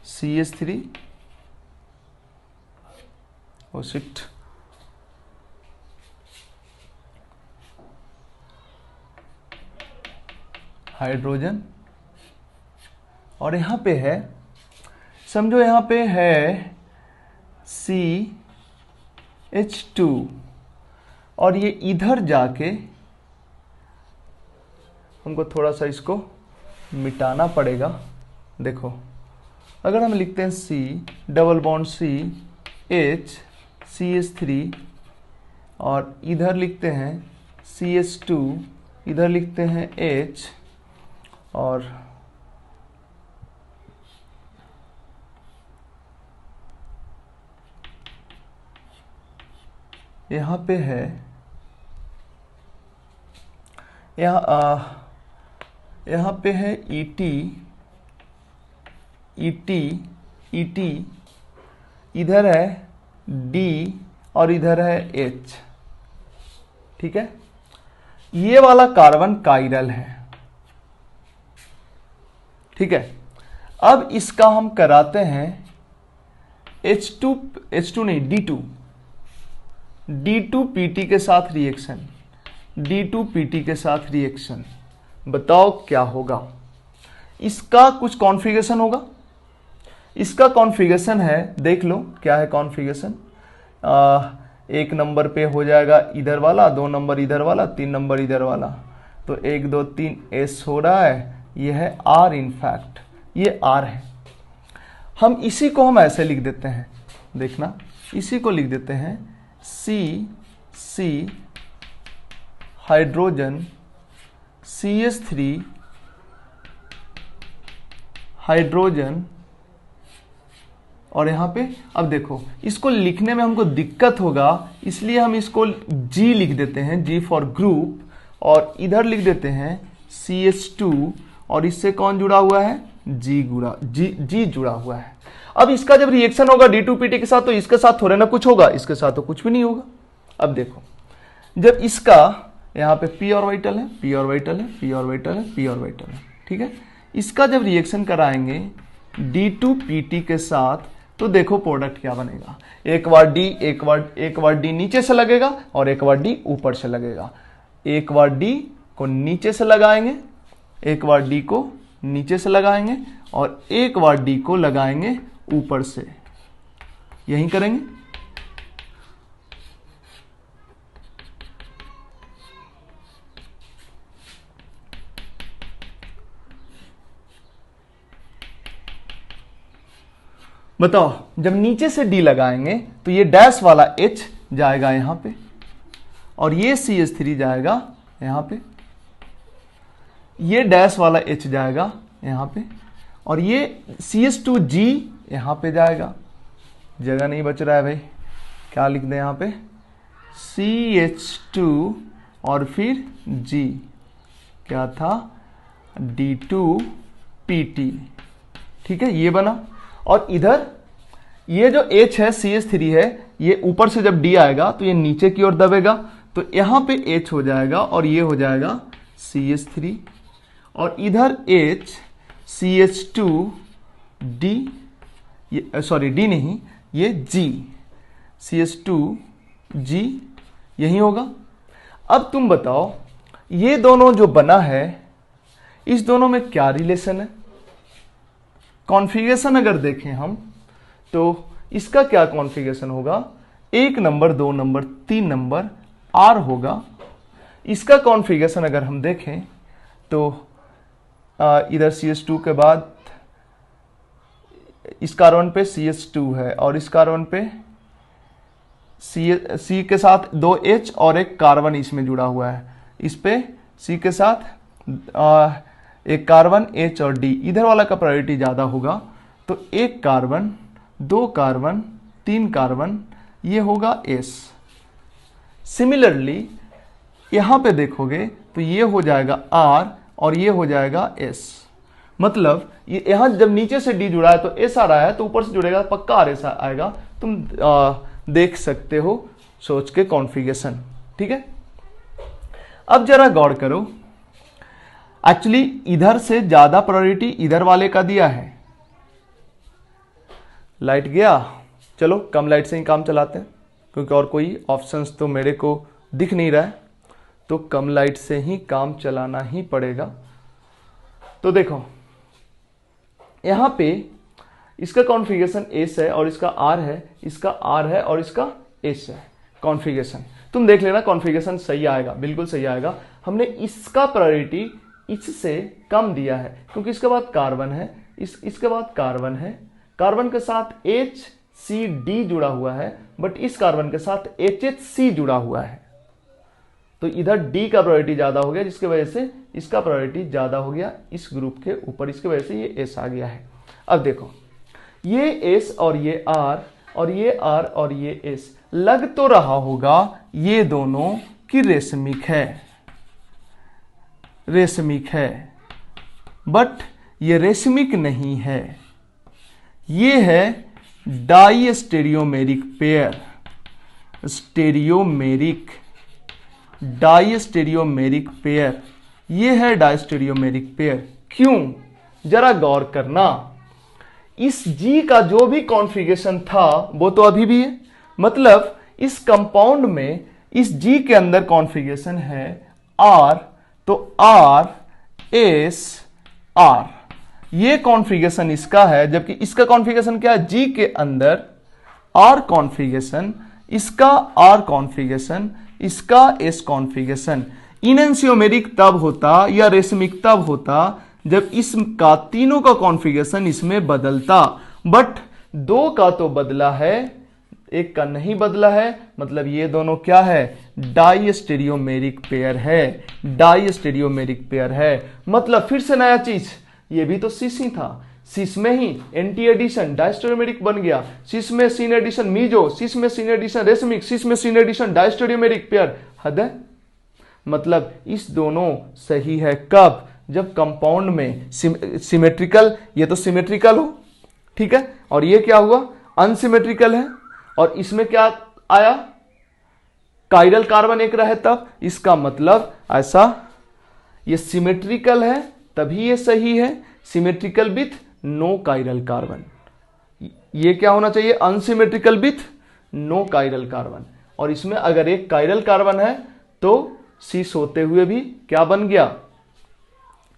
CH3 oh shit, hydrogen, और यहां पे है, समझो यहां पे है CH2 और ये इधर जाके हमको थोड़ा सा इसको मिटाना पड़ेगा। देखो अगर हम लिखते हैं C double bond C H CH3 और इधर लिखते हैं CH2, इधर लिखते हैं H और यहाँ पे है, यहाँ पे है ET, इधर है D और इधर है H। ठीक है, ये वाला कार्बन कायरल है। ठीक है, अब इसका हम कराते हैं H2 नहीं D2PT के साथ रिएक्शन, D2PT के साथ रिएक्शन। बताओ क्या होगा? इसका कुछ कॉन्फ़िगरेशन होगा। इसका कॉन्फ़िगरेशन है, देख लो क्या है कॉन्फ़िगरेशन। 1 नंबर पे हो जाएगा इधर वाला, 2 नंबर इधर वाला, 3 नंबर इधर वाला, तो 1 2 3 S हो रहा है। ये है R, इनफैक्ट ये R है। हम इसी को हम ऐसे लिख देते हैं, देखना इसी को लिख देते हैं C हाइड्रोजन CH3 हाइड्रोजन, और यहां पे अब देखो इसको लिखने में हमको दिक्कत होगा, इसलिए हम इसको G लिख देते हैं, G फॉर ग्रुप, और इधर लिख देते हैं CH2 और इससे कौन जुड़ा हुआ है? G जुड़ा हुआ है। अब इसका जब रिएक्शन होगा D2PT के साथ तो इसके साथ थोड़े ना कुछ होगा, इसके साथ तो कुछ भी नहीं होगा। अब देखो जब इसका यहाँ पे p ऑर्बिटल है, p ऑर्बिटल है, p ऑर्बिटल है, p ऑर्बिटल है, ठीक है, इसका जब रिएक्शन कराएंगे D2PT के साथ तो देखो प्रोडक्ट क्या बनेगा। एक बार D नीचे से लगेगा और एक बार D ऊपर से लगेगा। एक बार D को नीचे से लगाएंगे, एक बार D को नीचे से लगाएंगे और एक बार D को लगाएंगे ऊपर से। यही करेंगे। बताओ जब नीचे से D लगाएंगे तो ये डैश वाला H जाएगा यहां पे और ये CH3 जाएगा यहां पे, ये डैश वाला H जाएगा यहां पे और ये CH2G यहां पे जाएगा। जगह नहीं बच रहा है भाई, क्या लिख दें यहां पे? CH2 और फिर G, क्या था? D2PT। ठीक है, ये बना। और इधर ये जो H है CH3 है, ये ऊपर से जब D आएगा तो ये नीचे की ओर दबेगा, तो यहां पे H हो जाएगा और ये हो जाएगा CH3, और इधर H CH2D, ये सॉरी D नहीं, ये G CH2G यही होगा। अब तुम बताओ ये दोनों जो बना है, इस दोनों में क्या रिलेशन है? कॉन्फ़िगरेशन अगर देखें हम तो इसका क्या कॉन्फ़िगरेशन होगा? 1 नंबर 2 नंबर 3 नंबर R होगा। इसका कॉन्फ़िगरेशन अगर हम देखें तो इधर CH2 के बाद इस कार्बन पे CH2 है और इस कार्बन पे C के साथ 2 H और एक कार्बन इसमें जुड़ा हुआ है। इस पे C के साथ एक कार्बन H और D, इधर वाला का प्रायोरिटी ज़्यादा होगा, तो 1 कार्बन 2 कार्बन 3 कार्बन ये होगा S। सिमिलरली यहाँ पे देखोगे तो ये हो जाएगा R और ये हो जाएगा S। मतलब ये यहाँ जब नीचे से D जुड़ा है तो S आ रहा है, तो ऊपर से जुड़ेगा पक्का RS आएगा। तुम देख सकते हो सोच के कॉन्फ़िगरेशन, ठीक है। अब जरा गौर करो, एक्चुअली इधर से ज्यादा प्रायोरिटी इधर वाले का दिया है। लाइट गया, चलो कम लाइट से ही काम चलाते हैं, क्योंकि और कोई ऑप्शंस तो मेरे को दिख नहीं रहा है, तो कम लाइट से ही काम चलाना ही पड़ेगा। तो देखो यहां पे इसका कॉन्फ़िगरेशन S है और इसका R है, इसका R है और इसका S है। कॉन्फ़िगरेशन तुम देख लेना, कॉन्फ़िगरेशन सही आएगा, बिल्कुल सही आएगा। हमने इसका प्रायोरिटी इससे कम दिया है क्योंकि इसके बाद कार्बन है, इसके बाद कार्बन है, कार्बन के साथ HCD जुड़ा हुआ है, बट इस कार्बन के साथ HHC जुड़ा हुआ है, तो इधर D का प्रायोरिटी ज्यादा हो गया, जिसकी वजह से इसका प्रायोरिटी ज्यादा हो गया इस ग्रुप के ऊपर, इसकी वजह से ये S आ गया है। अब देखो ये S और ये R और ये R और ये S, लग तो रहा होगा ये दोनों की रेशमिक है, बट ये रेशमिक नहीं है, ये है डाइस्टेरियोमेरिक पेयर, डाइस्टेरियोमेरिक पेयर, ये है डाइस्टेरियोमेरिक पेयर। क्यों? जरा गौर करना, इस G का जो भी कॉन्फ़िगरेशन था वो तो अभी भी है, मतलब इस कंपाउंड में इस G के अंदर कॉन्फ़िगरेशन है R, तो R S R, ये कॉन्फ़िगरेशन इसका है, जबकि इसका कॉन्फ़िगरेशन क्या है? G के अंदर R कॉन्फ़िगरेशन, इसका R कॉन्फ़िगरेशन, इसका S कॉन्फ़िगरेशन। इनएंशियोमेरिक तब होता या रेशमिक तब होता जब इसका तीनों का कॉन्फ़िगरेशन इसमें बदलता, बट 2 का तो बदला है, 1 का नहीं बदला है, मतलब ये दोनों क्या है? डाइस्टेरियोमेरिक पेयर है, डाइस्टेरियोमेरिक पेयर है। मतलब फिर से नया चीज, ये भी तो सिस ही था, सिस में ही एंटी एडिशन डाइस्टेरियोमेरिक बन गया, सिस में सिन एडिशन मीजो, सिस में सिन एडिशन रेशमिक, सिस में सिन एडिशन डाइस्टेरियोमेरिक पेयर। हद है। मतलब इस दोनों सही है कब? जब कंपाउंड में सिमेट्रिकल, ये तो सिमेट्रिकल हो, ठीक है, और ये क्या हुआ? अनसिमेट्रिकल है, और इसमें क्या आया? कायरल कार्बन एक रहे तब। इसका मतलब ऐसा, ये सिमेट्रिकल है तभी ये सही है, symmetrical with no chiral carbon. ये क्या होना चाहिए? Unsymmetrical with no chiral carbon. और इसमें अगर एक कायरल कार्बन है तो सिस होते हुए भी क्या बन गया?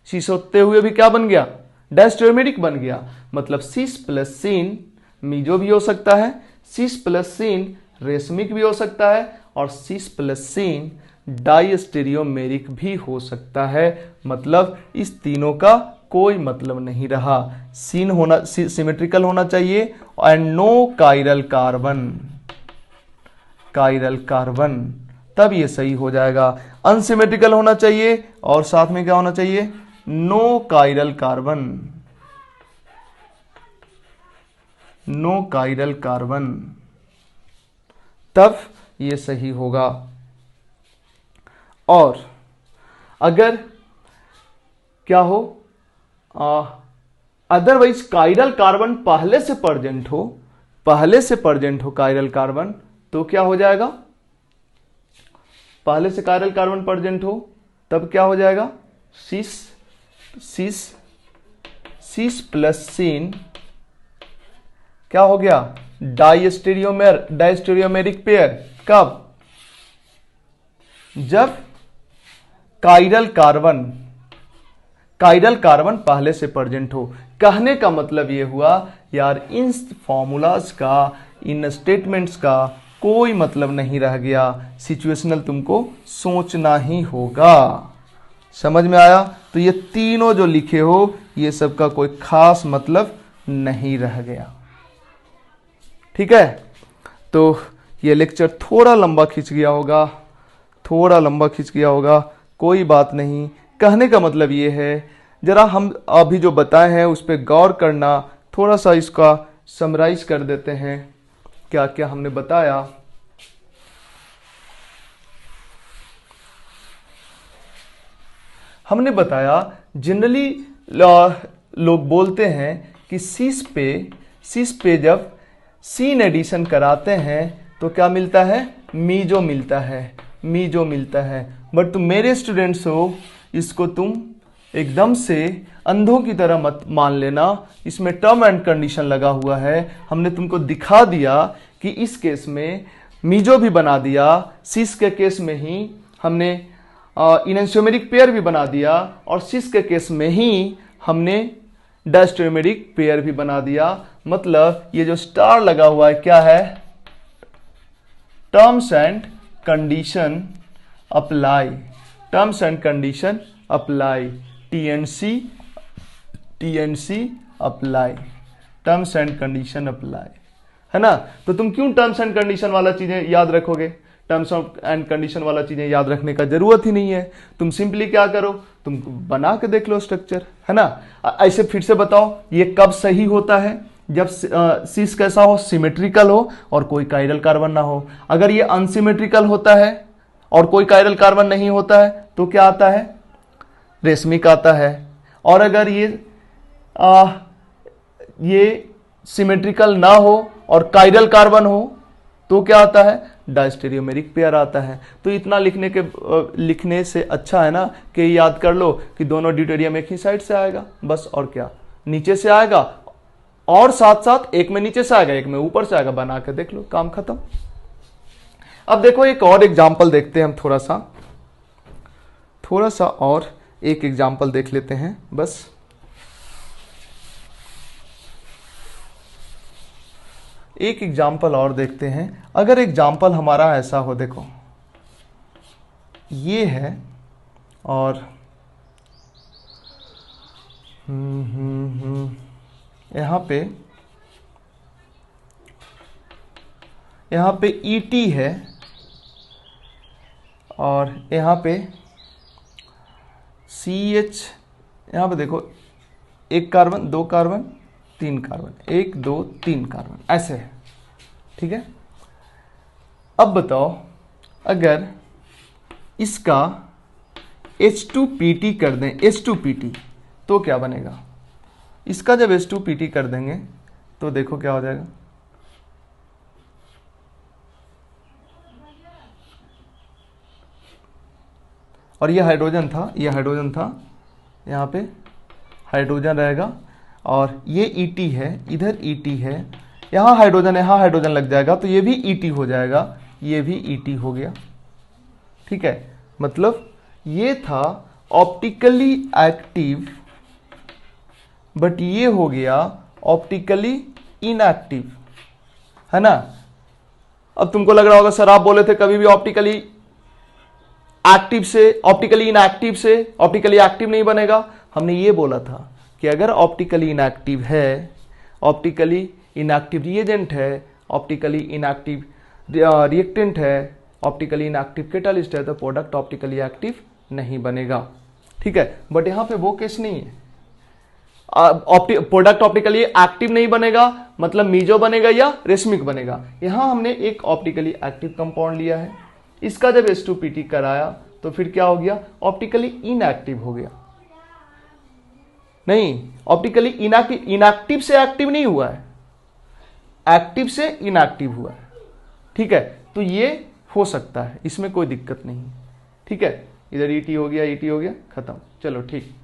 सिस होते हुए भी क्या बन गया? डायस्टेरियोमेरिक बन गया। मतलब सिस प्लस सिन मीजो भी हो सकता है, सिस प्लस सिन रेशमिक भी हो सकता है, और सिस प्लस सिन डाइस्टेरियोमेरिक भी हो सकता है। मतलब इस तीनों का कोई मतलब नहीं रहा। सिन होना, सिमेट्रिकल होना चाहिए, एंड नो कायरल कार्बन, तब ये सही हो जाएगा। अनसिमेट्रिकल होना चाहिए, और साथ में क्या होना चाहिए? नो कायरल कार्बन, तब ये सही होगा। और अगर क्या हो, अदरवाइज कायरल कार्बन पहले से प्रेजेंट हो पहले से प्रेजेंट हो कायरल कार्बन तो क्या हो जाएगा, पहले से कायरल कार्बन प्रेजेंट हो तब क्या हो जाएगा, सिस प्लस सीन क्या हो गया, डाइस्टेरियोमेरिक पेयर। कब, जब कायरल कार्बन पहले से प्रेजेंट हो। कहने का मतलब यह हुआ यार, इन फॉर्मूलाज का, इन स्टेटमेंट्स का कोई मतलब नहीं रह गया, सिचुएशनल तुमको सोचना ही होगा। समझ में आया? तो ये तीनों जो लिखे हो ये सब का कोई खास मतलब नहीं रह गया। ठीक है, तो ये लेक्चर थोड़ा लंबा खिंच गया होगा, कोई बात नहीं। कहने का मतलब ये है, जरा हम अभी जो बताए हैं उस पर गौर करना, थोड़ा सा इसका समराइज कर देते हैं क्या क्या हमने बताया। हमने बताया जनरली लोग बोलते हैं कि सिस पे जब सीन एडिशन कराते हैं तो क्या मिलता है, मीजो मिलता है। बट तुम मेरे स्टूडेंट्स हो, इसको तुम एकदम से अंधों की तरह मत मान लेना, इसमें टर्म एंड कंडीशन लगा हुआ है। हमने तुमको दिखा दिया कि इस केस में मीजो भी बना दिया, सिस के केस में ही हमने इनएंशियोमेरिक पेयर भी बना दिया, और सिस के केस में ही हमने डायस्टेरियोमेरिक पेयर भी बना दिया। मतलब ये जो स्टार लगा हुआ है क्या है, terms and condition apply, TNC apply, terms and condition apply, है ना। तो तुम क्यों टर्म्स एंड कंडीशन वाला चीजें याद रखोगे, टर्म्स एंड कंडीशन वाला चीजें याद रखने का जरूरत ही नहीं है। तुम सिंपली क्या करो, तुम बना के देख लो स्ट्रक्चर, है ना। ऐसे फिर से बताओ, ये कब सही होता है, जब सिस कैसा हो, सिमेट्रिकल हो और कोई कायरल कार्बन ना हो। अगर ये अनसिमेट्रिकल होता है और कोई कायरल कार्बन नहीं होता है तो क्या आता है, रेशमिक आता है। और अगर ये सिमेट्रिकल ना हो और कायरल कार्बन हो तो क्या आता है, डायस्टेरियोमेरिक पेयर आता है। तो इतना लिखने से अच्छा है ना कि याद कर लो कि दोनों ड्यूटेरियम एक ही साइड से आएगा, बस। और क्या, नीचे से आएगा और साथ साथ एक में नीचे से आएगा, एक में ऊपर से आएगा, बना के देख लो, काम खत्म। अब देखो एक और एग्जाम्पल देखते हैं हम, थोड़ा सा और एक एग्जाम्पल देख लेते हैं बस। एक एग्जाम्पल और देखते हैं। अगर एग्जाम्पल हमारा ऐसा हो, देखो ये है और यहाँ पे ET है और यहाँ पे CH, यहाँ पे देखो एक कार्बन, दो कार्बन, तीन कार्बन, 1 2 3 कार्बन, ऐसे है। ठीक है, अब बताओ अगर इसका H2PT कर दें, H2PT, तो क्या बनेगा। इसका जब H2PT कर देंगे तो देखो क्या हो जाएगा, और ये हाइड्रोजन था, यहाँ पे हाइड्रोजन रहेगा, और ये ET है, इधर ET है, यहाँ हाइड्रोजन लग जाएगा तो ये भी ET हो जाएगा, ये भी ET हो गया। ठीक है, मतलब ये था ऑप्टिकली एक्टिव, बट ये हो गया ऑप्टिकली इनएक्टिव, है ना। अब तुमको लग रहा होगा सर आप बोले थे कभी भी ऑप्टिकली एक्टिव से ऑप्टिकली इनएक्टिव से ऑप्टिकली एक्टिव नहीं बनेगा। हमने ये बोला था कि अगर ऑप्टिकली इनएक्टिव है, ऑप्टिकली इनएक्टिव रिएजेंट है, ऑप्टिकली इनएक्टिव रिएक्टेंट है, ऑप्टिकली इनएक्टिव कैटालिस्ट है, तो प्रोडक्ट ऑप्टिकली एक्टिव नहीं बनेगा। ठीक है, बट यहां पे वो केस नहीं है। प्रोडक्ट ऑप्टिकली एक्टिव नहीं बनेगा मतलब मीजो बनेगा या रेशमिक बनेगा। यहां हमने एक ऑप्टिकली एक्टिव कंपाउंड लिया है, इसका जब H2PT कराया तो फिर क्या हो गया, ऑप्टिकली इनएक्टिव हो गया। नहीं, ऑप्टिकली इनएक्टिव से एक्टिव नहीं हुआ है, एक्टिव से इनएक्टिव हुआ है, ठीक है, तो ये हो सकता है, इसमें कोई दिक्कत नहीं, ठीक है। इधर ET हो गया, ET हो गया, खत्म, चलो ठीक।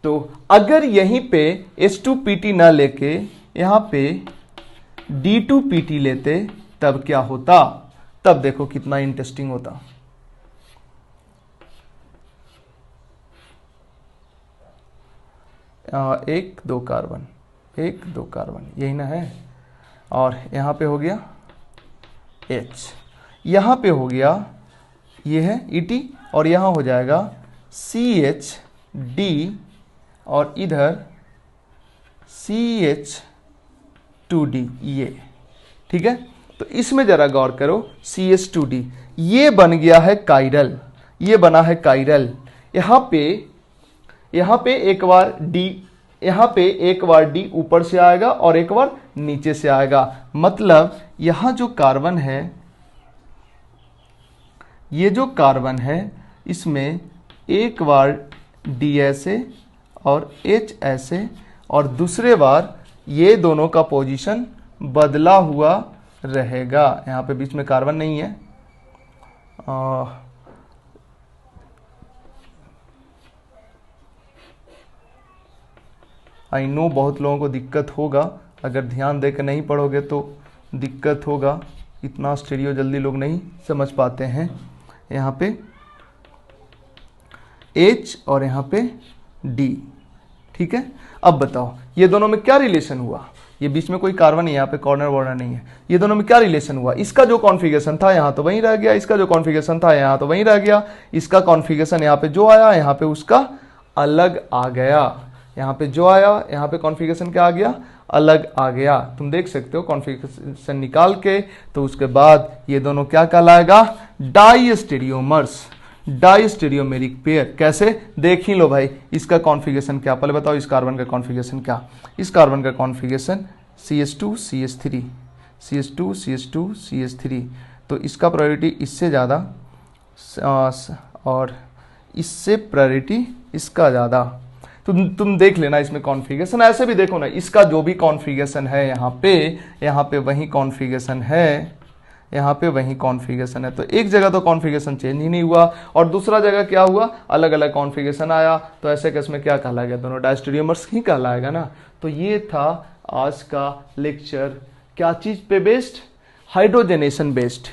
तो अगर यहीं पे H2PT ना लेके यहां पे D2PT लेते तब क्या होता, तब देखो कितना इंटरेस्टिंग होता। एक दो कार्बन, एक दो कार्बन, यही ना है, और यहां पे हो गया H, यहां पे हो गया ये है ET, और यहां हो जाएगा CH D, और इधर CH2D, ये ठीक है। तो इसमें जरा गौर करो, CH2D ये बन गया है काइरल, ये बना है काइरल। यहां पे एक बार D, यहां पे एक बार D ऊपर से आएगा और एक बार नीचे से आएगा, मतलब यहां जो कार्बन है, ये जो कार्बन है इसमें एक बार D ऐसे और H ऐसे, और दूसरे बार ये दोनों का पोजीशन बदला हुआ रहेगा। यहाँ पे बीच में कार्बन नहीं है, आई नो बहुत लोगों को दिक्कत होगा, अगर ध्यान देकर नहीं पढ़ोगे तो दिक्कत होगा, इतना स्टीरियो जल्दी लोग नहीं समझ पाते हैं। यहाँ पे H और यहाँ पे D, ठीक है। अब बताओ ये दोनों में क्या रिलेशन हुआ, ये बीच में कोई कार्बन नहीं है, यहाँ पे कॉर्नर वॉर्नर नहीं है, ये दोनों में क्या रिलेशन हुआ, इसका जो कॉन्फ़िगरेशन था यहाँ तो वहीं रह गया, इसका जो कॉन्फ़िगरेशन था यहाँ तो वहीं रह गया, इसका कॉन्फ़िगरेशन यहाँ पे जो आया यहाँ पे उसका अलग आ गया, यहाँ पे जो आया यहाँ पे कॉन्फ़िगरेशन क्या आ गया, अलग आ गया। तुम देख सकते हो कॉन्फ़िगरेशन निकाल के, तो उसके बाद ये दोनों क्या कहलाएगा, डाइस्टेरियोमर्स, डाइस्टेरियोमेरिक पेयर। कैसे, देख ही लो भाई, इसका कॉन्फ़िगरेशन क्या, पहले बताओ इस कार्बन का कॉन्फ़िगरेशन क्या, इस कार्बन का configuration CH2 CH3 CH2 CH2 CH3, तो इसका प्रायोरिटी इससे ज़्यादा और इससे प्रायोरिटी इसका ज़्यादा। तुम देख लेना इसमें कॉन्फ़िगरेशन, ऐसे भी देखो ना, इसका जो भी कॉन्फ़िगरेशन है यहाँ पे वही कॉन्फ़िगरेशन है, यहाँ पे वही कॉन्फ़िगरेशन है, तो एक जगह तो कॉन्फ़िगरेशन चेंज ही नहीं हुआ और दूसरा जगह क्या हुआ, अलग अलग कॉन्फ़िगरेशन आया, तो ऐसे केस में क्या कहलाएगा, दोनों डायस्टेरियोमर्स ही कहलाएगा ना। तो ये था आज का लेक्चर, क्या चीज़ पे बेस्ड, हाइड्रोजनेशन बेस्ड।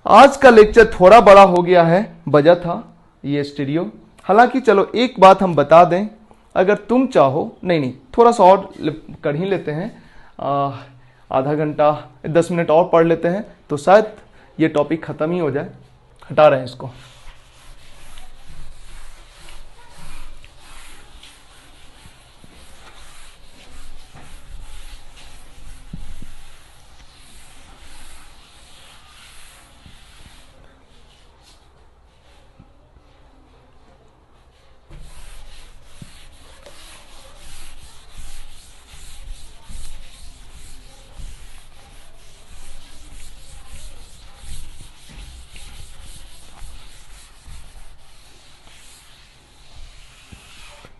आज का लेक्चर थोड़ा बड़ा हो गया है, वजह था ये स्टीरियो। हालांकि चलो एक बात हम बता दें, अगर तुम चाहो, नहीं थोड़ा सा और कर ही लेते हैं, आधा घंटा 10 मिनट और पढ़ लेते हैं तो शायद ये टॉपिक खत्म ही हो जाए। हटा रहे हैं इसको।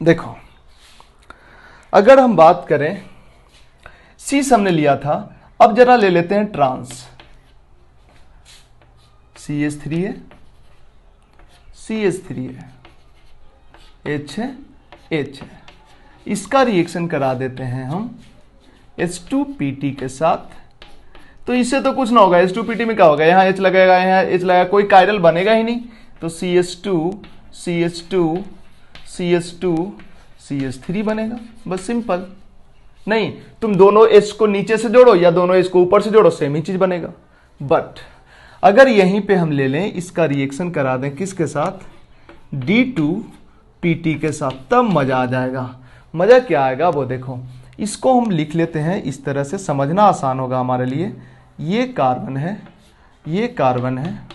देखो, अगर हम बात करें, सीस हमने लिया था, अब जरा ले लेते हैं ट्रांस। CH3 है, CH3 है, H है, H है, इसका रिएक्शन करा देते हैं हम H2PT के साथ। तो इससे तो कुछ ना होगा, H2PT में क्या होगा, यहाँ H लगेगा, यहाँ H लगेगा, कोई कायरल बनेगा ही नहीं, तो CH2 CH2 CH2 CH3 बनेगा, बस सिंपल। नहीं, तुम दोनों H को नीचे से जोड़ो या दोनों H को ऊपर से जोड़ो, सेम ही चीज बनेगा। बट अगर यहीं पे हम ले लें, इसका रिएक्शन करा दें किसके साथ, D2PT के साथ, तब मजा आ जाएगा। मजा क्या आएगा वो देखो, इसको हम लिख लेते हैं इस तरह से, समझना आसान होगा हमारे लिए। ये कार्बन है, ये कार्बन है,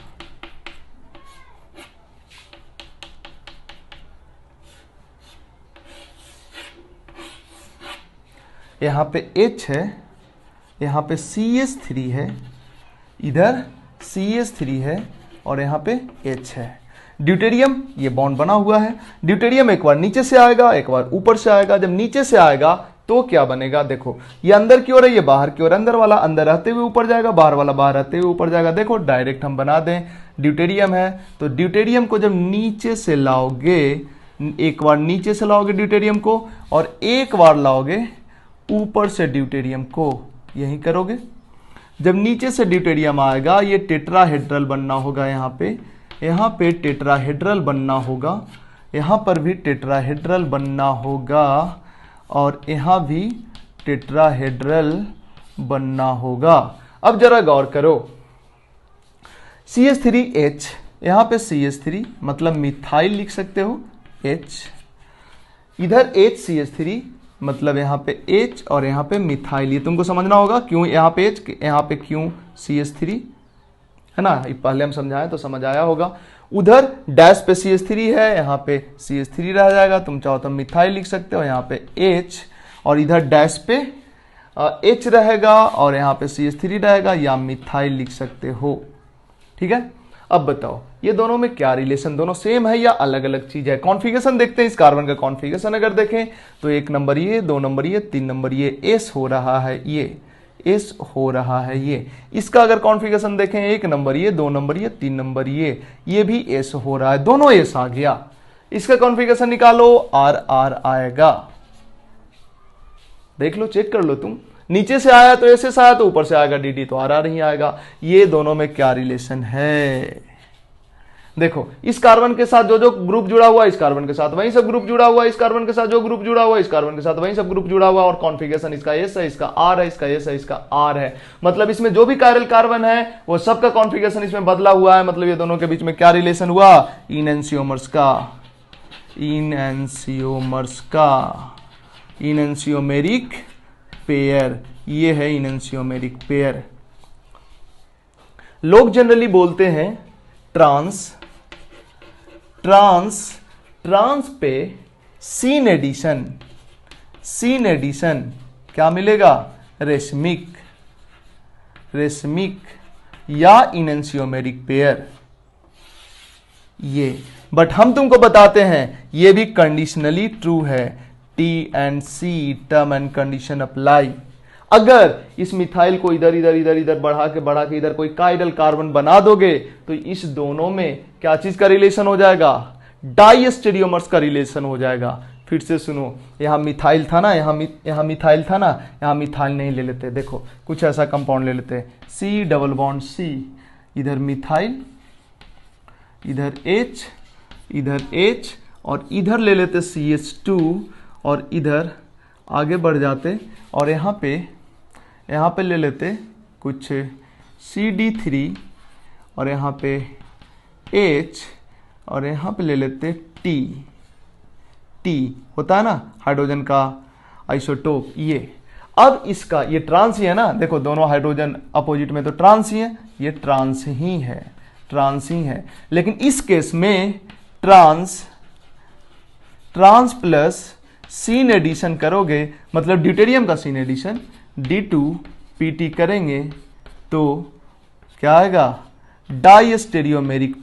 यहाँ पे H है, यहाँ पे CH3 है, इधर CH3 है और यहाँ पे H है। ड्यूटेरियम, ये बॉन्ड बना हुआ है। ड्यूटेरियम एक बार नीचे से आएगा, एक बार ऊपर से आएगा। जब नीचे से आएगा तो क्या बनेगा, देखो ये अंदर की ओर है, ये बाहर की ओर, अंदर वाला अंदर रहते हुए ऊपर जाएगा, बाहर वाला बाहर रहते हुए ऊपर जाएगा। देखो डायरेक्ट हम बना दें, ड्यूटेरियम है तो ड्यूटेरियम को जब नीचे से लाओगे, एक बार नीचे से लाओगे ड्यूटेरियम को और एक बार लाओगे ऊपर से ड्यूटेरियम को, यही करोगे। जब नीचे से ड्यूटेरियम आएगा ये टेट्राहेड्रल बनना होगा, यहाँ पे टेट्राहेड्रल बनना होगा, यहाँ पर भी टेट्राहेड्रल बनना होगा और यहाँ भी टेट्राहेड्रल बनना होगा। अब जरा गौर करो, CH3H, यहाँ पे CH3 मतलब मिथाइल लिख सकते हो H, इधर HCH3 मतलब यहाँ पे H और यहाँ पे मिथाइल, ये तुमको समझना होगा क्यों यहाँ पे H, यहाँ पे क्यों CH3, है ना, ये पहले हम समझाएं तो समझ आया होगा। उधर डैश पे CH3 है, यहाँ पे CH3 रह जाएगा, तुम चाहो तो मिथाइल लिख सकते हो, यहाँ पे H और इधर डैश पे H रहेगा और यहाँ पे CH3 रहेगा, या मिथाइल लिख सकते हो। ठीक है, अब बताओ ये दोनों में क्या रिलेशन, दोनों सेम है या अलग अलग चीज है। कॉन्फ़िगरेशन देखते हैं, इस कार्बन का कॉन्फ़िगरेशन अगर देखें तो 1 नंबर ये, 2 नंबर ये, 3 नंबर ये, एस हो रहा है, ये एस हो रहा है ये। इसका अगर कॉन्फ़िगरेशन देखें 1 नंबर ये, 2 नंबर ये, 3 नंबर ये भी एस हो रहा है, दोनों एस आ गया। इसका कॉन्फ़िगरेशन निकालो, आर आर आएगा, देख लो, चेक कर लो तुम, नीचे से आया तो एस एस आया तो ऊपर से आएगा डी तो आर आर ही आएगा। ये दोनों में क्या रिलेशन है, देखो इस कार्बन के साथ जो जो ग्रुप जुड़ा हुआ है इस कार्बन के साथ वही सब ग्रुप जुड़ा हुआ है, इस कार्बन के साथ जो ग्रुप जुड़ा हुआ है इस कार्बन के साथ वही सब ग्रुप जुड़ा हुआ है, और कॉन्फ़िगरेशन इसका एस है, इसका आर है, इसका एस है, इसका आर है। मतलब इसमें जो भी कायरल कार्बन है वो सबका कॉन्फ़िगरेशन इसमें बदला हुआ है। मतलब ये दोनों के बीच में क्या रिलेशन हुआ, इनएंशियोमर्स का इनएंशियोमेरिक पेयर, ये है इनएंशियोमेरिक पेयर। लोग जनरली बोलते हैं ट्रांस पे सीन एडिशन क्या मिलेगा, रेशमिक या इनएंशियोमेरिक पेयर ये। बट हम तुमको बताते हैं ये भी कंडीशनली ट्रू है, T and C term and condition apply. अगर इस मिथाइल को इधर बढ़ा के इधर कोई काइडल कार्बन बना दोगे तो इस दोनों में क्या चीज का रिलेशन हो जाएगा, डाइस्टेरियोमर्स का रिलेशन हो जाएगा। फिर से सुनो, यहाँ मिथाइल था ना, यहाँ मिथाइल था ना, यहाँ मिथाइल नहीं ले लेते, देखो कुछ ऐसा कंपाउंड ले लेते, C डबल बॉन्ड C, इधर मिथाइल, इधर H और इधर ले लेते CH2 और इधर आगे बढ़ जाते और यहाँ पे ले लेते कुछ CD3 और यहाँ पे H और यहाँ पे ले लेते T होता है ना हाइड्रोजन का आइसोटोप ये। अब इसका ये ट्रांस ही है ना, देखो दोनों हाइड्रोजन अपोजिट में तो ट्रांस ही है, ये ट्रांस ही है। लेकिन इस केस में ट्रांस प्लस सीन एडिशन करोगे, मतलब ड्यूटेरियम का सीन एडिशन D2PT करेंगे तो क्या आएगा, डाइस्टेरियोमेरिक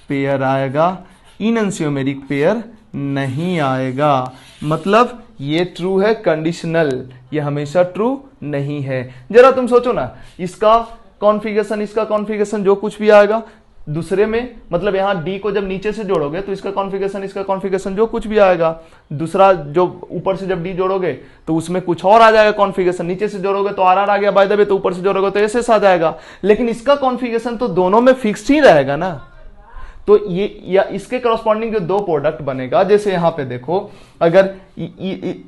पेयर आएगा, इनएंशियोमेरिक पेयर नहीं आएगा। मतलब ये ट्रू है कंडीशनल, ये हमेशा ट्रू नहीं है। जरा तुम सोचो ना, इसका कॉन्फ़िगरेशन जो कुछ भी आएगा दूसरे में, मतलब यहाँ D को जब नीचे से जोड़ोगे तो इसका कॉन्फ़िगरेशन जो कुछ भी आएगा, दूसरा जो ऊपर से जब D जोड़ोगे तो उसमें कुछ और आ जाएगा कॉन्फ़िगरेशन, नीचे से जोड़ोगे तो आर आ गया बाय द वे, तो ऊपर से जोड़ोगे तो एस आ जाएगा। लेकिन इसका कॉन्फ़िगरेशन तो दोनों में फिक्स ही रहेगा ना, तो ये या इसके करस्पॉन्डिंग जो दो प्रोडक्ट बनेगा, जैसे यहाँ पे देखो अगर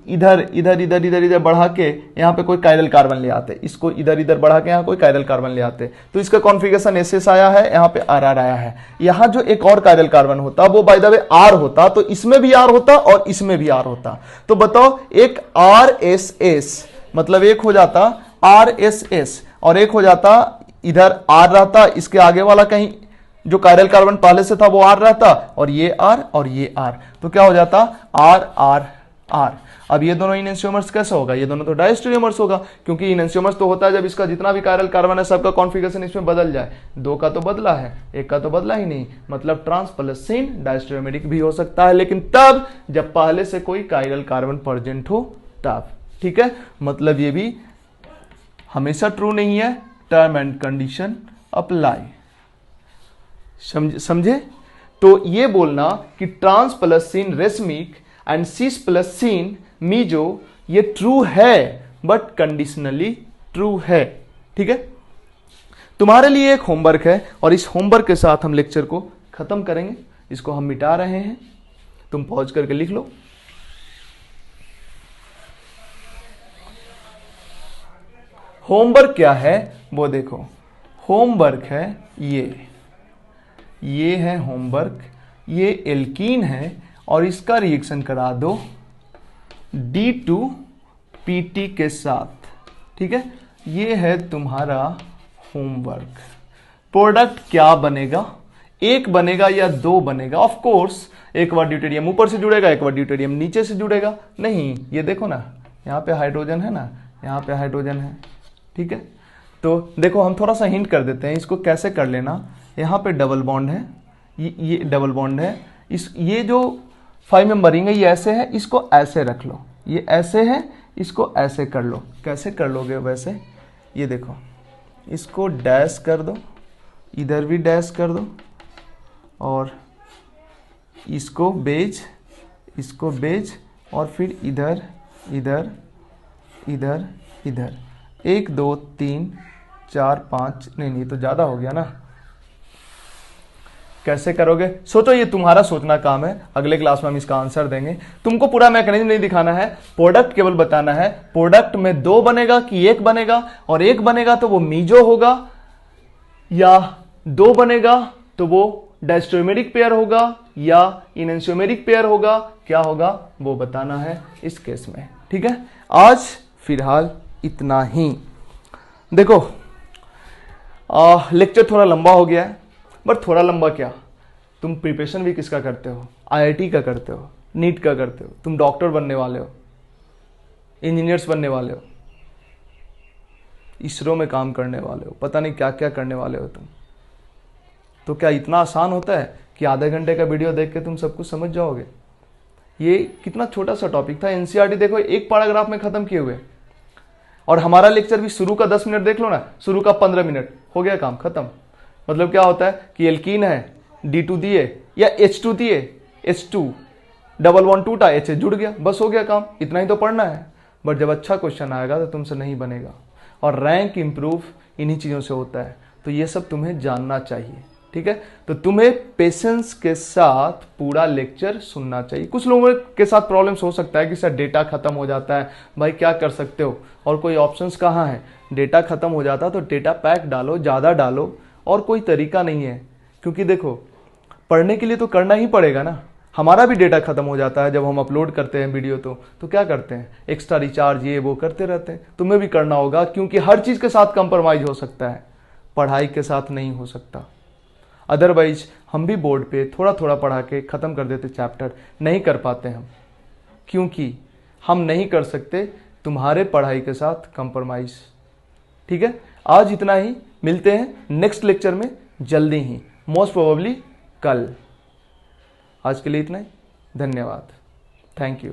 इधर बढ़ा के यहाँ पे कोई कायरल कार्बन ले आते, इसको इधर बढ़ा के यहाँ कोई कायरल कार्बन ले आते, तो इसका कॉन्फ़िगरेशन एस आया है, यहाँ पे आर आया है। यहाँ जो एक और कायरल कार्बन होता वो बाय द वे आर होता, तो इसमें भी आर होता और इसमें भी आर होता। तो बताओ एक RSS मतलब एक हो जाता RSS और एक हो जाता इधर आर रहता, इसके आगे वाला कहीं जो कायरल कार्बन पहले से था वो आर रहता और ये आर, तो क्या हो जाता R। अब ये दोनों इनएंशियोमर्स कैसा होगा, ये दोनों तो डायस्टेरियोमर्स होगा, क्योंकि इनएंशियोमर्स तो होता है जब इसका जितना भी कायरल कार्बन है सबका कॉन्फ़िगरेशन इसमें बदल जाए। 2 का तो बदला है, 1 का तो बदला ही नहीं, मतलब ट्रांस प्लस सिन डायस्टेरियोमेरिक भी हो सकता है, लेकिन तब जब पहले से कोई कायरल कार्बन प्रेजेंट हो तब। ठीक है, मतलब ये भी हमेशा ट्रू नहीं है, टर्म एंड कंडीशन अप्लाई। समझे? तो ये बोलना कि trans plus syn racemic and cis plus syn meso ये ट्रू है, बट कंडीशनली ट्रू है। ठीक है, तुम्हारे लिए एक होमवर्क है और इस होमवर्क के साथ हम लेक्चर को खत्म करेंगे। इसको हम मिटा रहे हैं, तुम पॉज करके लिख लो। होमवर्क क्या है वो देखो, होमवर्क है ये है होमवर्क, ये एल्कीन है और इसका रिएक्शन करा दो D2PT के साथ। ठीक है, ये है तुम्हारा होमवर्क। प्रोडक्ट क्या बनेगा, 1 बनेगा या 2 बनेगा? ऑफ कोर्स एक बार ड्यूटेरियम ऊपर से जुड़ेगा, एक बार ड्यूटेरियम नीचे से जुड़ेगा। नहीं, ये देखो ना, यहाँ पे हाइड्रोजन है ना, यहाँ पे हाइड्रोजन है। ठीक है, तो देखो हम थोड़ा सा हिंट कर देते हैं इसको कैसे कर लेना। यहाँ पे डबल बॉन्ड है, ये डबल बॉन्ड है, ये जो 5 मेंबर रिंग है ये ऐसे है, इसको ऐसे रख लो, ये ऐसे है, इसको ऐसे कर लो। कैसे कर लोगे वैसे, ये देखो, इसको डैश कर दो, इधर भी डैश कर दो, और इसको बेज, इसको बेज, और फिर इधर इधर इधर इधर, 1 2 3 4 5, नहीं तो ज़्यादा हो गया ना। कैसे करोगे सोचो, ये तुम्हारा सोचना काम है, अगले क्लास में हम इसका आंसर देंगे। तुमको पूरा मैकेनिज्म नहीं दिखाना है, प्रोडक्ट केवल बताना है। प्रोडक्ट में 2 बनेगा कि 1 बनेगा, और 1 बनेगा तो वो मीजो होगा, या 2 बनेगा तो वो डायस्टेरियोमेरिक पेयर होगा या इनएंशियोमेरिक पेयर होगा, क्या होगा वो बताना है इस केस में। ठीक है, आज फिलहाल इतना ही। देखो लेक्चर थोड़ा लंबा हो गया है, बट थोड़ा लंबा क्या, तुम प्रिपरेशन भी किसका करते हो, IIT का करते हो, नीट का करते हो, तुम डॉक्टर बनने वाले हो, इंजीनियर्स बनने वाले हो, इसरो में काम करने वाले हो, पता नहीं क्या क्या करने वाले हो तुम। तो क्या इतना आसान होता है कि आधे घंटे का वीडियो देख के तुम सब कुछ समझ जाओगे? ये कितना छोटा सा टॉपिक था, NCERT देखो एक पैराग्राफ में खत्म किए हुए, और हमारा लेक्चर भी शुरू का 10 मिनट देख लो ना, शुरू का 15 मिनट, हो गया काम खत्म। मतलब क्या होता है कि एल्कीन है, D2 दिए या H2 दिए, H2 डबल बॉन्ड टूटा, H जुड़ गया, बस हो गया काम, इतना ही तो पढ़ना है। बट जब अच्छा क्वेश्चन आएगा तो तुमसे नहीं बनेगा, और रैंक इंप्रूव इन्हीं चीज़ों से होता है। तो ये सब तुम्हें जानना चाहिए। ठीक है, तो तुम्हें पेशेंस के साथ पूरा लेक्चर सुनना चाहिए। कुछ लोगों के साथ प्रॉब्लम्स हो सकता है कि सर डेटा खत्म हो जाता है, भाई क्या कर सकते हो, और कोई ऑप्शंस कहाँ है? डेटा खत्म हो जाता तो डेटा पैक डालो, ज़्यादा डालो, और कोई तरीका नहीं है। क्योंकि देखो पढ़ने के लिए तो करना ही पड़ेगा ना। हमारा भी डेटा खत्म हो जाता है जब हम अपलोड करते हैं वीडियो, तो क्या करते हैं, एक्स्ट्रा रिचार्ज ये वो करते रहते हैं। तुम्हें भी करना होगा, क्योंकि हर चीज़ के साथ कंप्रोमाइज हो सकता है, पढ़ाई के साथ नहीं हो सकता। अदरवाइज हम भी बोर्ड पे थोड़ा थोड़ा पढ़ा के ख़त्म कर देते चैप्टर, नहीं कर पाते हम, क्योंकि हम नहीं कर सकते तुम्हारे पढ़ाई के साथ कंप्रोमाइज। ठीक है, आज इतना ही, मिलते हैं नेक्स्ट लेक्चर में जल्दी ही, मोस्ट प्रोबेबली कल। आज के लिए इतना ही, धन्यवाद, थैंक यू।